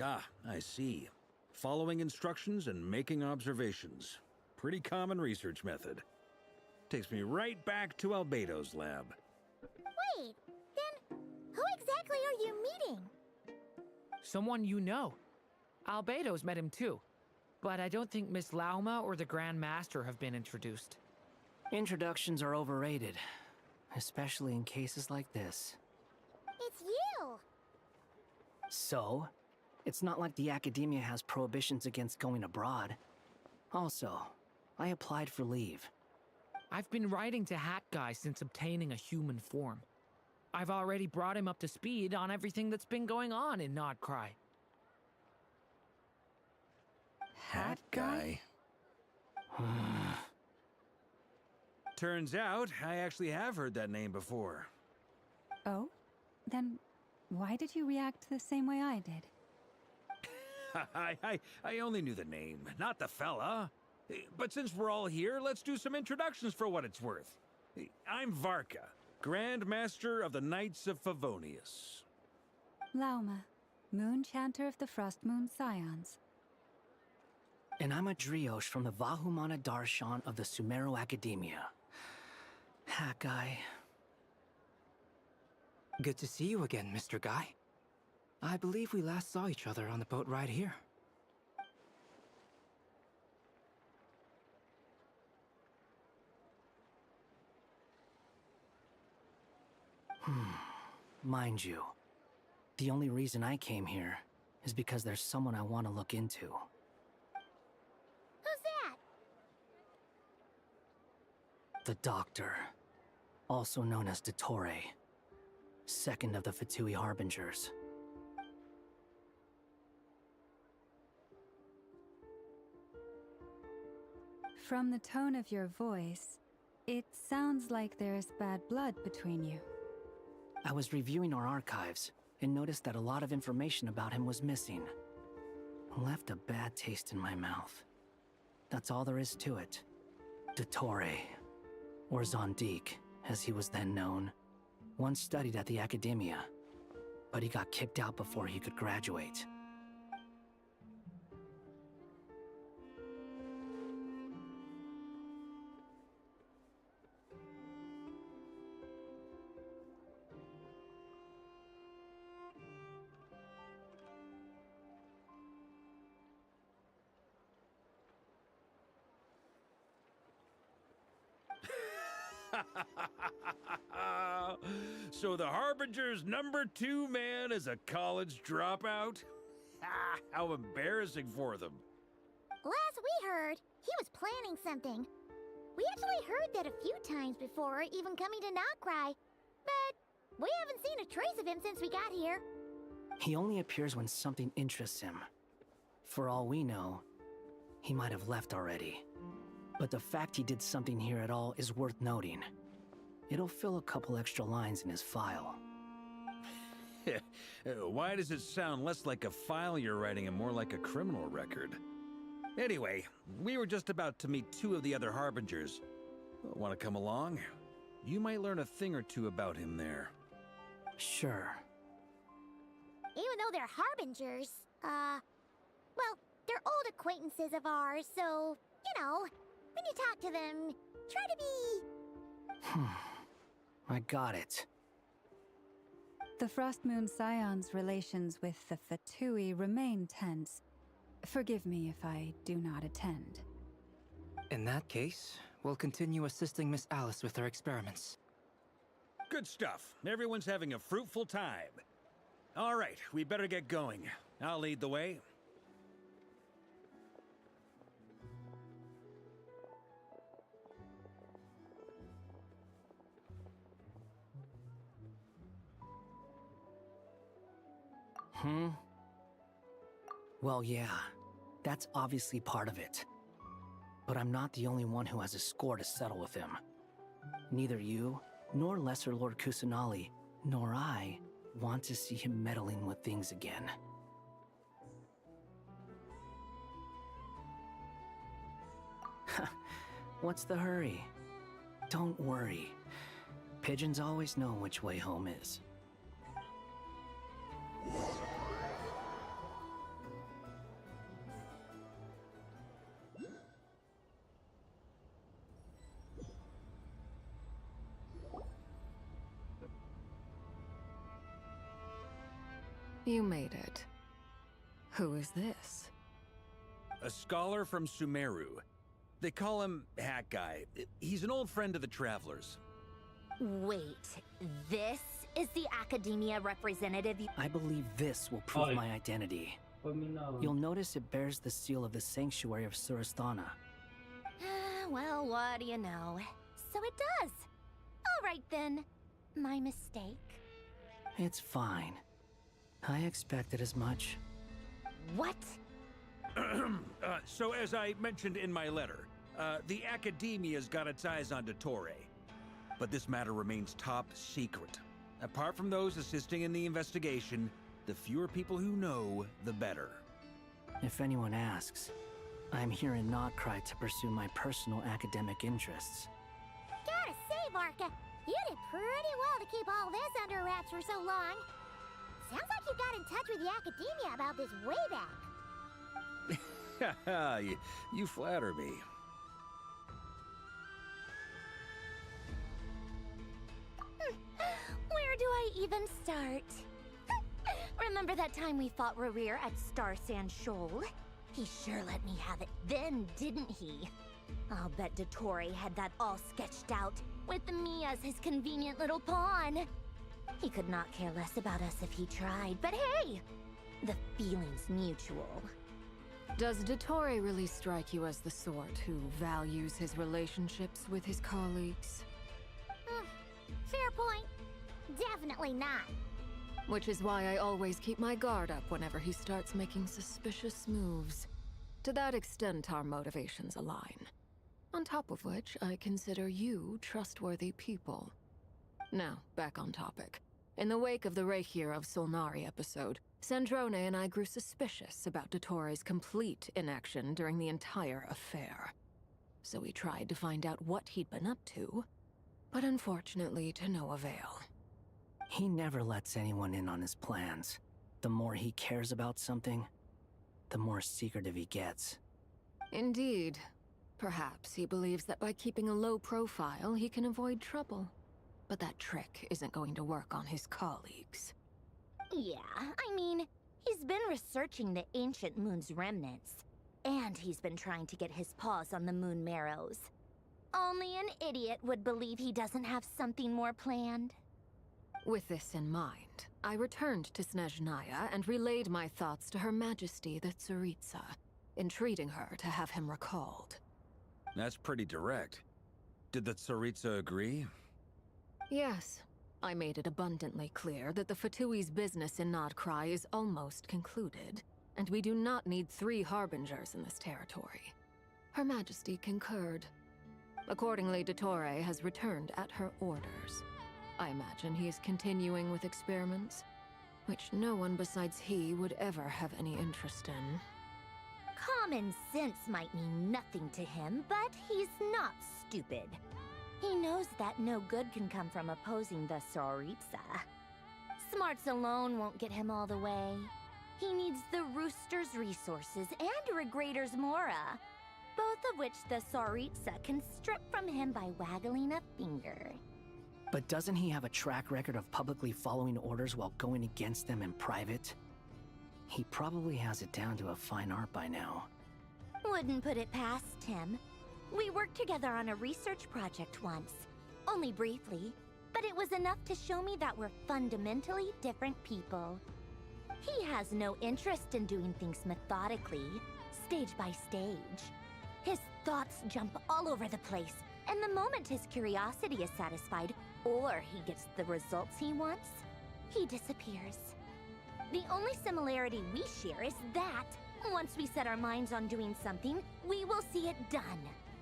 G: Ah, I see. Following instructions and making observations. Pretty common research method. Takes me right back to Albedo's lab.
C: Wait, then who exactly are you meeting?
I: Someone you know. Albedo's met him too. But I don't think Miss Lauma or the Grand Master have been introduced.
J: Introductions are overrated, especially in cases like this.
C: It's you!
J: So, it's not like the academia has prohibitions against going abroad. Also, I applied for leave.
I: I've been writing to Hat Guy since obtaining a human form. I've already brought him up to speed on everything that's been going on in Nodcry.
G: Hat Guy? Turns out, I actually have heard that name before.
H: Oh? Then why did you react the same way I did?
G: I only knew the name, not the fella. But since we're all here, let's do some introductions for what it's worth. I'm Varka, Grand Master of the Knights of Favonius.
H: Lauma, Moon Chanter of the Frost Moon Scions.
J: And I'm a Driosh from the Vahumana Darshan of the Sumero Academia. Hat Guy. Good to see you again, Mr. Guy. I believe we last saw each other on the boat ride here. Mind you, the only reason I came here is because there's someone I want to look into.
C: Who's that?
J: The Doctor, also known as Dottore, second of the Fatui Harbingers.
H: From the tone of your voice, it sounds like there's bad blood between you.
J: I was reviewing our archives and noticed that a lot of information about him was missing. Left a bad taste in my mouth. That's all there is to it. Dottore, or Zondik, as he was then known, once studied at the Academia, but he got kicked out before he could graduate.
G: So the Harbinger's #2 man is a college dropout? How embarrassing for them.
C: Last we heard, he was planning something. We actually heard that a few times before, even coming to Nodcry, but we haven't seen a trace of him since we got here.
J: He only appears when something interests him. For all we know, he might have left already. But the fact he did something here at all is worth noting. It'll fill a couple extra lines in his file.
G: Why does it sound less like a file you're writing and more like a criminal record? Anyway, we were just about to meet 2 of the other Harbingers. Want to come along? You might learn a thing or two about him there.
J: Sure.
C: Even though they're Harbingers, well, they're old acquaintances of ours, so, you know, when you talk to them, try to be...
J: I got it.
H: The Frost Moon Scion's relations with the Fatui remain tense. Forgive me if I do not attend.
J: In that case, we'll continue assisting Miss Alice with her experiments.
G: Good stuff. Everyone's having a fruitful time. All right, we better get going. I'll lead the way.
J: Well, yeah, that's obviously part of it. But I'm not the only one who has a score to settle with him. Neither you, nor Lesser Lord Kusanali, nor I want to see him meddling with things again. What's the hurry? Don't worry. Pigeons always know which way home is.
K: You made it. Who is this?
G: A scholar from Sumeru. They call him Hat Guy. He's an old friend of the Travelers.
C: Wait, this is the academia representative
J: I believe this will prove my identity. You'll notice it bears the seal of the Sanctuary of Surasthana.
C: Well, what do you know? So it does. All right then. My mistake.
J: It's fine. I expected as much.
C: What?
G: So as I mentioned in my letter, the Academia's got its eyes on Dottore. But this matter remains top secret. Apart from those assisting in the investigation, the fewer people who know, the better.
J: If anyone asks, I'm here in Notcry to pursue my personal academic interests.
C: Gotta say, Varka, you did pretty well to keep all this under wraps for so long. Sounds like you got in touch with the academia about this way back.
G: you flatter me.
C: Where do I even start? Remember that time we fought Rerir at Star Sand Shoal? He sure let me have it then, didn't he? I'll bet Dottore had that all sketched out, with me as his convenient little pawn. He could not care less about us if he tried, but hey! The feeling's mutual.
K: Does Dottore really strike you as the sort who values his relationships with his colleagues?
C: Fair point. Definitely not.
K: Which is why I always keep my guard up whenever he starts making suspicious moves. To that extent, our motivations align. On top of which, I consider you trustworthy people. Now, back on topic. In the wake of the Reikir of Solnari episode, Sandrone and I grew suspicious about Dottore's complete inaction during the entire affair. So we tried to find out what he'd been up to, but unfortunately to no avail.
J: He never lets anyone in on his plans. The more he cares about something, the more secretive he gets.
K: Indeed. Perhaps he believes that by keeping a low profile, he can avoid trouble. But that trick isn't going to work on his colleagues.
C: Yeah, I mean, he's been researching the ancient moon's remnants. And he's been trying to get his paws on the moon marrows. Only an idiot would believe he doesn't have something more planned.
K: With this in mind, I returned to Snezhnaya and relayed my thoughts to Her Majesty the Tsaritsa, entreating her to have him recalled.
G: That's pretty direct. Did the Tsaritsa agree?
K: Yes. I made it abundantly clear that the Fatui's business in Notcry is almost concluded, and we do not need 3 harbingers in this territory. Her Majesty concurred. Accordingly, Dottore has returned at her orders. I imagine he is continuing with experiments, which no one besides he would ever have any interest in.
C: Common sense might mean nothing to him, but he's not stupid. He knows that no good can come from opposing the Tsaritsa. Smarts alone won't get him all the way. He needs the Rooster's resources and Regrator's Mora, both of which the Tsaritsa can strip from him by waggling a finger.
J: But doesn't he have a track record of publicly following orders while going against them in private? He probably has it down to a fine art by now.
C: Wouldn't put it past him. We worked together on a research project once. Only briefly, but it was enough to show me that we're fundamentally different people. He has no interest in doing things methodically, stage by stage. His thoughts jump all over the place, and the moment his curiosity is satisfied, or he gets the results he wants, he disappears. The only similarity we share is that, once we set our minds on doing something, we will see it done,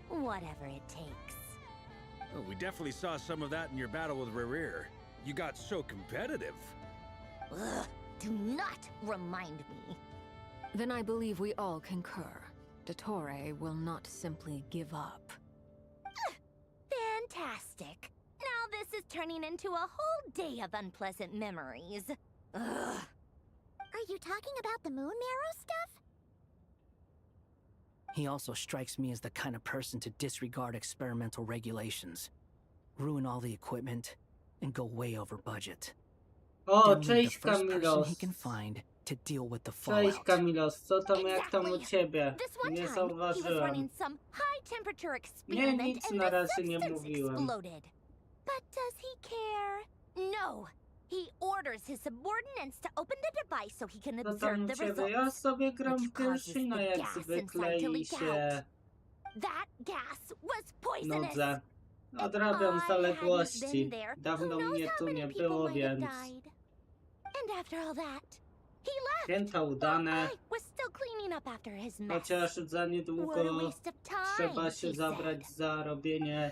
C: whatever it takes.
G: Oh, we definitely saw some of that in your battle with Rerir. You got so competitive.
C: Ugh, do not remind me.
K: Then I believe we all concur. Dottore will not simply give up.
C: Fantastic. Now this is turning into a whole day of unpleasant memories. Ugh. Are you talking about the moon marrow stuff?
J: He also strikes me as the kind of person to disregard experimental regulations, ruin all the equipment, and go way over budget.
A: O,
J: They'll need the
A: cześć
J: first person
A: Kamilos.
J: he can find to deal with the
A: Cześć
J: fallout.
A: Kamilos, co tam, jak tam u ciebie?
C: This one
A: Nie
C: time, he was
A: zauważyłem.
C: running some high-temperature
A: Nie,
C: experiment
A: nic
C: and
A: na
C: the
A: razie nie
C: substance
A: mówiłem.
C: exploded. But does he care? No. He orders his subordinates to open the device so he can
A: Co tam
C: observe
A: u
C: the
A: ciebie?
C: results.
A: Ja sobie gram w
C: which causes
A: Genshina
C: the
A: jak
C: gas
A: zwykle
C: inside to
A: i
C: leak
A: się
C: out. That gas was poisonous.
A: nudzę. Odrabiam
C: I
A: zaległości.
C: hadn't been there,
A: Dawno
C: who knows
A: mnie
C: how
A: tu
C: many
A: nie
C: people
A: było,
C: might have
A: więc
C: died. And after all that, he left.
A: święta udane.
C: I was still cleaning up after his mess.
A: Chociaż za niedługo
C: What a waste of time,
A: trzeba się
C: he
A: zabrać
C: said.
A: za robienie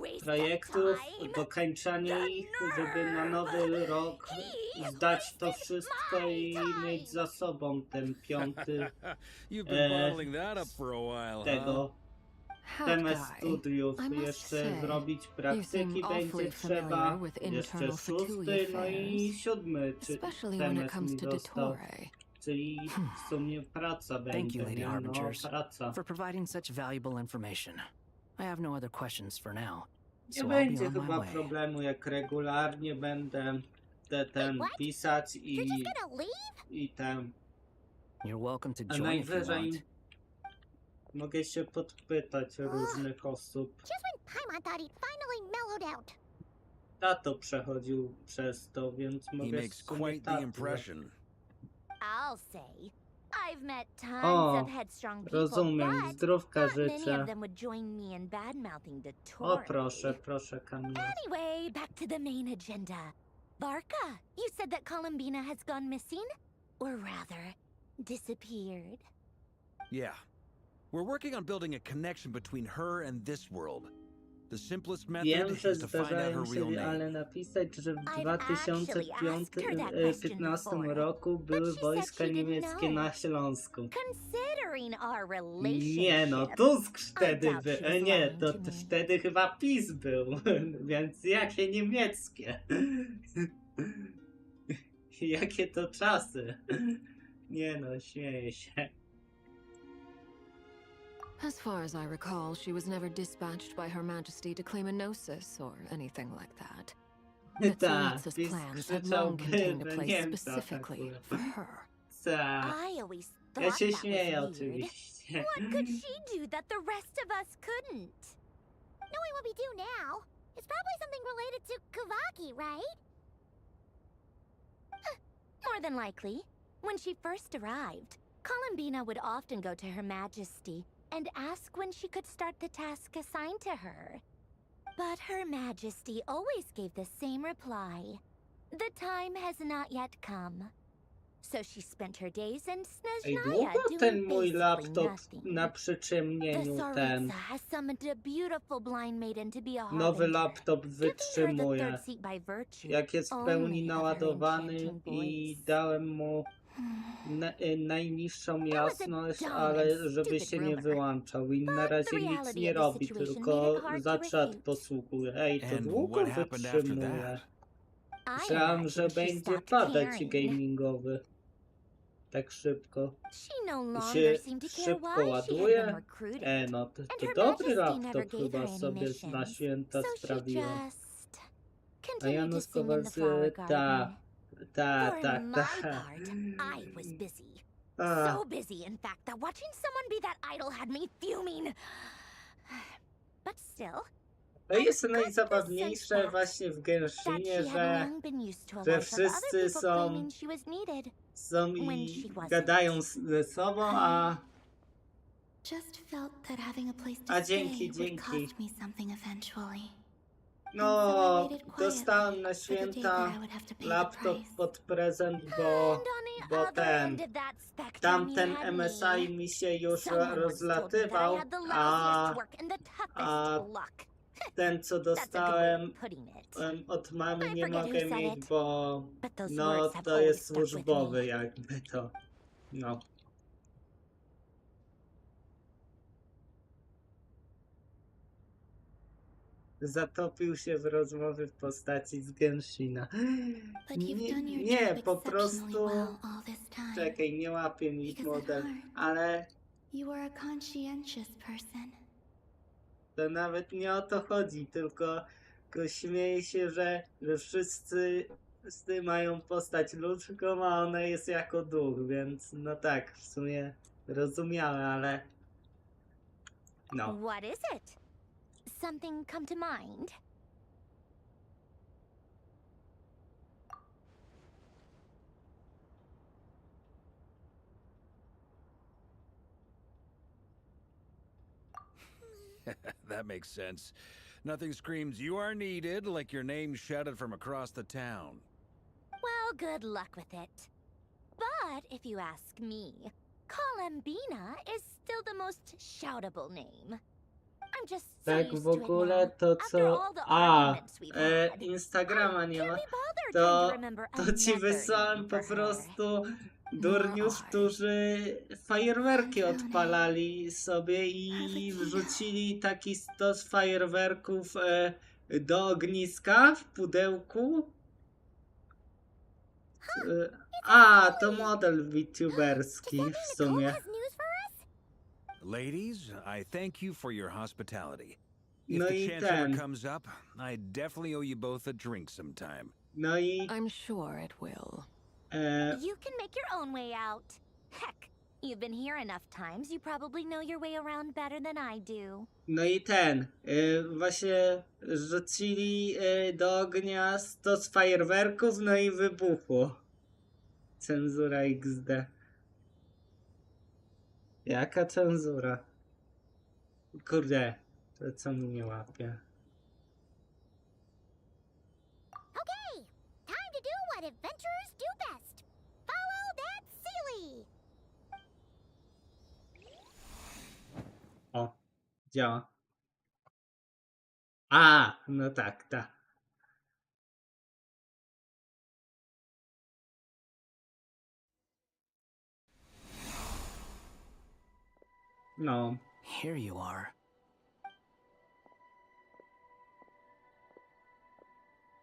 C: Waste of
A: projektów,
C: time.
A: dokańczanie ich, żeby na nowy rok zdać to wszystko i mieć za sobą ten piąty
G: You've been bottling that up for a while,
A: tego temat studiów.
K: I must
A: Jeszcze
K: say,
A: zrobić
K: you
A: praktyki
K: seem
A: będzie
K: awfully
A: trzeba.
K: familiar with
A: Jeszcze
K: internal
A: szósty, no i siódmy
K: especially when it
A: temat
K: comes
A: mi
K: to
A: dostał.
K: Dottore.
A: Czyli w sumie praca
J: Thank
A: będzie,
J: you, Lady
A: nie? No,
J: Harbingers,
A: praca.
J: for providing such valuable information. I have no other questions for now,
A: Nie
J: so I'll
A: będzie
J: be on my
A: chyba
J: way.
A: problemu, jak regularnie będę ten pisać i ten.
J: You're welcome to
A: A
J: join if you
A: najwyżej
J: want.
A: mogę się podpytać różnych osób.
C: Just when Paimon thought he'd finally mellowed out.
A: Tato przechodził przez to, więc
G: He
A: mogę
G: makes
A: w sumie
G: quite the
A: tatę.
G: impression.
C: I'll say. I've met tons
A: O,
C: of headstrong people,
A: rozumiem,
C: but
A: zdrówka
C: not many
A: życzę.
C: of them would join me in bad-mouthing the
A: O
C: Tory.
A: proszę Kamil.
C: Anyway, back to the main agenda. Barca, you said that Columbina has gone missing? Or rather, disappeared.
G: Yeah. We're working on building a connection between her and this world. The simplest method
A: Wiem, że
G: is to find out her
A: zdarzają
G: real
A: się,
G: name.
A: ale napisać, że w
C: I've actually asked her that
A: 2015
C: question
A: roku były
C: she
A: wojska
C: said she didn't
A: niemieckie
C: know.
A: na Śląsku.
C: Considering our relationship,
A: Nie no, Tusk wtedy
C: doubt
A: był.
C: she was
A: Nie,
C: lying
A: to
C: to me.
A: wtedy chyba PiS był. Więc jakie niemieckie? Jakie to czasy? Nie no, śmieję się.
K: As far as I recall, she was never dispatched by Her Majesty to claim a gnosis or anything like that.
A: Tak,
K: Mitsuritsu's
A: PiS
K: plans had
A: krzyczał
K: long contained a
A: w
K: place
A: Niemcach
K: specifically
A: akurat.
K: for her.
A: Tak.
C: I always
A: Ja
C: thought
A: się
C: that was
A: śmieję
C: weird.
A: oczywiście.
C: What could she do that the rest of us couldn't? Knowing what we do now, it's probably something related to Kavaki, right? More than likely. When she first arrived, Columbina would often go to Her Majesty and ask when she could start the task assigned to her. But Her Majesty always gave the same reply. The time has not yet come. So she spent her days in
A: Ej,
C: Snezhnaya
A: długo ten
C: doing
A: mój
C: basically
A: laptop
C: nothing.
A: na
C: The
A: przyciemnieniu ten
C: Tsaritsa has summoned a beautiful blind maiden to be a
A: nowy
C: harbinger,
A: laptop
C: giving her the
A: wytrzymuje.
C: third seat by virtue
A: Jak jest w pełni
C: only of her
A: naładowany
C: enchanting
A: i
C: voice.
A: dałem mu najniższą jasność,
C: dumb
A: ale
C: and
A: żeby
C: stupid
A: się nie
C: rumor.
A: wyłączał i na razie nic
C: reality
A: nie
C: of the
A: robi,
C: situation
A: tylko
C: made it hard
A: za
C: to
A: czat
C: refute.
A: posługuje. Ej, to
G: And
A: długo
G: what happened after
A: wytrzymuje.
G: that?
A: Myślałem, że
C: imagine she
A: będzie
C: stopped
A: padać
C: caring.
A: gamingowy. Tak szybko.
C: She no
A: I
C: longer
A: się
C: seemed to care
A: szybko
C: why she had
A: ładuje.
C: been recruited.
A: No to
C: And Her
A: dobry
C: Majesty never
A: laptop
C: gave
A: chyba
C: her any
A: sobie na
C: missions,
A: święta
C: so she
A: sprawiła.
C: just
A: A
C: continued to
A: Januszkowa
C: sing in the flower
A: z...
C: garden.
A: Ta.
C: For my part, I was busy.
A: A.
C: So busy, in fact, that watching someone be that idol had me fuming. But still,
A: To jest najzabawniejsze właśnie w
C: that
A: Genshinie,
C: she had
A: że
C: long been used to a
A: że
C: life of other
A: wszyscy
C: people
A: są
C: claiming she was needed. when
A: i
C: she wasn't.
A: gadają ze sobą, a
F: Just felt that having a place to
A: A
F: stay
A: dzięki,
F: would
A: dzięki.
F: cost me something eventually.
A: no dostałem na święta laptop pod prezent, bo tamten MSI mi się już rozlatywał, a ten co dostałem od mamy nie mogę mieć, bo no to jest służbowy jakby to, no. zatopił się w rozmowy w postaci z Genshina.
F: But you've done your
A: Nie,
F: job
A: po
F: exceptionally
A: prostu...
F: well all this time.
A: Czekaj, nie łapię mi
F: Because at
A: model,
F: heart,
A: ale
F: you are a conscientious person.
A: to nawet nie o to chodzi, tylko śmieję się, że wszyscy mają postać ludzką, a ona jest jako duch, więc no tak, w sumie rozumiałe, ale no.
C: What is it? Something come to mind?
G: That makes sense. Nothing screams you are needed like your name shouted from across the town.
C: Well, good luck with it. But if you ask me, Kolembina is still the most shoutable name. I'm just so
A: Tak
C: used
A: w
C: to it
A: ogóle
C: now.
A: to
C: After
A: co...
C: all the
A: A,
C: arguments we've had,
A: Instagrama nie ma.
C: can't be bothered
A: To,
C: trying to remember
A: to ci
C: another
A: wysłałem
C: name
A: po
C: for her.
A: prostu durniów, którzy fajerwerki odpalali sobie i wrzucili taki stos fajerwerków do ogniska w pudełku. A, to model VTuberski w sumie.
G: Ladies, I thank you for your hospitality. If
A: No
G: the
A: i
G: chance ever
A: ten.
G: comes up, I definitely owe you both a drink sometime.
A: No i...
K: I'm sure it will.
C: You can make your own way out. Heck, you've been here enough times, you probably know your way around better than I do.
A: No i ten, właśnie rzucili do ognia stos fajerwerków, no i wybuchło. Cenzura XD. Jaka cenzura? Kurde, to co mi nie łapie.
C: Okay, time to do what adventurers do best. Follow that silly.
A: O, działa. A, no tak, tak. No.
J: Here you are.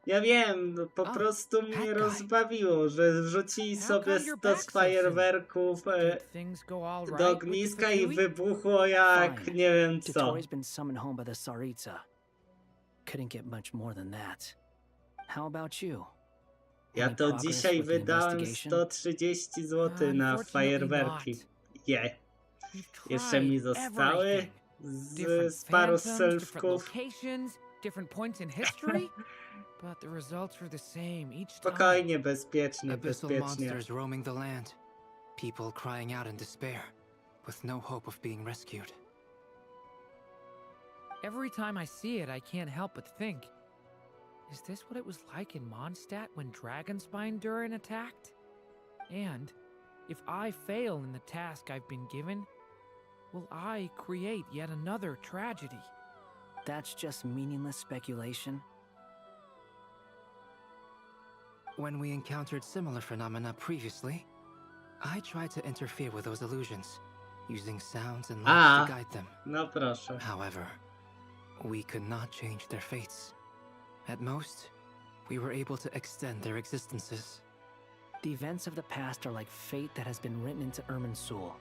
A: Ja wiem, no po prostu mnie rozbawiło, że wrzucili sobie stos fajerwerków do ogniska i wybuchło jak
J: Fine.
A: nie wiem co.
J: Dotori's been summoned home by the Tsaritsa. Couldn't get much more than that. How about you?
A: Ja
J: Any
A: to
J: progress
A: dzisiaj
J: with the
A: wydałem
J: investigation?
A: 130 zł na fajerwerki. Je. Jeszcze mi zostały z paru selfków.
I: Different points in history, but the results are the same each time.
A: Spokojnie, bezpiecznie,
L: Abyssal
A: bezpiecznie.
L: monsters roaming the land. People crying out in despair, with no hope of being rescued.
I: Every time I see it, I can't help but think, is this what it was like in Mondstadt when Dragonspine Durin attacked? And if I fail in the task I've been given, will I create yet another tragedy?
J: That's just meaningless speculation.
L: When we encountered similar phenomena previously, I tried to interfere with those illusions, using sounds and lights to guide them.
A: No proszę.
L: However, we could not change their fates. At most, we were able to extend their existences.
J: The events of the past are like fate that has been written into Irminsul.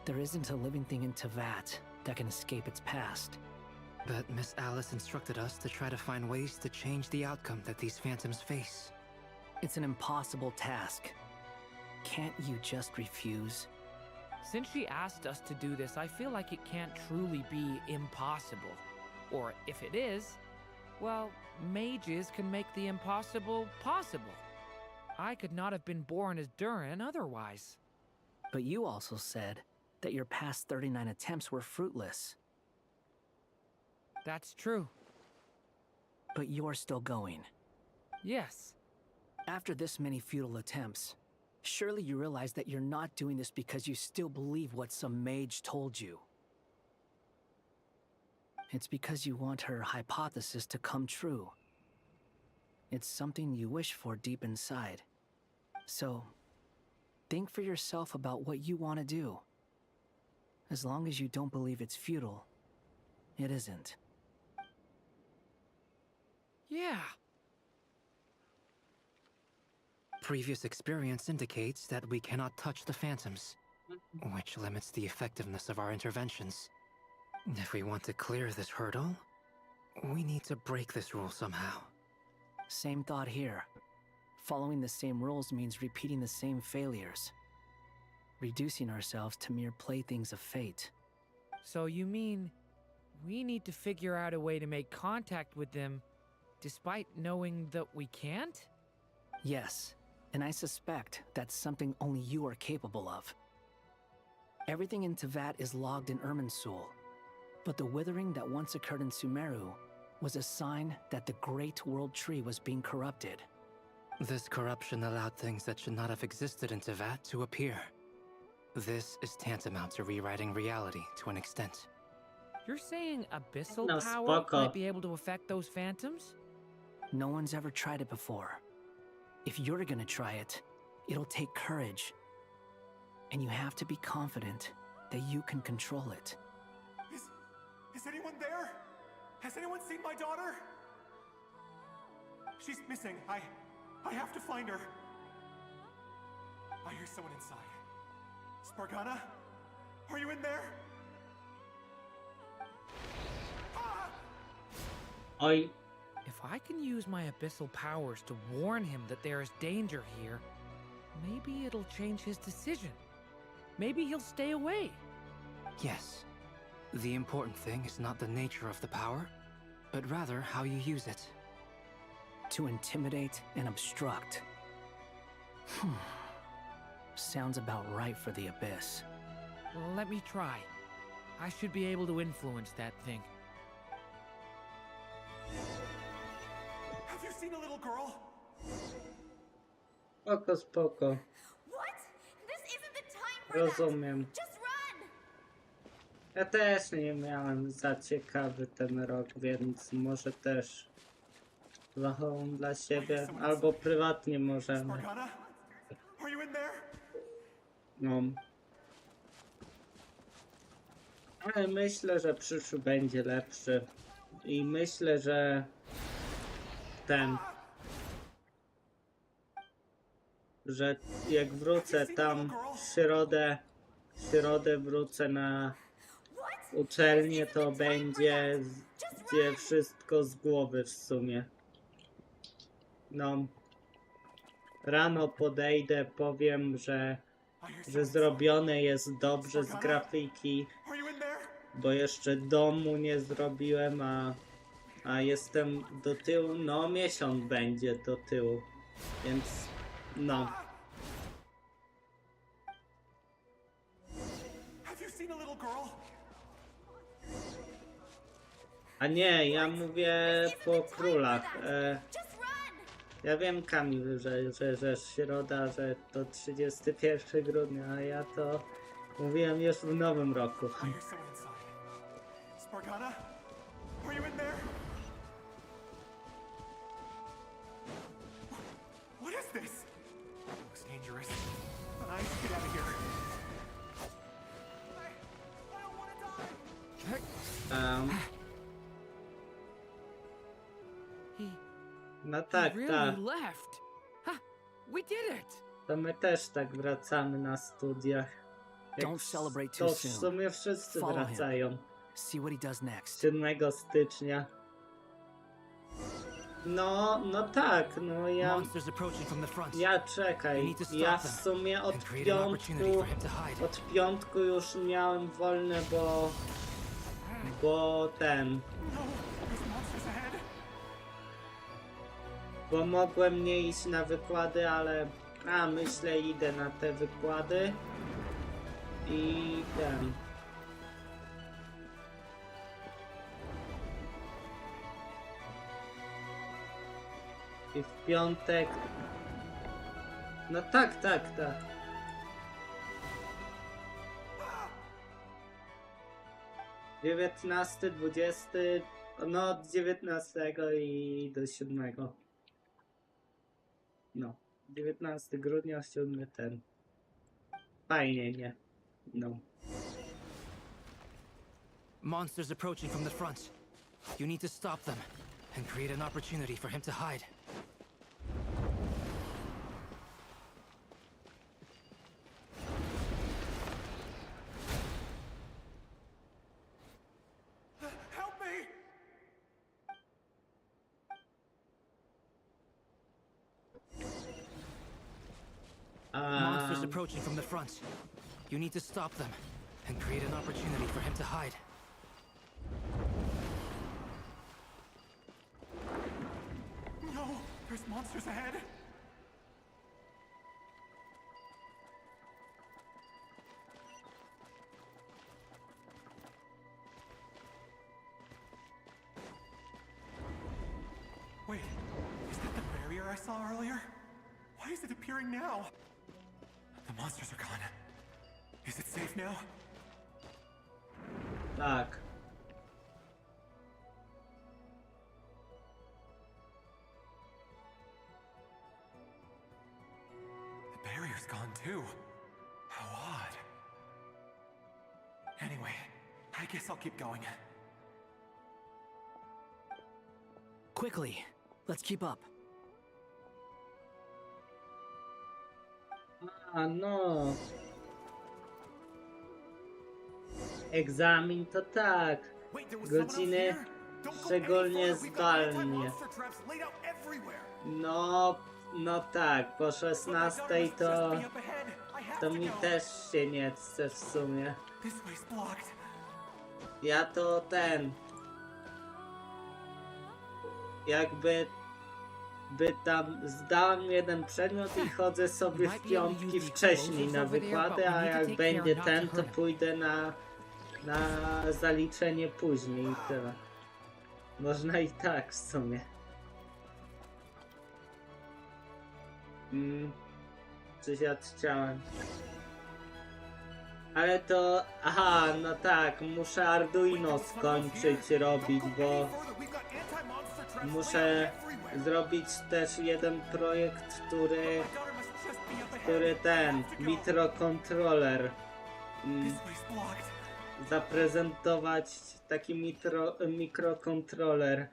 J: There isn't a living thing in Tevat that can escape its past.
L: But Miss Alice instructed us to try to find ways to change the outcome that these phantoms face.
J: It's an impossible task. Can't you just refuse?
I: Since she asked us to do this, I feel like it can't truly be impossible. Or if it is, well, mages can make the impossible possible. I could not have been born as Durin otherwise.
J: But you also said that your past 39 attempts were fruitless.
I: That's true.
J: But you're still going.
I: Yes.
J: After this many futile attempts, surely you realize that you're not doing this because you still believe what some mage told you. It's because you want her hypothesis to come true. It's something you wish for deep inside. So, think for yourself about what you want to do. As long as you don't believe it's futile, it isn't.
I: Yeah.
L: Previous experience indicates that we cannot touch the phantoms, which limits the effectiveness of our interventions. If we want to clear this hurdle, we need to break this rule somehow.
J: Same thought here. Following the same rules means repeating the same failures. Reducing ourselves to mere playthings of fate.
I: So you mean we need to figure out a way to make contact with them despite knowing that we can't?
J: Yes, and I suspect that's something only you are capable of. Everything in Teyvat is logged in Irminsul, but the withering that once occurred in Sumeru was a sign that the Great World Tree was being corrupted.
L: This corruption allowed things that should not have existed in Teyvat to appear. This is tantamount to rewriting reality to an extent.
I: You're saying abyssal
A: No,
I: power
A: fuck off.
I: might be able to affect those phantoms?
J: No one's ever tried it before. If you're gonna try it, it'll take courage. And you have to be confident that you can control it.
B: Is anyone there? Has anyone seen my daughter? She's missing. I have to find her. I hear someone inside. Spargana? Are you in there?
I: If I can use my abyssal powers to warn him that there is danger here, maybe it'll change his decision. Maybe he'll stay away.
L: Yes. The important thing is not the nature of the power, but rather how you use it.
J: To intimidate and obstruct. Sounds about right for the Abyss.
I: Let me try. I should be able to influence that thing.
B: Have you seen a little girl?
A: Spoko, spoko.
Q: What? This isn't the time for
A: Rozumiem.
Q: that. Just run!
A: Ja też nie miałem za ciekawy ten rok, więc może też zachowam dla siebie, albo prywatnie możemy.
B: Spargana? Are you in there?
A: No. Ale myślę, że przyszły będzie lepszy. I myślę, że że jak wrócę tam w środę wrócę na uczelnię, to będzie wszystko z głowy w sumie. No. Rano podejdę, powiem, że zrobione jest dobrze z grafiki, bo jeszcze domu nie zrobiłem, a jestem do tyłu, no miesiąc będzie do tyłu, więc no. A nie, ja mówię po królach. Ja wiem, Kamil, że środa, że to 31 grudnia, a ja to mówiłem już w nowym roku.
B: Spargana? Are you in there? What is this? Looks dangerous. I need to get out of here. I don't want to die.
A: No tak, tak.
I: Left. Huh, we did it.
A: To my też tak wracamy na studiach.
J: Don't celebrate
A: To
J: too
A: w
J: soon.
A: sumie wszyscy
J: Follow him.
A: wracają.
J: See what he does next.
A: 7 stycznia. No tak, no ja...
L: Monsters approaching from the front.
A: Ja czekaj, ja w sumie od piątku już miałem wolne, bo bo mogłem nie iść na wykłady, ale myślę idę na te wykłady i i w piątek. No tak. 19, 20, no od 19 i do 7. No, 19 grudnia, 7 ten. Fajnie, nie? No.
L: Monsters approaching from the front. You need to stop them. and create an opportunity for him to hide.
B: Help me!
L: Monsters approaching from the front. You need to stop them and create an opportunity for him to hide.
B: No! There's monsters ahead! Wait, is that the barrier I saw earlier? Why is it appearing now? The monsters are gone. Is it safe now?
A: Tak.
B: The barrier's gone too. How odd. Anyway, I guess I'll keep going.
J: Quickly, let's keep up.
A: A no. Egzamin to tak. Godziny szczególnie zdalnie. No tak, po 16 to mi też się nie chce w sumie. Ja to jakby tam zdałem jeden przedmiot i chodzę sobie w piątki wcześniej na wykłady, a jak będzie to pójdę na zaliczenie później i tyle. Można i tak w sumie. Coś ja chciałem. Ale to... Aha, no tak, muszę Arduino skończyć robić, bo... Muszę zrobić też jeden projekt, który mikrokontroler. Zaprezentować taki mikrokontroler.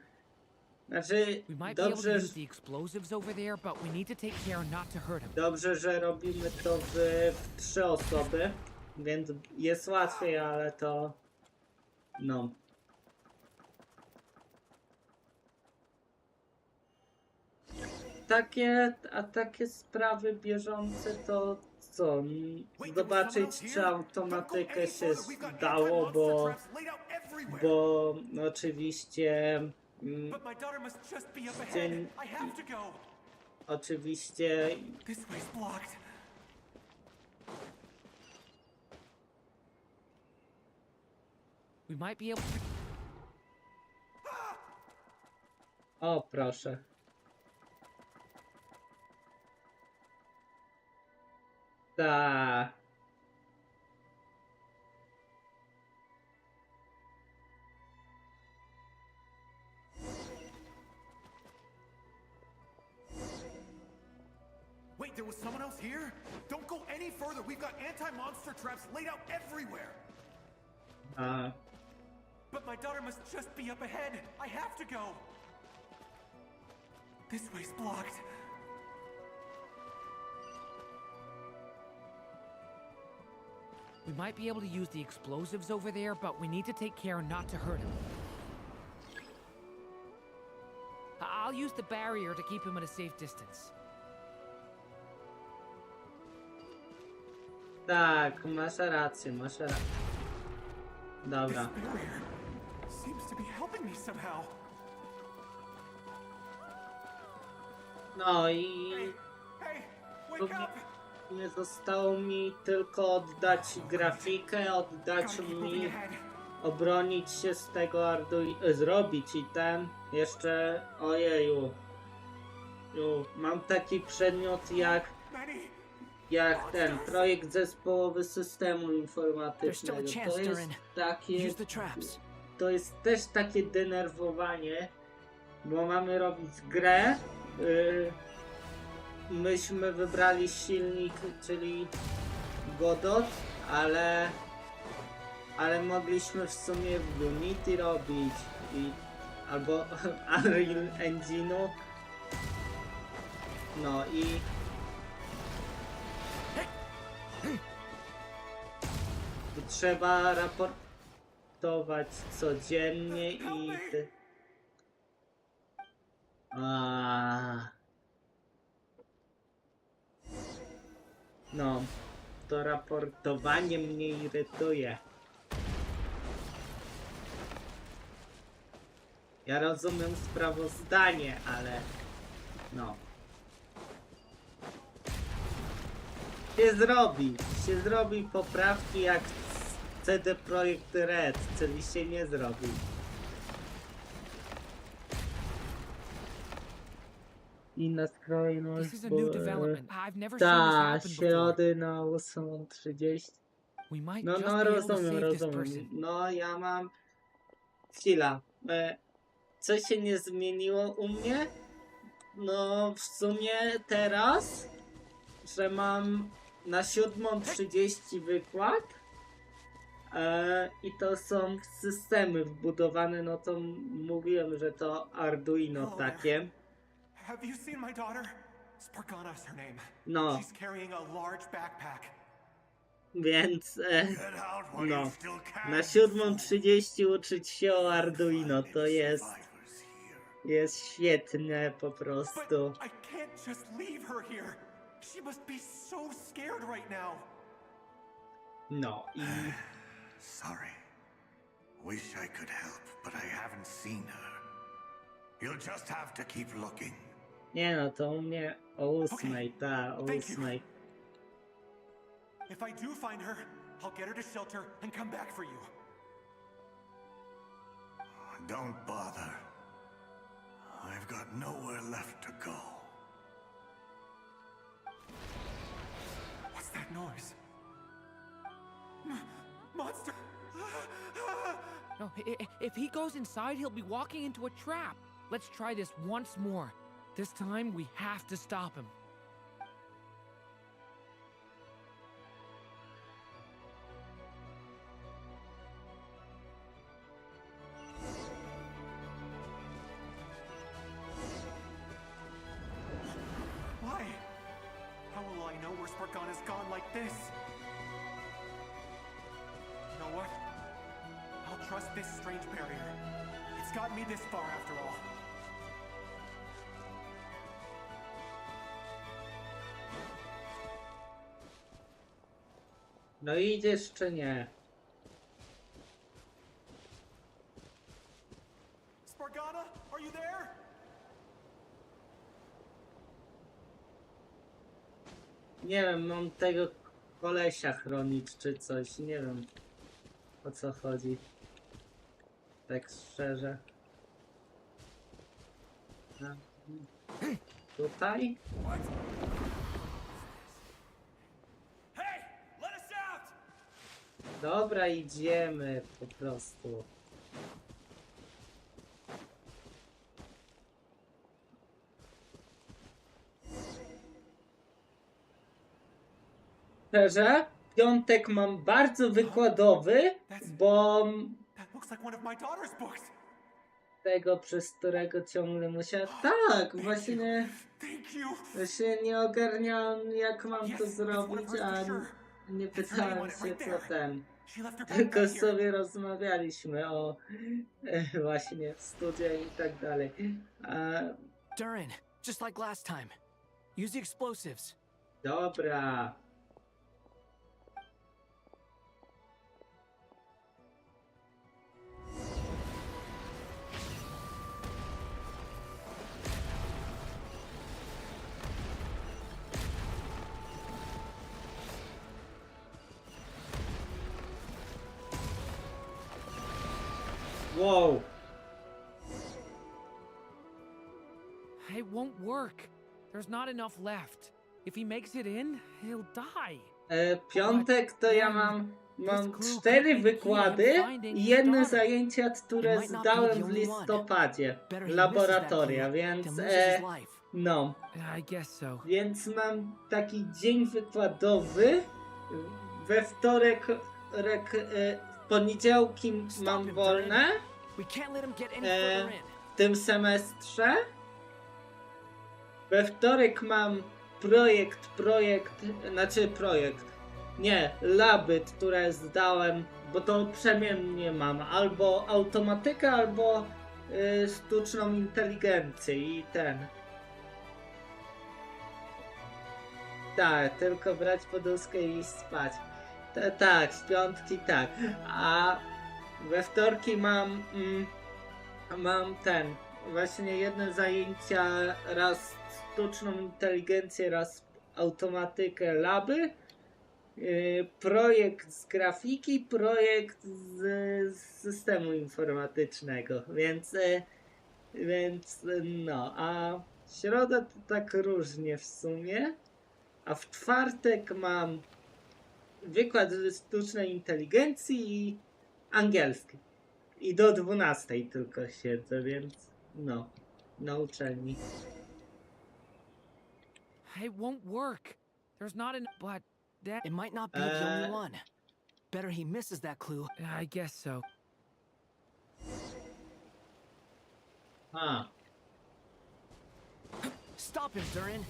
A: Znaczy, dobrze, że robimy to w 3 osoby, więc jest łatwiej, ale to... No. Takie sprawy bieżące to co? Zobaczyć, czy automatykę się dało, bo oczywiście oczywiście o, proszę. Ta.
B: Wait, there was someone else here? Don't go any further. We've got anti-monster traps laid out everywhere. But my daughter must just be up ahead. I have to go. This way's blocked.
I: We might be able to use the explosives over there, but we need to take care not to hurt him. I'll use the barrier to keep him at a safe distance.
A: Tak, masz rację. Dobra.
B: This barrier seems to be helping me somehow.
A: No i nie zostało mi tylko oddać grafikę, obronić się z tego zrobić i jeszcze, ojeju, mam taki przedmiot jak projekt zespołowy systemu informatycznego. To jest też takie denerwowanie, bo mamy robić grę. Myśmy wybrali silnik, czyli Godot, ale mogliśmy w sumie w Unity robić, albo Unreal Engine'u. No i trzeba raportować codziennie i no, to raportowanie mnie irytuje. Ja rozumiem sprawozdanie, ale no. Się zrobi poprawki jak CD Projekt Red, czyli się nie zrobi. Inna skrajność, ta, środy na 8:30. No, rozumiem. No, ja mam... Chwila. Co się nie zmieniło u mnie? No, w sumie teraz, że mam na 7:30 wykład i to są systemy wbudowane, no to mówiłem, że to Arduino takie.
B: Have you seen my daughter? Spargana is her name.
A: No.
B: She's carrying a large backpack.
A: Więc no, na 7:30 uczyć się o Arduino to jest świetne po prostu.
B: I can't just leave her here. She must be so scared right now.
A: No i
N: sorry. Wish I could help, but I haven't seen her. You'll just have to keep looking.
A: Nie no, to u mnie o 8:00, ta, o 8:00.
B: If I do find her, I'll get her to shelter and come back for you.
N: Don't bother. I've got nowhere left to go.
B: What's that noise? Monster!
I: No, if he goes inside, he'll be walking into a trap. Let's try this once more. This time, we have to stop him.
B: Why? How will I know where Spargana's gone like this? You know what? I'll trust this strange barrier. It's got me this far after all.
A: no idziesz czy nie?
B: Spargana, are you there?
A: Nie wiem, mam tego kolesia chronić czy coś, nie wiem o co chodzi. Tak szczerze. Tutaj?
B: Hey, let us out!
A: Dobra, idziemy po prostu. Szczerze, piątek mam bardzo wykładowy, bo
B: That looks like one of my daughter's books.
A: tego, przez którego ciągle musiałem... Tak, właśnie nie ogarniałem jak mam to zrobić, a nie pytałem się co ten. Tylko sobie rozmawialiśmy o właśnie studia i tak dalej.
J: Durin, just like last time. Use the explosives.
A: Dobra. Whoa.
I: It won't work. There's not enough left. If he makes it in, he'll die.
A: Piątek to ja mam 4 wykłady i jedno zajęcia, które zdałem w listopadzie. Laboratoria, więc no. Więc mam taki dzień wykładowy. We wtorek, w poniedziałki mam wolne. tym semestrze. We wtorek mam projekt, laby, które zdałem, bo to przemiennie mam, albo automatykę, albo sztuczną inteligencję i ten. Tak, tylko brać poduszkę i iść spać. Tak, z piątki tak. A we wtorki mam ten, właśnie jedne zajęcia, raz sztuczną inteligencję, raz automatykę, laby, projekt z grafiki, projekt z systemu informatycznego, więc no, a środa to tak różnie w sumie, a w czwartek mam wykład ze sztucznej inteligencji i angielski. I do 12 tylko siedzę, więc no, na uczelni.
I: It won't work. There's not enough, but that...
J: It might not be the only one. Better he misses that clue.
I: I guess so.
A: Huh.
J: Stop him, Durin.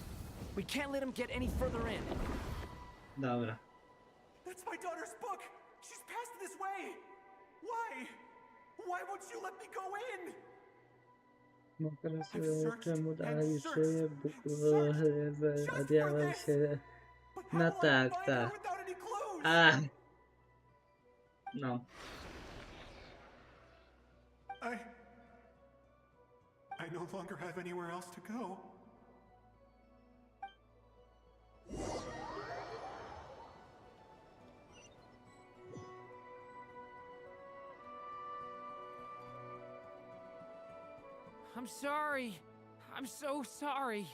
J: We can't let him get any further in.
A: Dobra.
B: That's my daughter's book! She's passed this way! Why? Why won't you let me go in?
A: No teraz czemu dalej żyję, Bóg odjawiał się. No tak. A. No.
B: I no longer have anywhere else to go.
I: I'm sorry. I'm so sorry.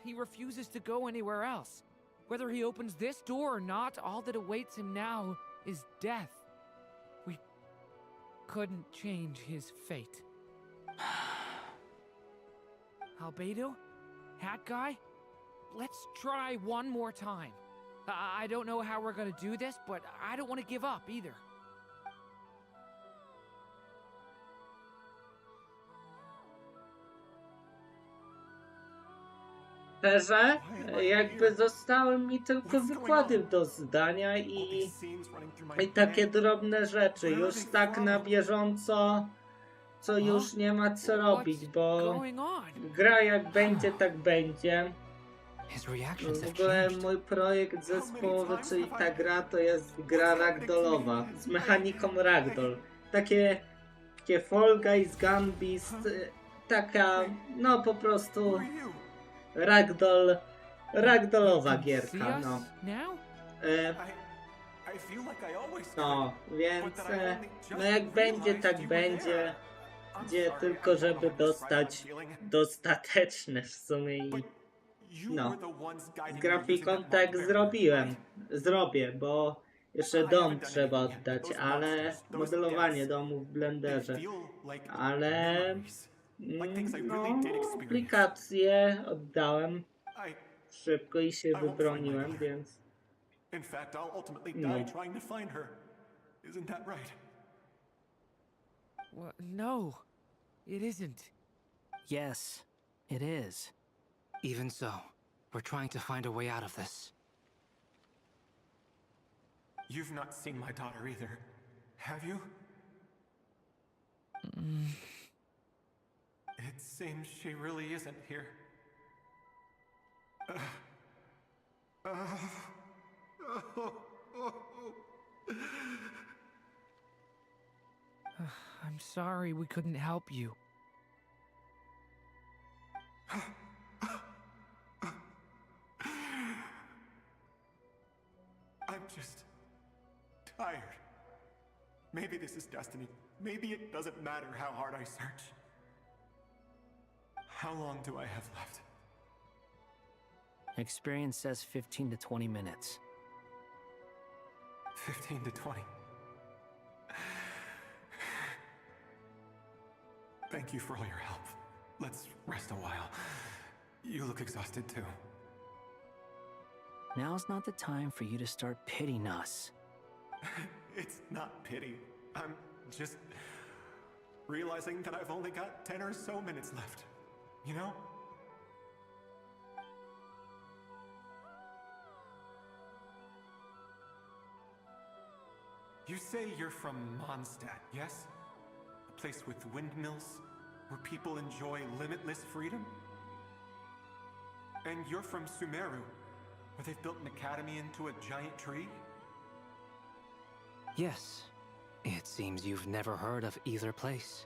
I: He refuses to go anywhere else. Whether he opens this door or not, all that awaits him now is death. We couldn't change his fate. Albedo? Hat guy? Let's try one more time. I don't know how we're gonna do this, but I don't want to give up either.
A: Szczerze, jakby zostały mi tylko wykłady do zdania i takie drobne rzeczy. Już tak na bieżąco, co już nie ma co robić, bo gra jak będzie, tak będzie. W ogóle mój projekt zespołowy, czyli ta gra, to jest gra ragdollowa, z mechaniką ragdoll. Takie Fall Guys, Gunbeast, taka, no po prostu ragdollowa gierka, no. No, więc no jak będzie, tak będzie. Gdzie tylko żeby dostać dostateczne w sumie i no. Z grafiką tak zrobię, bo jeszcze dom trzeba oddać, ale modelowanie domu w Blenderze, ale no, aplikację oddałem szybko i się wybroniłem, więc no.
I: No, it isn't.
J: Yes, it is.
L: Even so, we're trying to find a way out of this.
B: You've not seen my daughter either, have you? It seems she really isn't here.
I: I'm sorry we couldn't help you.
B: I'm just tired. Maybe this is destiny. Maybe it doesn't matter how hard I search. How long do I have left?
J: Experience says 15 to 20 minutes.
B: 15 to 20. Thank you for all your help. Let's rest a while. You look exhausted too.
J: Now's not the time for you to start pitying us.
B: It's not pity. I'm just realizing that I've only got 10 or so minutes left. You know? You say you're from Mondstadt, yes? A place with windmills, where people enjoy limitless freedom? And you're from Sumeru, where they've built an academy into a giant tree?
L: Yes. It seems you've never heard of either place.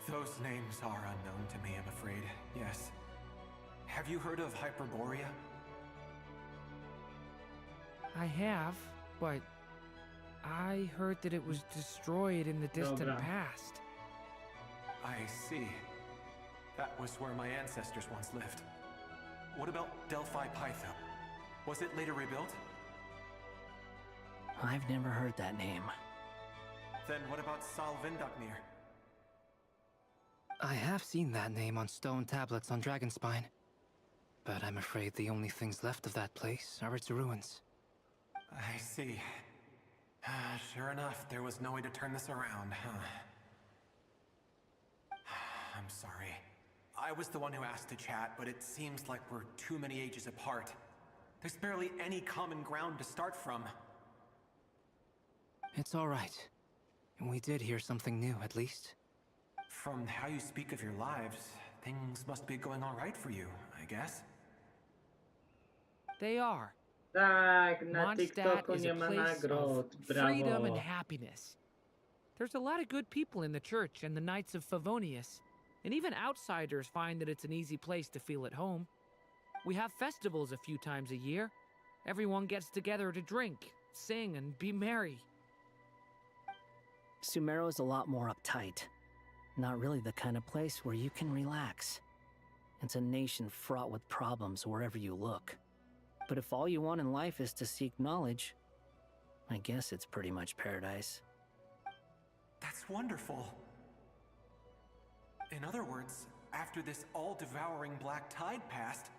B: Those names are unknown to me, I'm afraid, yes. Have you heard of Hyperborea?
I: I have, but I heard that it was destroyed in the distant past.
B: I see. That was where my ancestors once lived. What about Delphi Pytho? Was it later rebuilt?
J: I've never heard that name.
B: Then what about Salvindaknir?
L: I have seen that name on stone tablets on Dragonspine. But I'm afraid the only things left of that place are its ruins.
B: I see. Sure enough, there was no way to turn this around, huh? I'm sorry. I was the one who asked to chat, but it seems like we're too many ages apart. There's barely any common ground to start from.
L: It's all right. We did hear something new, at least.
B: From how you speak of your lives, things must be going all right for you, I guess.
I: They are.
A: Tak, na
I: Mondstadt
A: TikToku
I: is
A: nie
I: a
A: ma
I: place
A: nagród.
I: of freedom and
A: Brawo.
I: happiness. There's a lot of good people in the church and the Knights of Favonius, and even outsiders find that it's an easy place to feel at home. We have festivals a few times a year. Everyone gets together to drink, sing, and be merry.
J: Sumeru is a lot more uptight. Not really the kind of place where you can relax. It's a nation fraught with problems wherever you look. But if all you want in life is to seek knowledge, I guess it's pretty much paradise.
B: That's wonderful. In other words, after this all-devouring black tide passed,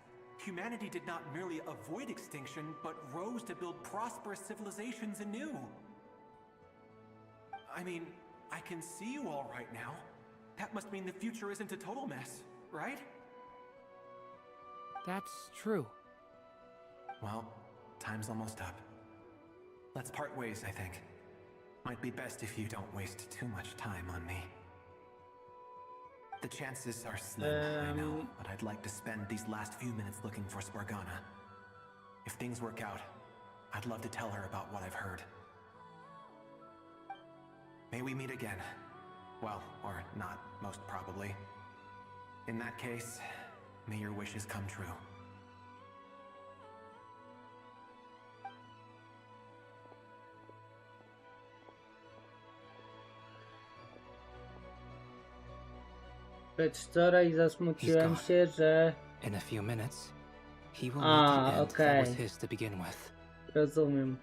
B: humanity did not merely avoid extinction, but rose to build prosperous civilizations anew. I mean, I can see you all right now. That must mean the future isn't a total mess, right?
I: That's true.
B: Well, time's almost up. Let's part ways, I think. Might be best if you don't waste too much time on me. The chances are slim, I know, but I'd like to spend these last few minutes looking for Spargana. If things work out, I'd love to tell her about what I've heard. May we meet again. Well, or not, most probably. In that case, may your wishes come true.
A: Wczoraj zasmuciłem się, że...
L: In a few minutes, he will meet the end that was his to begin with.
A: Rozumiem.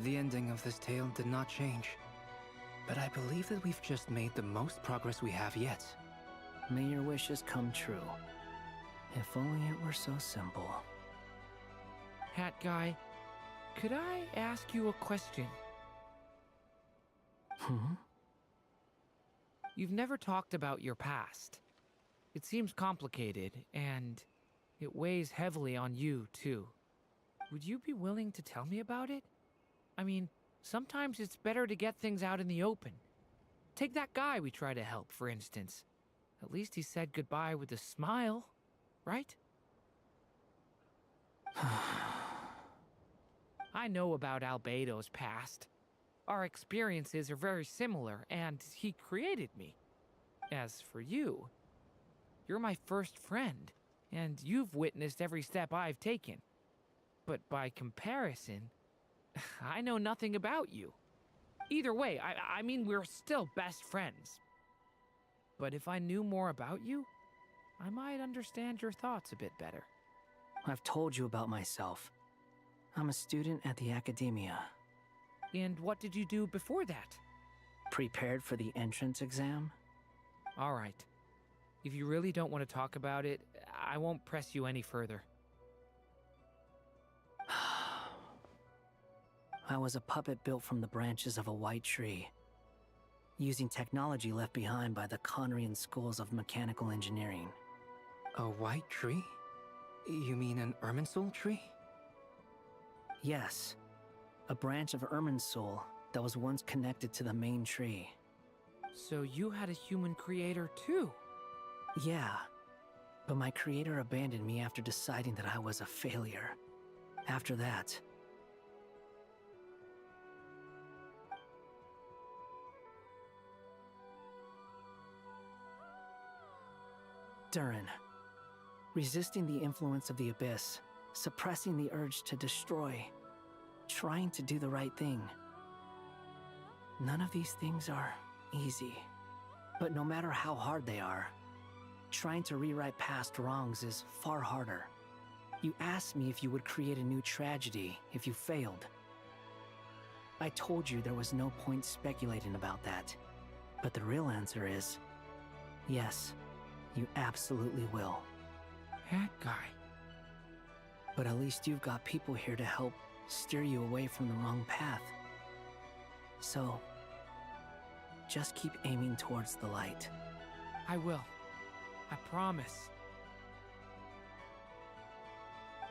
L: The ending of this tale did not change, but I believe that we've just made the most progress we have yet.
J: May your wishes come true. If only it were so simple.
I: Hat guy, could I ask you a question? You've never talked about your past. It seems complicated, and it weighs heavily on you, too. Would you be willing to tell me about it? I mean, sometimes it's better to get things out in the open. Take that guy we try to help, for instance. At least he said goodbye with a smile, right? I know about Albedo's past. Our experiences are very similar, and he created me. As for you, you're my first friend, and you've witnessed every step I've taken. But by comparison, I know nothing about you. Either way, I mean, we're still best friends. But if I knew more about you, I might understand your thoughts a bit better.
J: I've told you about myself. I'm a student at the academia.
I: And what did you do before that?
J: Prepared for the entrance exam?
I: All right. If you really don't want to talk about it, I won't press you any further.
J: I was a puppet built from the branches of a white tree. using technology left behind by the Conrian schools of mechanical engineering.
L: A white tree? You mean an Irminsul tree?
J: Yes, a branch of Irminsul that was once connected to the main tree.
I: So you had a human creator too?
J: Yeah, but my creator abandoned me after deciding that I was a failure. After that, Durin, resisting the influence of the Abyss, suppressing the urge to destroy, trying to do the right thing. None of these things are easy, but no matter how hard they are, trying to rewrite past wrongs is far harder. You asked me if you would create a new tragedy if you failed. I told you there was no point speculating about that, but the real answer is, yes, you absolutely will.
I: That guy.
J: But at least you've got people here to help steer you away from the wrong path. So, just keep aiming towards the light.
I: I will. I promise.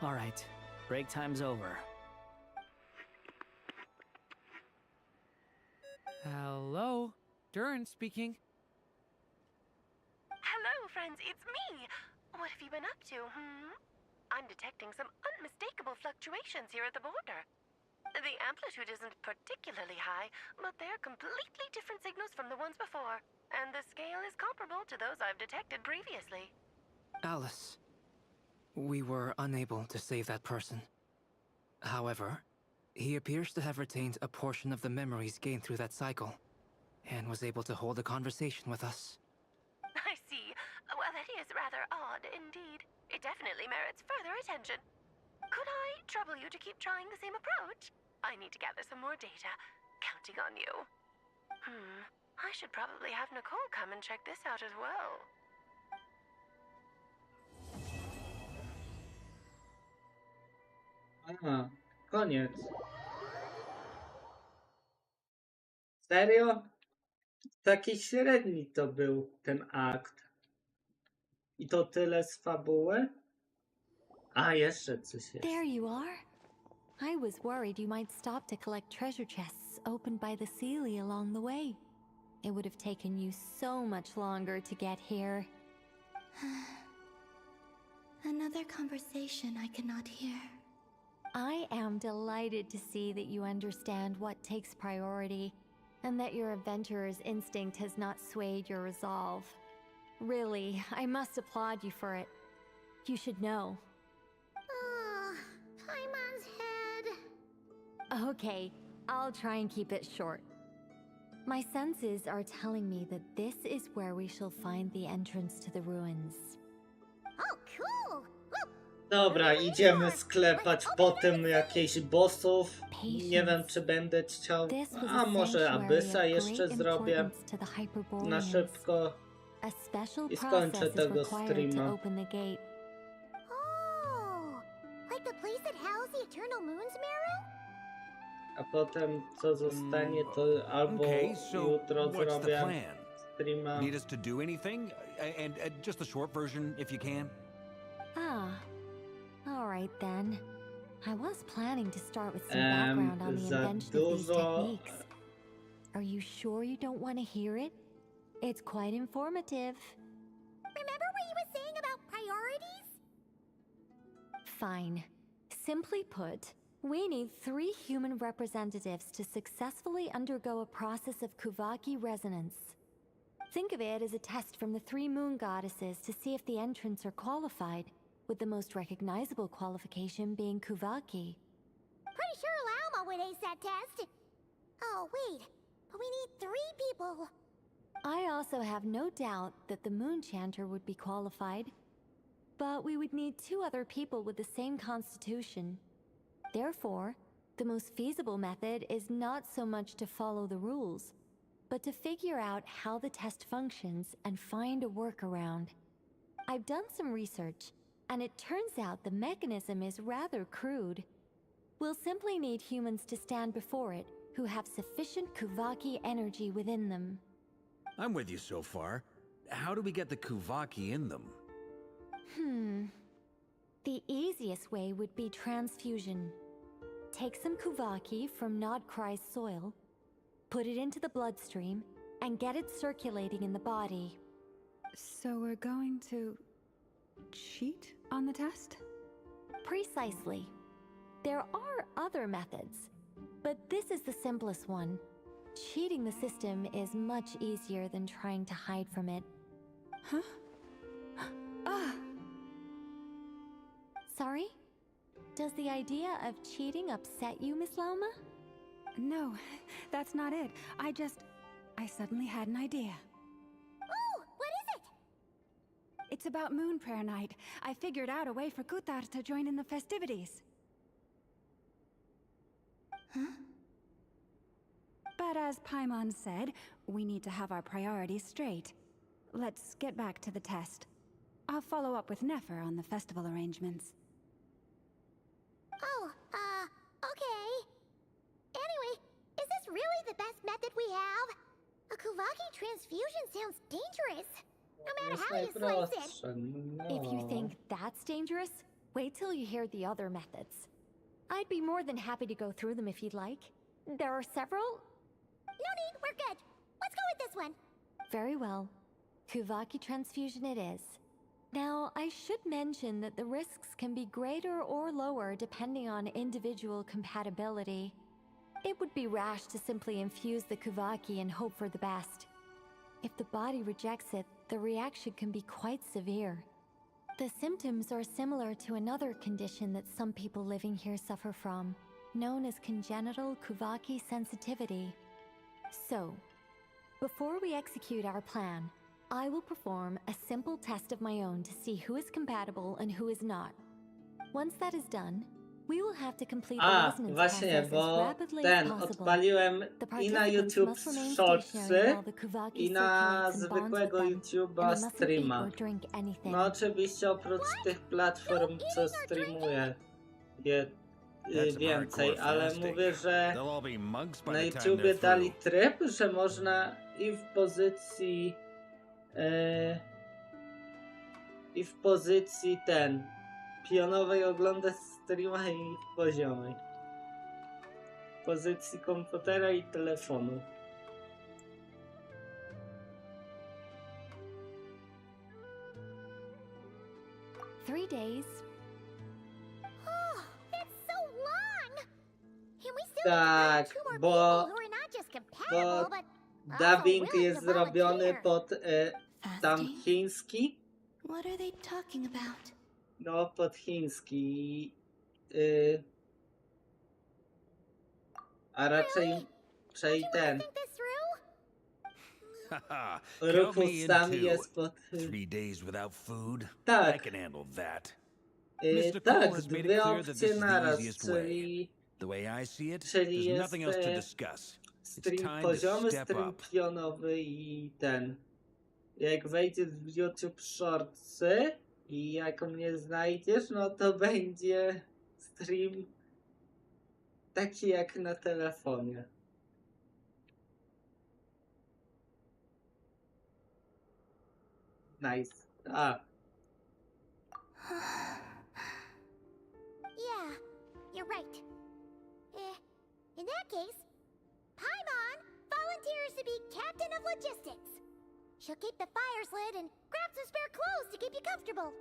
J: All right, break time's over.
I: Hello? Durin speaking.
O: Hello, friends, it's me! What have you been up to, I'm detecting some unmistakable fluctuations here at the border. The amplitude isn't particularly high, but they're completely different signals from the ones before, and the scale is comparable to those I've detected previously.
L: Alice, we were unable to save that person. However, he appears to have retained a portion of the memories gained through that cycle, and was able to hold a conversation with us.
O: I see. Well, that is rather odd indeed. It definitely merits further attention. Could I trouble you to keep trying the same approach? I need to gather some more data. Counting on you. I should probably have Nicole come and check this out as well.
A: Aha, koniec. Serio? Taki średni to był ten akt. I to tyle z fabuły? A, jeszcze coś jest.
E: There you are. I was worried you might stop to collect treasure chests opened by the Seelie along the way. It would have taken you so much longer to get here.
F: Another conversation I cannot hear.
E: I am delighted to see that you understand what takes priority, and that your adventurer's instinct has not swayed your resolve. Really, I must applaud you for it. You should know.
C: Paimon's head.
E: Okay, I'll try and keep it short. My senses are telling me that this is where we shall find the entrance to the ruins.
C: Oh, cool!
A: Dobra, idziemy sklepać potem jakichś bossów. Nie wiem, czy będę chciał... A może Abyssa jeszcze zrobię na szybko.
E: A special
A: I skończę
E: process is
A: tego
E: required
A: streama.
E: to open the gate.
C: Oh, like the place that housed the Eternal Moon's Marrow?
A: A potem co zostanie, to albo
G: Okay, so
A: jutro
G: what's the
A: zrobię
G: plan?
A: streama.
G: Need us to do anything? And just the short version, if you can.
E: All right then. I was planning to start with some background on the
A: za
E: invention of these
A: dużo.
E: techniques. Are you sure you don't want to hear it? It's quite informative.
C: Remember what you were saying about priorities?
E: Fine. Simply put, we need 3 human representatives to successfully undergo a process of Kuvaki resonance. Think of it as a test from the 3 moon goddesses to see if the entrants are qualified, with the most recognizable qualification being Kuvaki.
C: Pretty sure Lauma would ace that test. Oh, wait. But we need 3 people.
E: I also have no doubt that the Moon Chanter would be qualified, but we would need 2 other people with the same constitution. Therefore, the most feasible method is not so much to follow the rules, but to figure out how the test functions and find a workaround. I've done some research, and it turns out the mechanism is rather crude. We'll simply need humans to stand before it who have sufficient Kuvaki energy within them.
G: I'm with you so far. How do we get the Kuvaki in them?
E: The easiest way would be transfusion. Take some Kuvaki from Nodcry's soil, put it into the bloodstream, and get it circulating in the body.
H: So we're going to cheat on the test?
E: Precisely. There are other methods, but this is the simplest one. Cheating the system is much easier than trying to hide from it.
H: Huh? Ah!
E: Sorry? Does the idea of cheating upset you, Miss Lauma?
H: No, that's not it. I suddenly had an idea.
C: Oh, what is it?
H: It's about Moon Prayer Night. I figured out a way for Kutar to join in the festivities.
F: Huh?
H: But as Paimon said, we need to have our priorities straight. Let's get back to the test. I'll follow up with Nefer on the festival arrangements.
C: Oh, okay. Anyway, is this really the best method we have? A Kuvaki transfusion sounds dangerous. No matter how you slice it.
E: If you think that's dangerous, wait till you hear the other methods. I'd be more than happy to go through them if you'd like. There are several.
C: No need, we're good. Let's go with this one.
E: Very well. Kuvaki transfusion it is. Now, I should mention that the risks can be greater or lower depending on individual compatibility. It would be rash to simply infuse the Kuvaki and hope for the best. If the body rejects it, the reaction can be quite severe. The symptoms are similar to another condition that some people living here suffer from, known as congenital Kuvaki sensitivity. So, before we execute our plan, I will perform a simple test of my own to see who is compatible and who is not. Once that is done, we will have to complete the resonance
A: właśnie,
E: process as
A: bo
E: rapidly as possible.
A: odpaliłem
E: The
A: i na
E: participants
A: YouTube
E: must remain
A: Shortsy
E: stationary while the Kuvaki
A: i na
E: circulates and bonds with
A: zwykłego
E: them,
A: YouTube'a
E: and they mustn't
A: streama.
E: eat or drink anything.
A: No oczywiście oprócz tych platform, co streamuję więcej, ale mówię, że na YouTubie dali tryb, że można i w pozycji pionowej oglądać streama i w poziomej. W pozycji komputera i telefonu.
E: Three days.
C: Oh, that's so long! And we still
A: Tak,
C: need to find two more
A: bo
C: people who are not just compatible, but
A: dubbing
C: also willing
A: jest
C: to
A: zrobiony
C: volunteer.
A: pod tam chiński.
F: What are they talking about?
A: No, pod chiński. A raczej ten. Ruch ustami jest pod...
U: 3 days without food?
A: Tak.
U: I can handle that.
A: Tak, dwie opcje naraz, czyli...
U: The way I see it,
A: czyli
U: there's
A: jest
U: nothing else to discuss.
A: stream poziomy, stream pionowy i ten. Jak wejdziesz w YouTube Shortsy i jak mnie znajdziesz, no to będzie stream taki jak na telefonie. Nice.
C: Yeah, you're right. In that case, Paimon volunteers to be captain of logistics. She'll keep the fires lit and grab some spare clothes to keep you comfortable.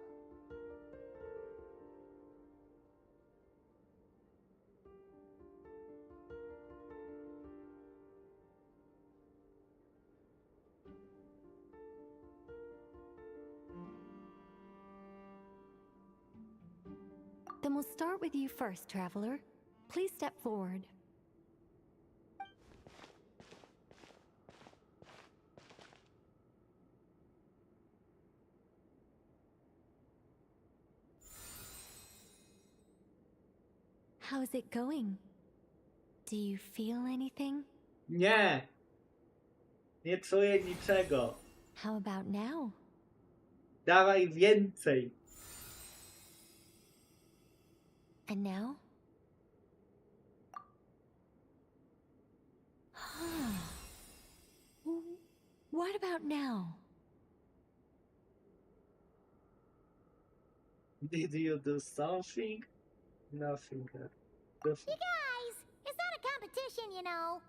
E: Then we'll start with you first, traveler. Please step forward. How's it going? Do you feel anything?
A: Nie! Nie czuję niczego.
E: How about now?
A: Dawaj więcej.
E: And now? What about now?
A: Did you do something? Nothing.
C: You guys, it's not a competition, you know.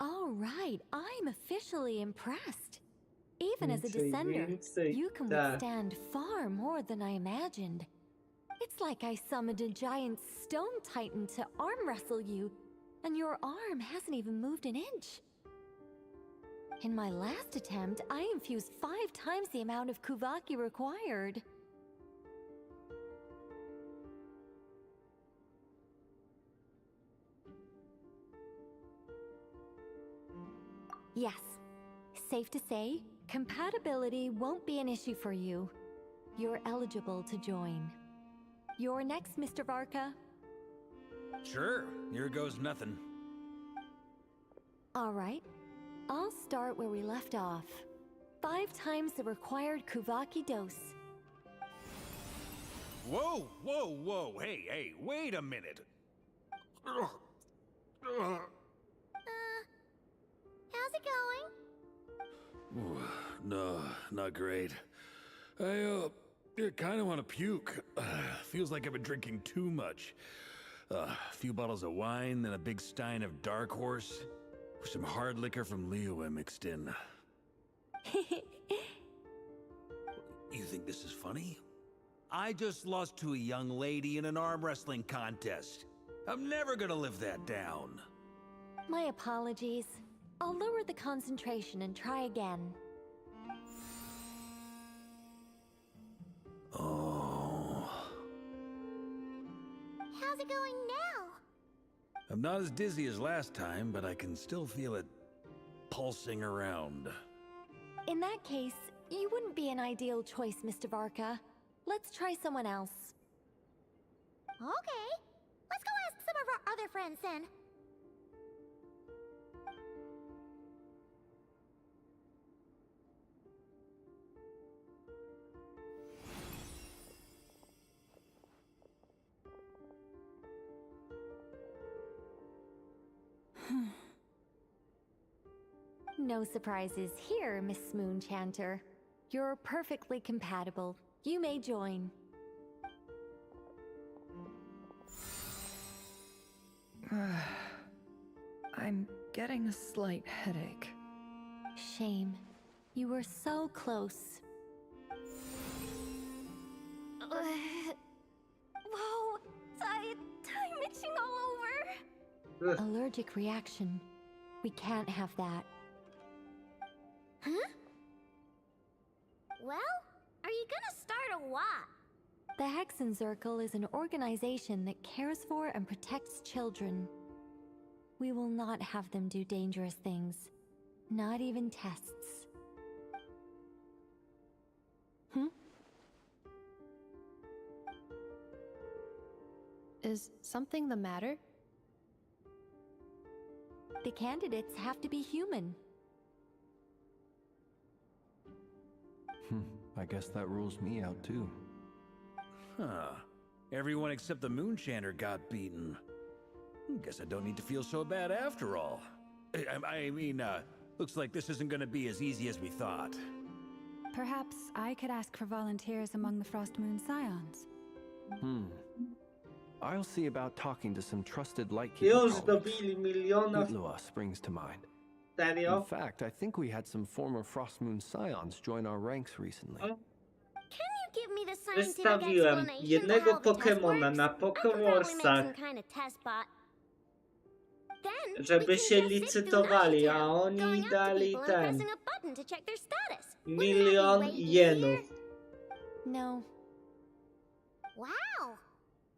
E: All right, I'm officially impressed. Even as a
A: Więcej,
E: descender,
A: więcej,
E: you can
A: tak.
E: withstand far more than I imagined. It's like I summoned a giant stone titan to arm wrestle you, and your arm hasn't even moved an inch. In my last attempt, I infused 5 times the amount of Kuvaki required. Yes, safe to say, compatibility won't be an issue for you. You're eligible to join. You're next, Mr. Varka.
G: Sure, here goes nothing.
E: All right, I'll start where we left off. 5 times the required Kuvaki dose.
U: Whoa, whoa, whoa, hey, wait a minute.
C: How's it going?
U: No, not great. I kind of want to puke. Feels like I've been drinking too much. A few bottles of wine, then a big stein of Dark Horse, with some hard liquor from Liyue mixed in. You think this is funny? I just lost to a young lady in an arm wrestling contest. I'm never gonna live that down.
E: My apologies. I'll lower the concentration and try again.
U: Oh.
C: How's it going now?
U: I'm not as dizzy as last time, but I can still feel it pulsing around.
E: In that case, you wouldn't be an ideal choice, Mr. Varka. Let's try someone else.
C: Okay. Let's go ask some of our other friends then.
E: No surprises here, Miss Moonchanter. You're perfectly compatible. You may join.
P: I'm getting a slight headache.
E: Shame. You were so close.
C: Whoa! Time itching all over!
E: Allergic reaction. We can't have that.
C: Huh? Well, are you gonna start a what?
E: The Hexenzirkel is an organization that cares for and protects children. We will not have them do dangerous things. Not even tests.
R: Is something the matter?
E: The candidates have to be human.
W: I guess that rules me out too.
U: Huh. Everyone except the Moonchanter got beaten. Guess I don't need to feel so bad after all. I mean, looks like this isn't gonna be as easy as we thought.
H: Perhaps I could ask for volunteers among the Frost Moon Scions.
W: I'll see about talking to some trusted lightkeeper
A: Już
W: colleagues.
A: dobili miliona.
W: Utlua springs to mind.
A: Serio?
W: In fact, I think we had some former Frost Moon Scions join our ranks recently.
C: Can you give me the scientific
A: Wystawiłem
C: explanation
A: jednego
C: for how the test
A: Pokemona
C: works?
A: na
C: I could probably make
A: Pokewarsach,
C: some kind of test bot. Then
A: żeby się licytowali, a oni
C: going up to
A: dali
C: people and
A: ten
C: pressing a button to check their status.
A: milion jenów.
E: No.
C: Wow!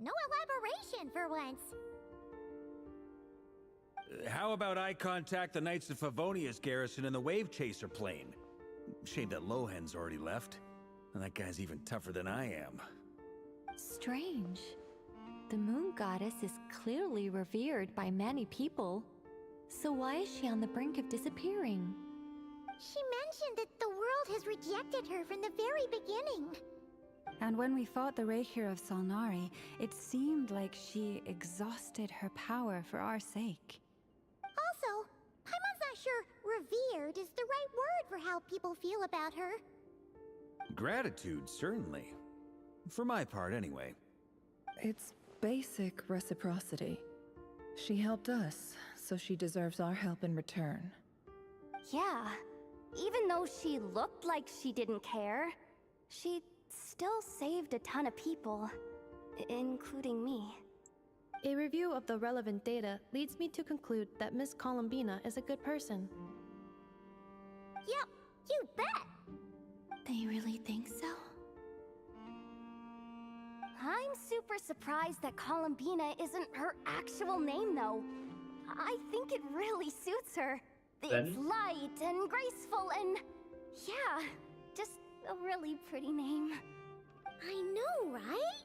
C: No elaboration for once.
U: How about I contact the Knights of Favonia's garrison in the Wave Chaser plane? Shame that Lohan's already left. And that guy's even tougher than I am.
E: Strange. The moon goddess is clearly revered by many people. So why is she on the brink of disappearing?
C: She mentioned that the world has rejected her from the very beginning.
H: And when we fought the Reikir of Salnari, it seemed like she exhausted her power for our sake.
C: Also, Paimon's not sure revered is the right word for how people feel about her.
G: Gratitude, certainly. For my part, anyway.
P: It's basic reciprocity. She helped us, so she deserves our help in return.
Q: Yeah, even though she looked like she didn't care, she still saved a ton of people, including me.
R: A review of the relevant data leads me to conclude that Miss Columbina is a good person.
C: Yep, you bet!
F: They really think so?
Q: I'm super surprised that Columbina isn't her actual name, though. I think it really suits her. It's light and graceful and... yeah, just a really pretty name.
C: I know, right?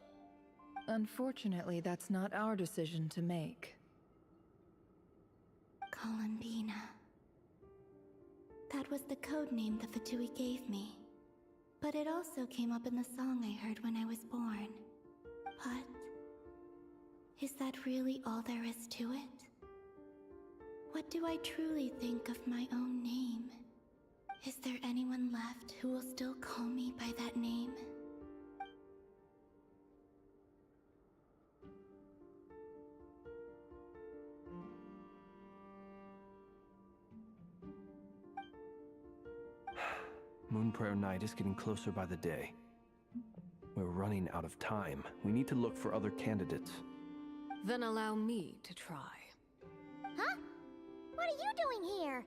P: Unfortunately, that's not our decision to make.
F: Columbina. That was the code name the Fatui gave me. But it also came up in the song I heard when I was born. But... is that really all there is to it? What do I truly think of my own name? Is there anyone left who will still call me by that name?
W: Moon Prayer Night is getting closer by the day. We're running out of time. We need to look for other candidates.
K: Then allow me to try.
C: Huh? What are you doing here?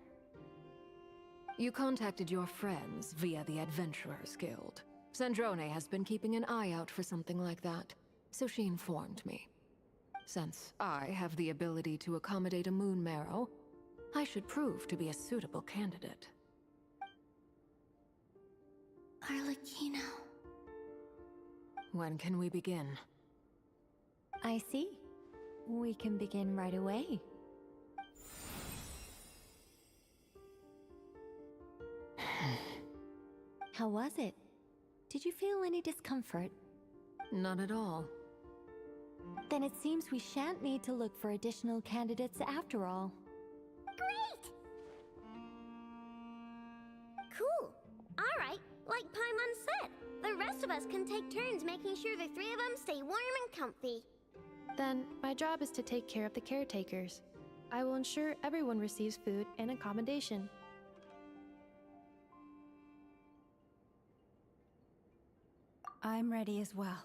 K: You contacted your friends via the Adventurers Guild. Sandrone has been keeping an eye out for something like that, so she informed me. Since I have the ability to accommodate a moon marrow, I should prove to be a suitable candidate.
F: Arlecchino.
K: When can we begin?
E: I see. We can begin right away. How was it? Did you feel any discomfort?
K: Not at all.
E: Then it seems we shan't need to look for additional candidates after all.
C: Great! Cool. Alright, like Paimon said, the rest of us can take turns making sure the three of them stay warm and comfy.
R: Then, my job is to take care of the caretakers. I will ensure everyone receives food and accommodation.
H: I'm ready as well.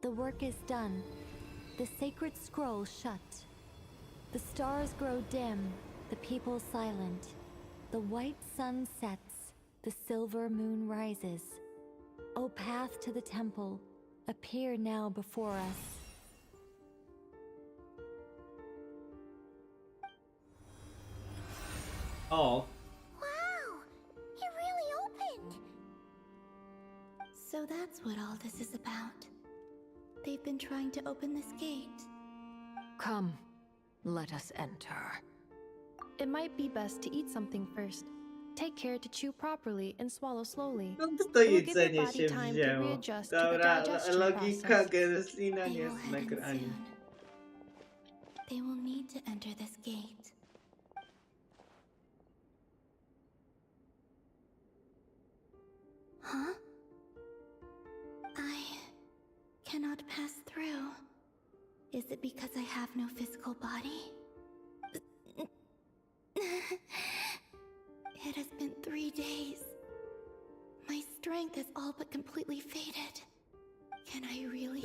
E: The work is done. The sacred scroll shut. The stars grow dim, the people silent. The white sun sets, the silver moon rises. O path to the temple, appear now before us.
A: Oh.
C: Wow! It really opened!
F: So that's what all this is about. They've been trying to open this gate.
K: Come, let us enter.
R: It might be best to eat something first. Take care to chew properly and swallow slowly.
A: To
R: It will give your
A: jedzenie
R: body
A: się
R: time to
A: wzięło.
R: readjust to the
A: Dobra,
R: digestion
A: logika
R: process.
A: Gerslina
F: They
A: nie
F: will
A: jest
F: head
A: na
F: in
A: ekranie.
F: soon. They will need to enter this gate. Huh? I cannot pass through. Is it because I have no physical body? days. My strength has all but completely faded. Can I really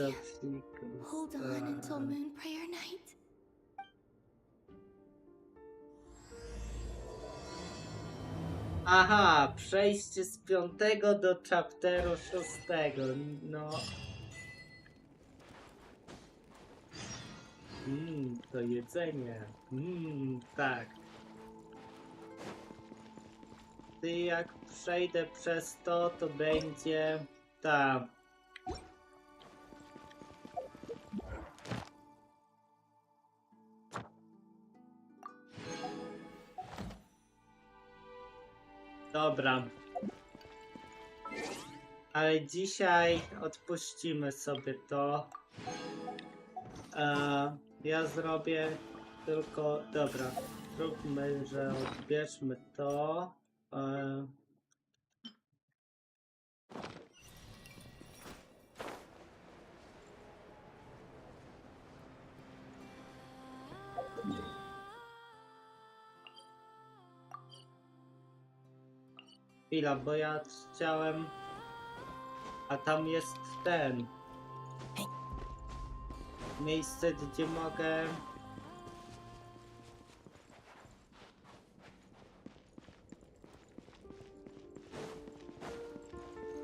F: hold on until Moon Prayer Night?
A: Aha, przejście z 5 do chapteru 6. No. To jedzenie. Tak. Ty jak przejdę przez to, to będzie ta. Dobra. Ale dzisiaj odpuścimy sobie to. Ja zrobię tylko... Dobra. Zróbmy, że odbierzmy to. Chwila, bo ja chciałem... A tam jest ten... Miejsce, gdzie mogę...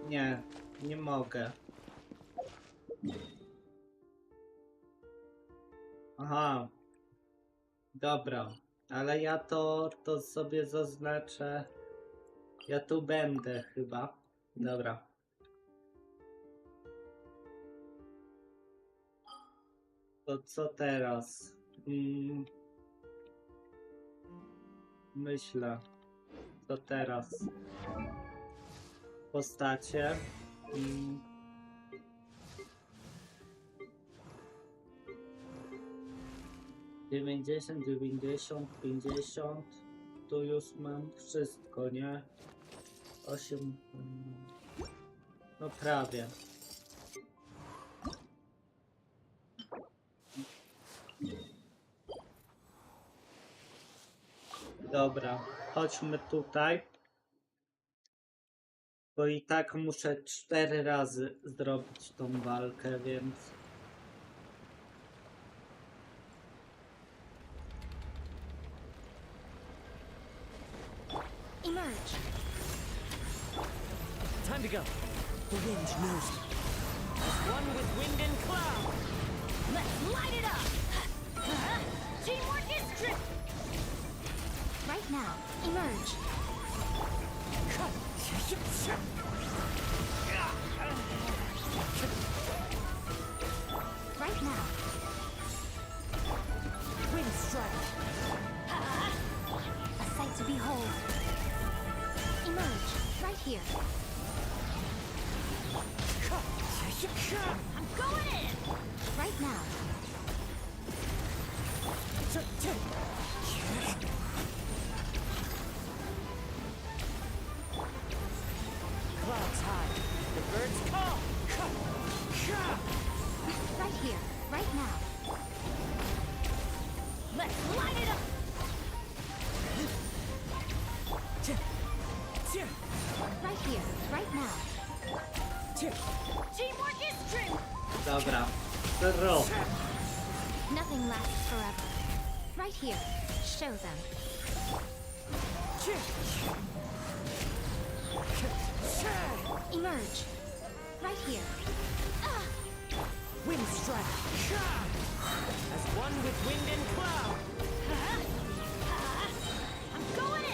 A: Nie, nie mogę. Aha. Dobra, ale ja to sobie zaznaczę. Ja tu będę chyba. Dobra. To co teraz? Myślę. Co teraz? Postacie. 90, 90, 50. Tu już mam wszystko, nie? 8. No prawie. Dobra, chodźmy tutaj. Bo i tak muszę 4 razy zrobić tą walkę, więc...
E: Emerge.
D: Time to go. The wind knows me. As one with wind and cloud.
E: Let's light it up! Teamwork is trick! Right now, emerge. Right now. Wind strike. A sight to behold. Emerge, right here. I'm going in! Right now.
D: Clouds high. The birds call.
E: Right here, right now. Let's light it up! Right here, right now. Teamwork is strength!
A: Dobra, throw.
E: Nothing lasts forever. Right here, show them. Emerge. Right here.
D: Wind strike. As one with wind and cloud.
E: I'm going in!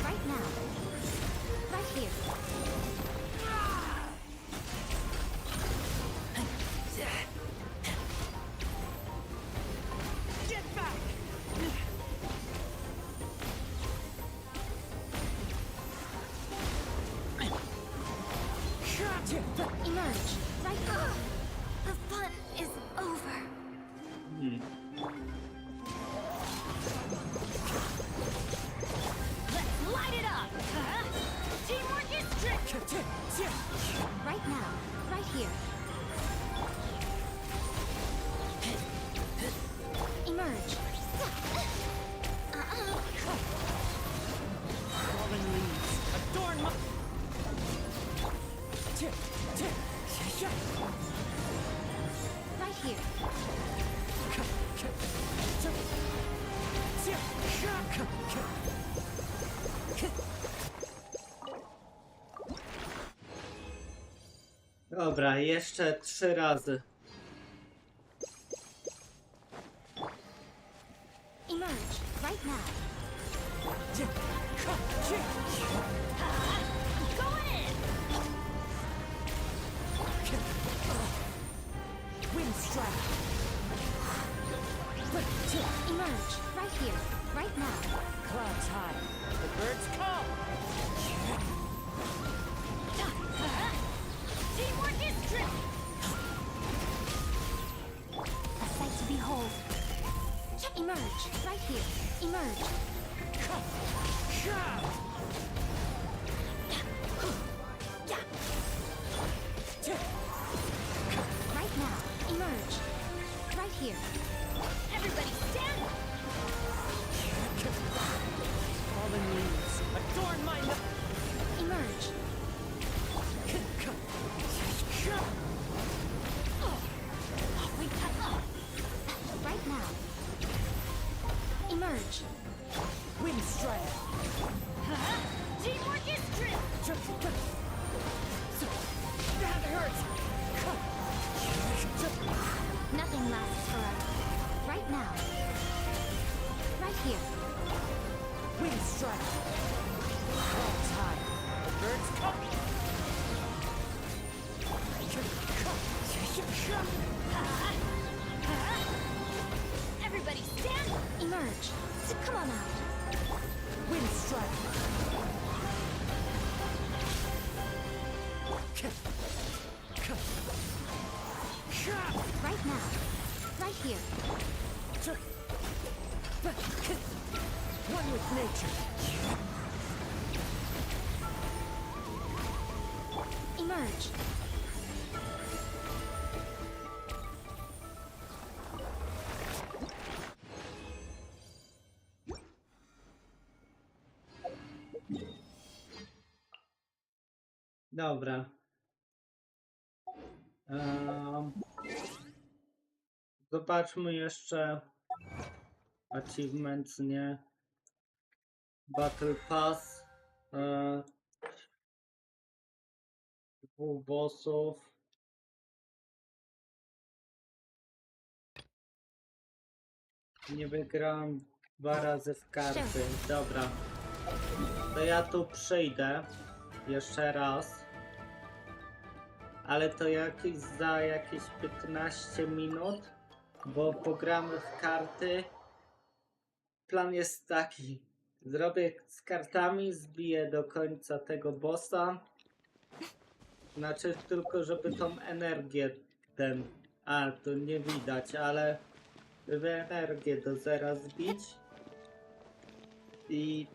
E: Right now. Right here.
D: Get back!
E: Emerge. Right now. The fun is over. Let's light it up! Teamwork is strict! Right now. Right here. Emerge.
A: Dobra, jeszcze 3 razy.
C: Emerge right now.
D: Going in! Wind strike!
C: Emerge right here, right now.
D: Clouds high. The birds come!
C: Teamwork is trick! A sight to behold. Emerge right here. Emerge. Right now. Emerge. Right here. Everybody stand up!
D: Fallen leaves adorn my
C: Emerge. We cut off. Right now. Emerge.
D: wind strike!
C: Teamwork is trick!
D: That hurts!
C: Nothing lasts forever. Right now. Right here.
D: Wind strike! Clouds high. The birds come!
C: Everybody stand! Emerge. So come on out.
D: Wind strike!
C: Right now. Right here.
D: One with nature.
C: Emerge.
A: Dobra. Zobaczmy jeszcze achievements, nie? Battle Pass. 2 bossów. Nie wygrałem 2 razy w karty. Dobra. To ja tu przyjdę jeszcze raz. Ale to za jakieś 15 minut, bo pogramy w karty. Plan jest taki. Zrobię z kartami, zbiję do końca tego bossa. Znaczy tylko, żeby tą energię to nie widać, ale żeby energię do zera zbić. I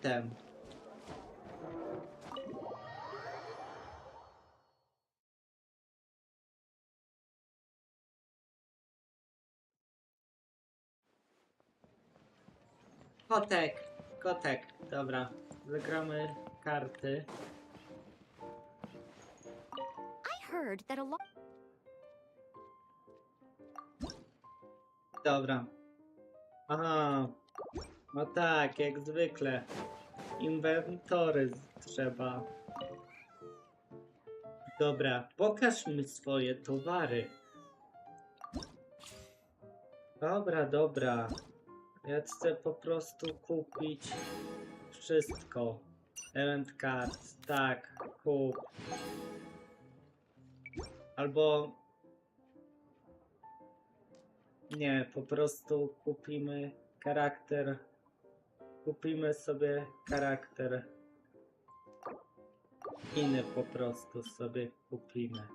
A: Kotek, dobra. Zagramy karty.
C: I heard that a lot.
A: Dobra. Aha. No tak, jak zwykle. Inwentory trzeba. Dobra, pokaż mi swoje towary. Dobra. Ja chcę po prostu kupić wszystko. Event cards, tak, kup. Albo... Nie, po prostu kupimy charakter. Kupimy sobie charakter. Inny po prostu sobie kupimy.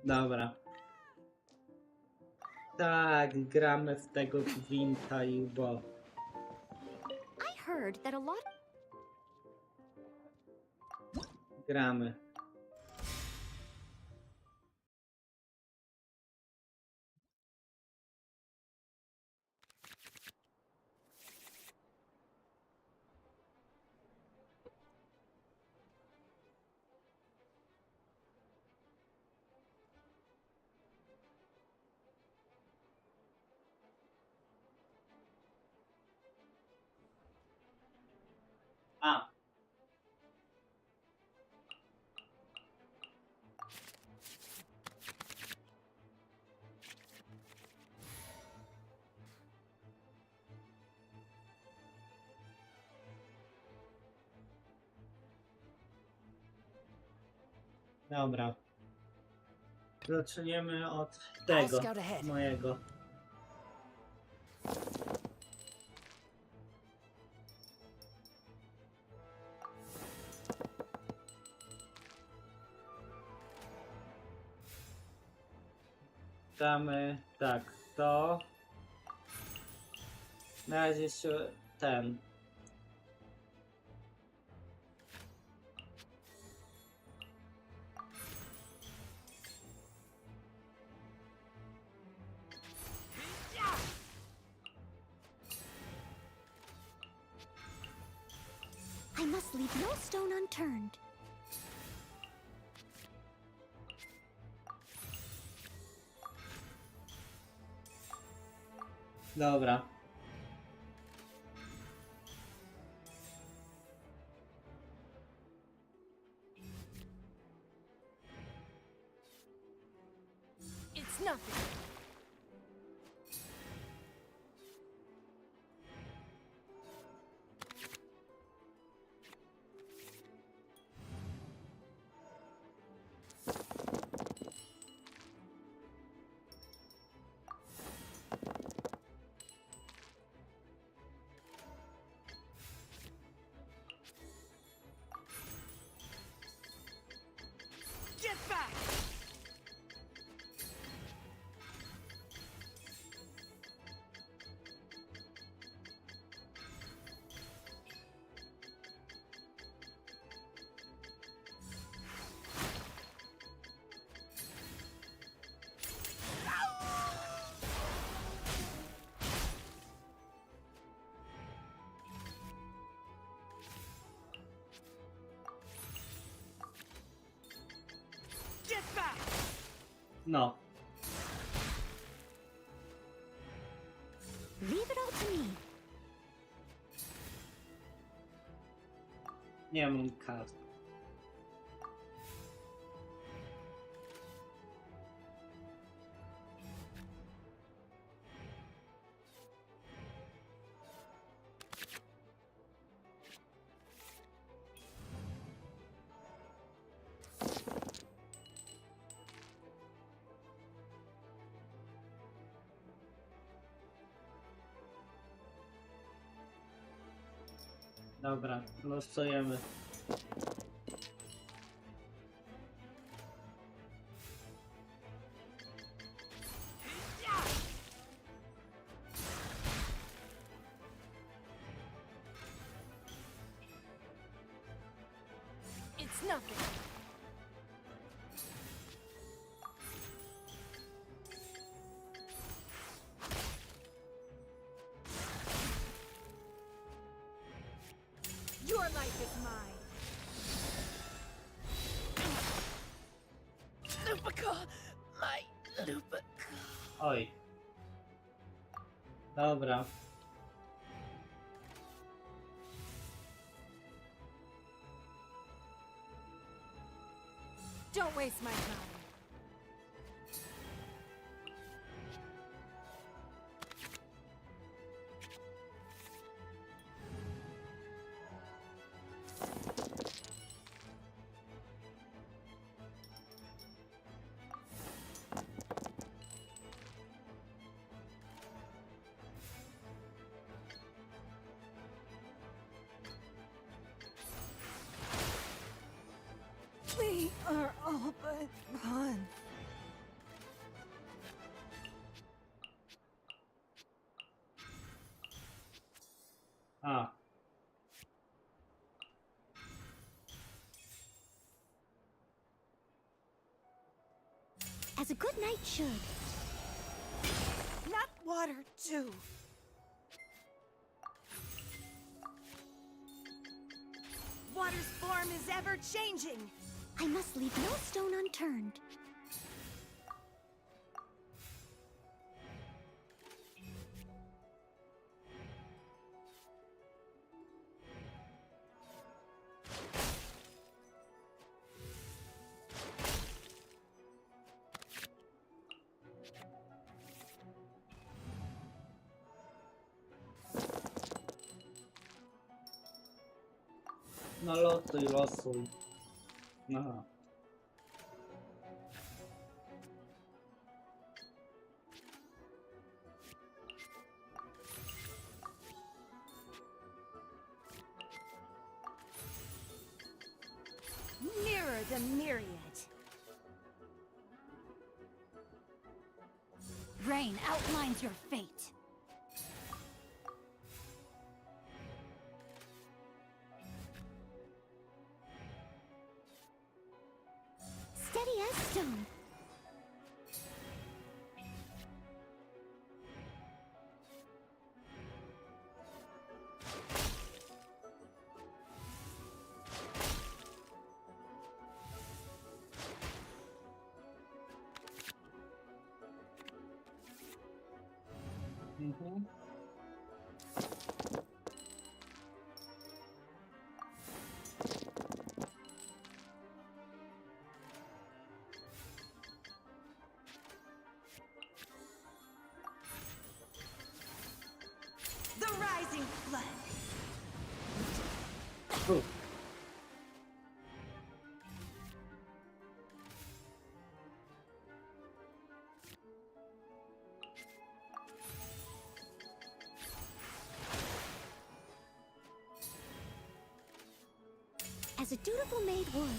A: Dobra. Tak, gramy w tego gwinta i bo.
C: I heard that a lot.
A: Gramy. A. Dobra. Zaczniemy od tego mojego. Damy tak, to na razie się ten.
F: I must leave no stone unturned.
A: Dobra.
E: It's nothing.
D: Get back! Get back!
A: No.
F: Leave it all to me.
A: Nie mam kart. Dobra, losujemy.
E: It's nothing. Your life is mine.
D: Lupica! My Lupica!
A: Oj. Dobra.
E: Don't waste my time.
P: We are all but gone.
A: A.
F: As a good knight should.
D: Not water, too. Water's form is ever changing.
F: I must leave no stone unturned.
A: No losuj, losuj. Aha.
E: Mirror the myriad. Rain outlines your fate.
C: Steady as stone.
A: Mhm.
E: The rising flood.
A: Fu.
C: As a dutiful maid would.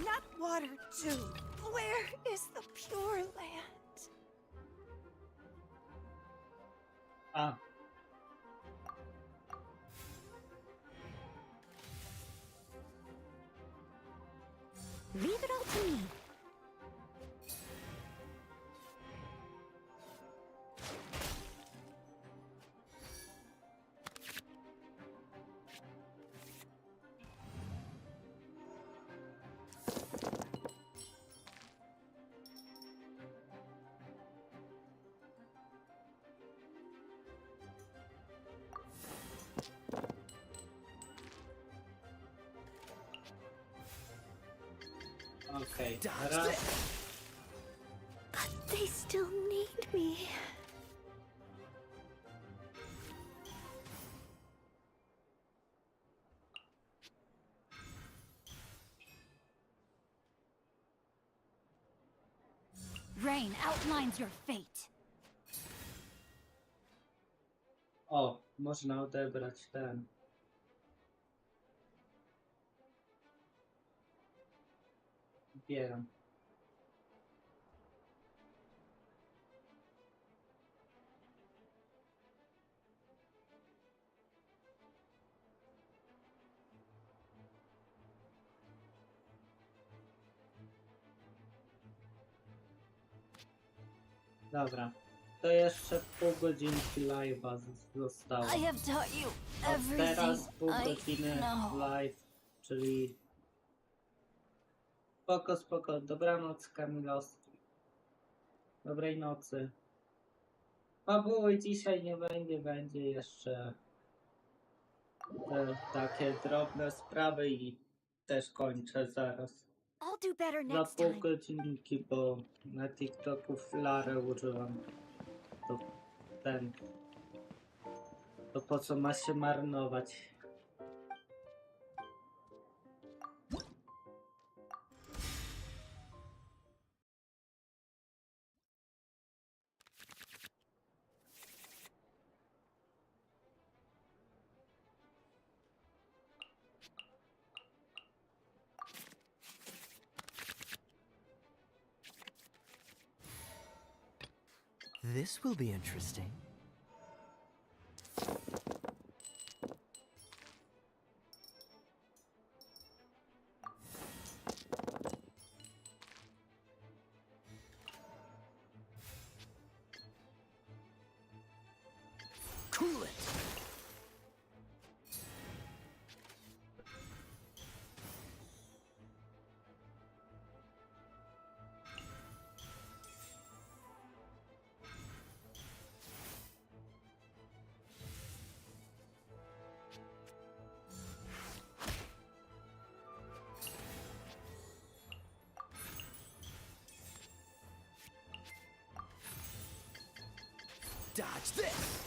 E: Not water too. Where is the pure land?
A: Ah.
C: Leave it all to me.
A: Okej,
E: Dodge
A: raz.
C: But they still need me.
E: Rain outlines your fate.
A: O, można odebrać ten. Zbieram. Dobra. To jeszcze pół godzinki live'a zostało.
E: I have taught you
A: Od teraz pół
E: everything I
A: godziny
E: know.
A: live, czyli spoko, spoko. Dobranoc, Kamilowski. Dobrej nocy. Fabuły dzisiaj nie będzie, będzie jeszcze te takie drobne sprawy i też kończę zaraz.
E: I'll do better
A: Za
E: next
A: pół
E: time.
A: godzinki, bo na TikToku flarę użyłam. To ten. To po co ma się marnować?
D: This will be interesting. Cool it. Dodge this!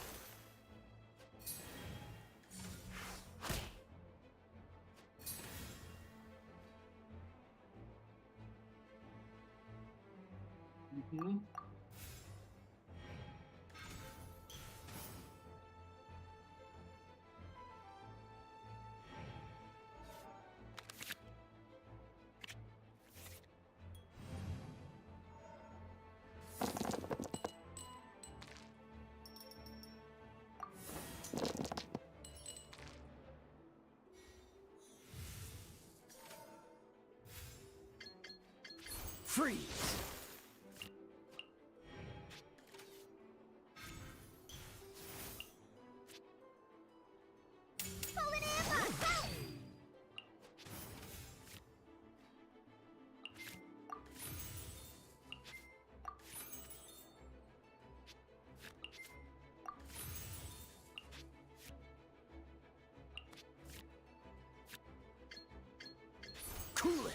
D: Freeze! Cool it!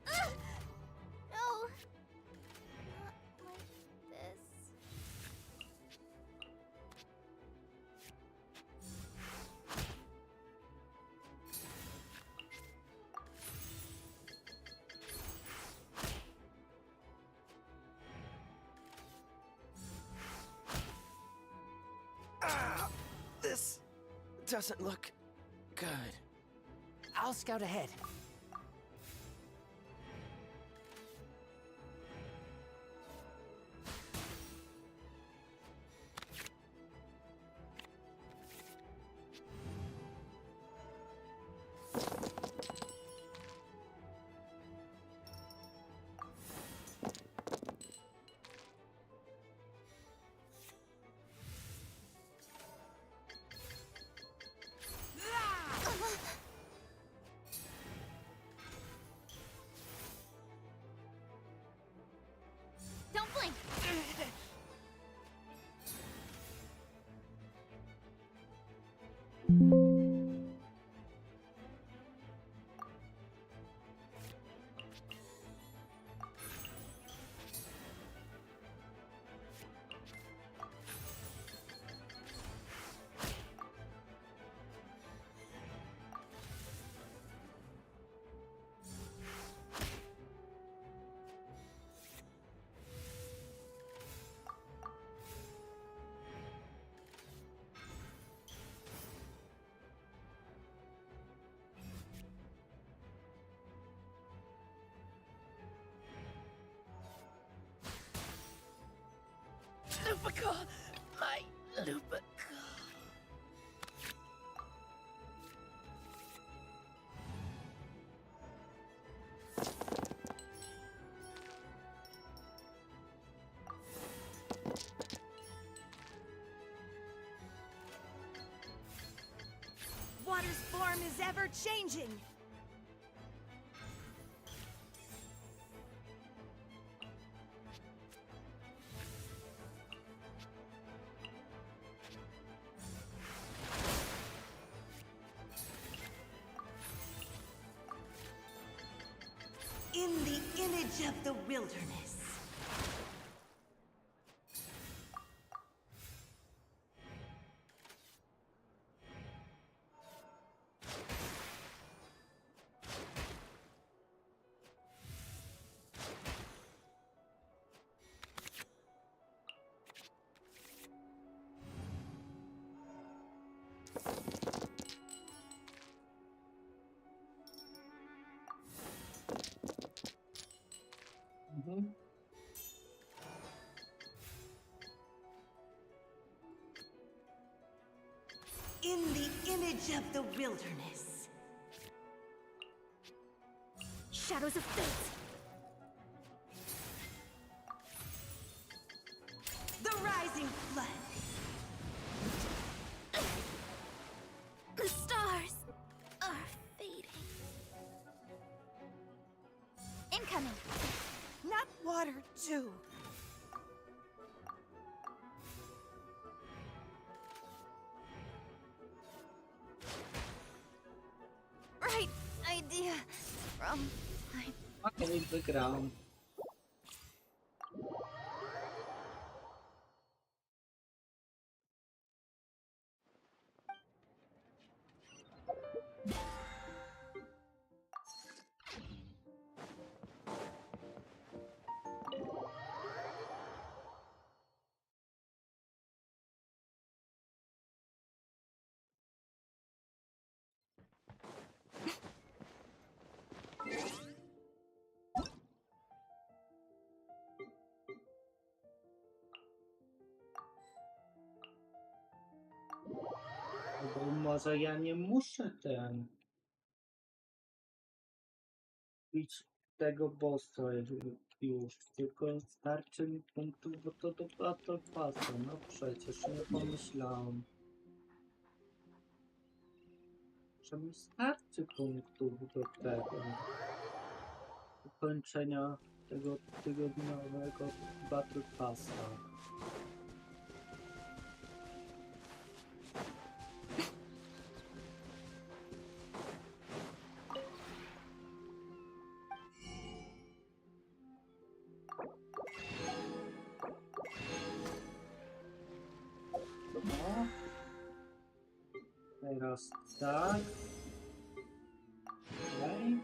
C: No! Not like this.
D: Ah, this doesn't look good. I'll scout ahead.
C: Don't blink!
D: Lupica! My Lupica!
M: Water's form is ever changing. In the image of the wilderness. In the image of the wilderness.
C: Shadows of fate!
M: The rising flood.
C: The stars are fading. Incoming!
M: Not water, too.
C: Right idea from time.
A: Okej, wygrałem. Bo może ja nie muszę ten... Bić tego bossa już, tylko starczy mi punktów, bo to do Battle Passa, no przecież nie pomyślałem. Że mi starczy punktów do tego ukończenia tego tygodniowego Battle Passa. No. Teraz tak. Okej.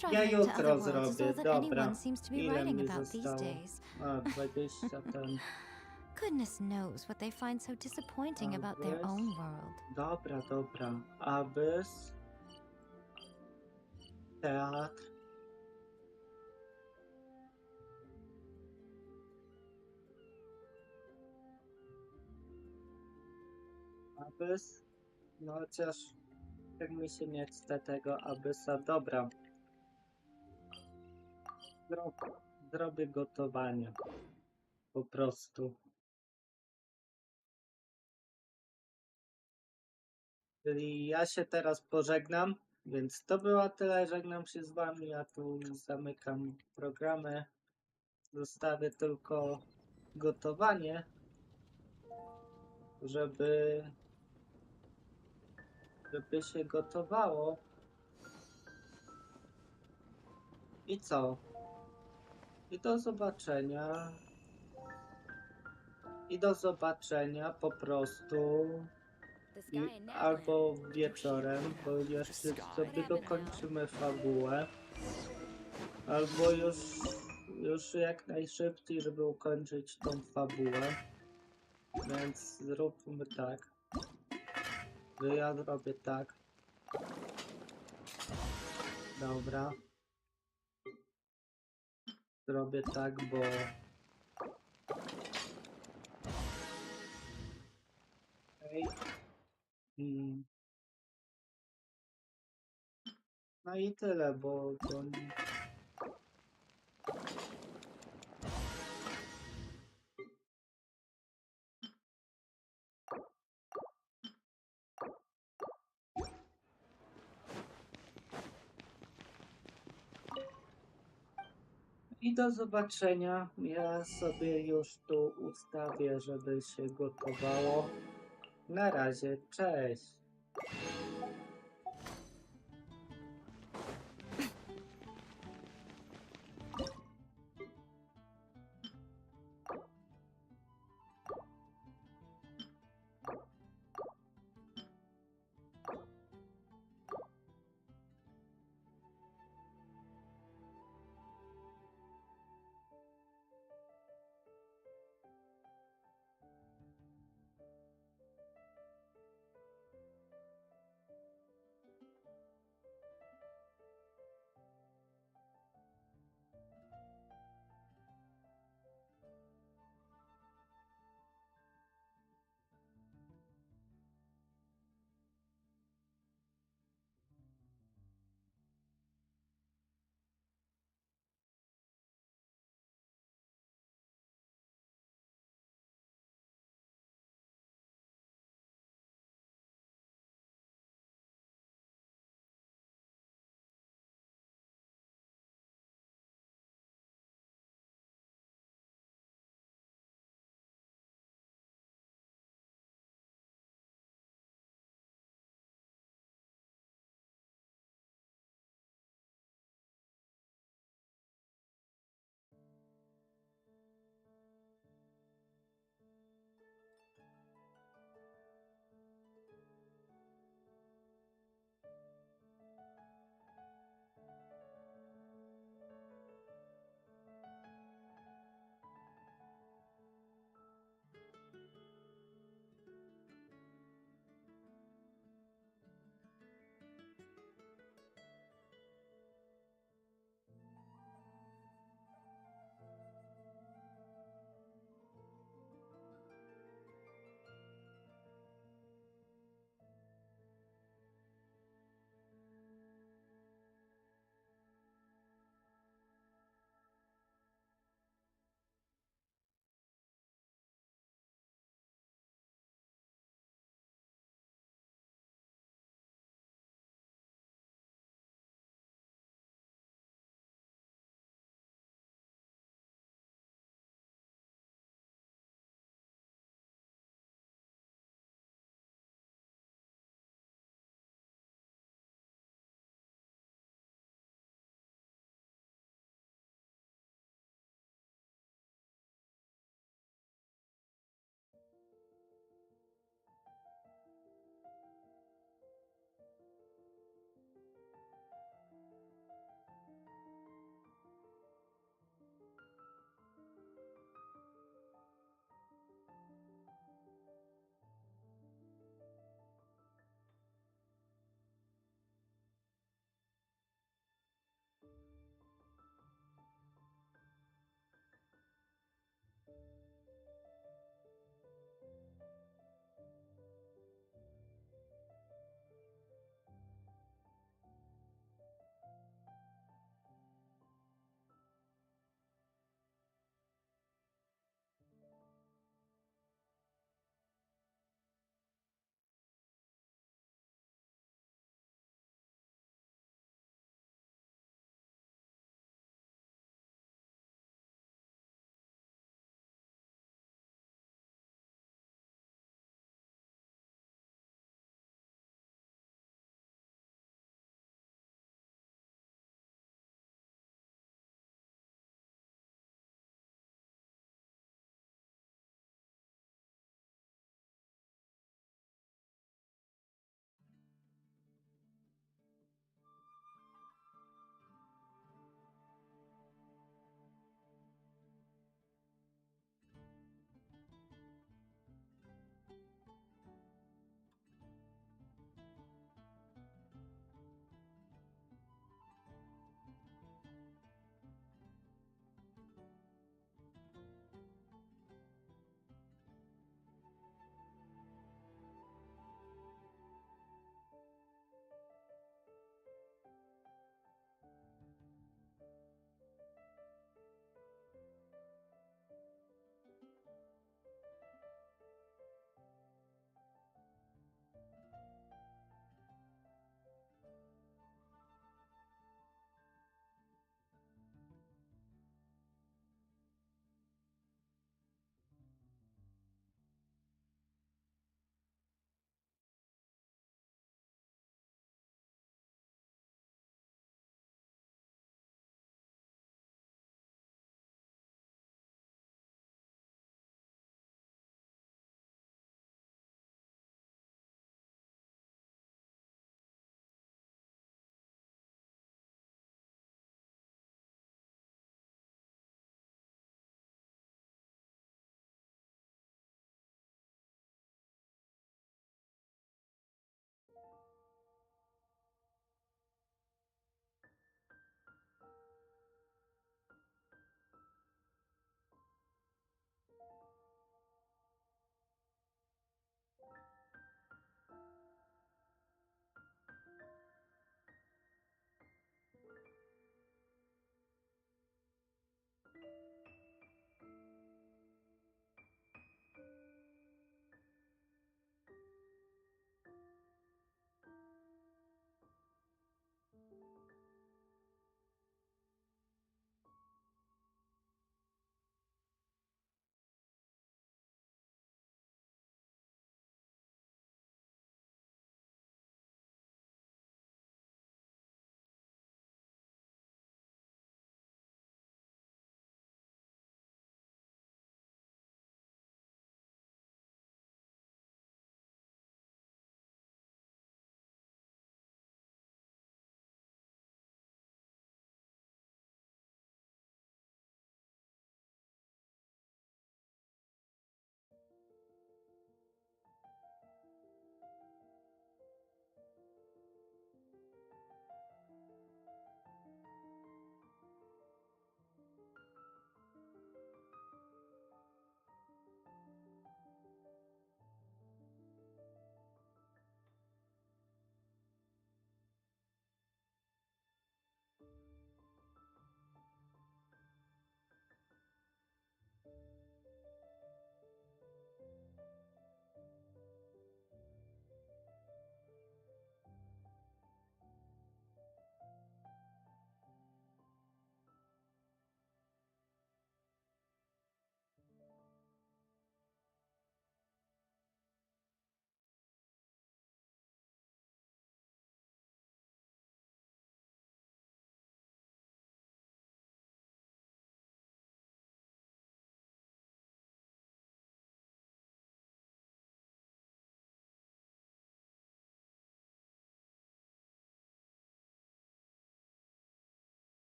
F: Try
A: Ja
F: heading to
A: jutro
F: other worlds is all
A: zrobię,
F: that
A: dobra.
F: anyone seems to be
A: Ile
F: writing
A: mi
F: about these
A: zostało?
F: days.
A: A, 20 ten.
F: Goodness knows what they find so disappointing about their
A: Abyss.
F: own world.
A: Dobra, dobra. Abyss. Teatr. Abyss. No chociaż tak mi się nie chce tego Abyssa. Dobra. Zrobię gotowanie. Po prostu. Czyli ja się teraz pożegnam, więc to było tyle. Żegnam się z wami. Ja tu zamykam programy. Zostawię tylko gotowanie, żeby się gotowało. I co? I do zobaczenia. I do zobaczenia po prostu. Albo wieczorem, bo jeszcze sobie dokończymy fabułę. Albo już jak najszybciej, żeby ukończyć tą fabułę. Więc zróbmy tak. Że ja zrobię tak. Dobra. Zrobię tak, bo... Okej. No i tyle, bo... I do zobaczenia. Ja sobie już tu ustawię, żeby się gotowało. Na razie, cześć.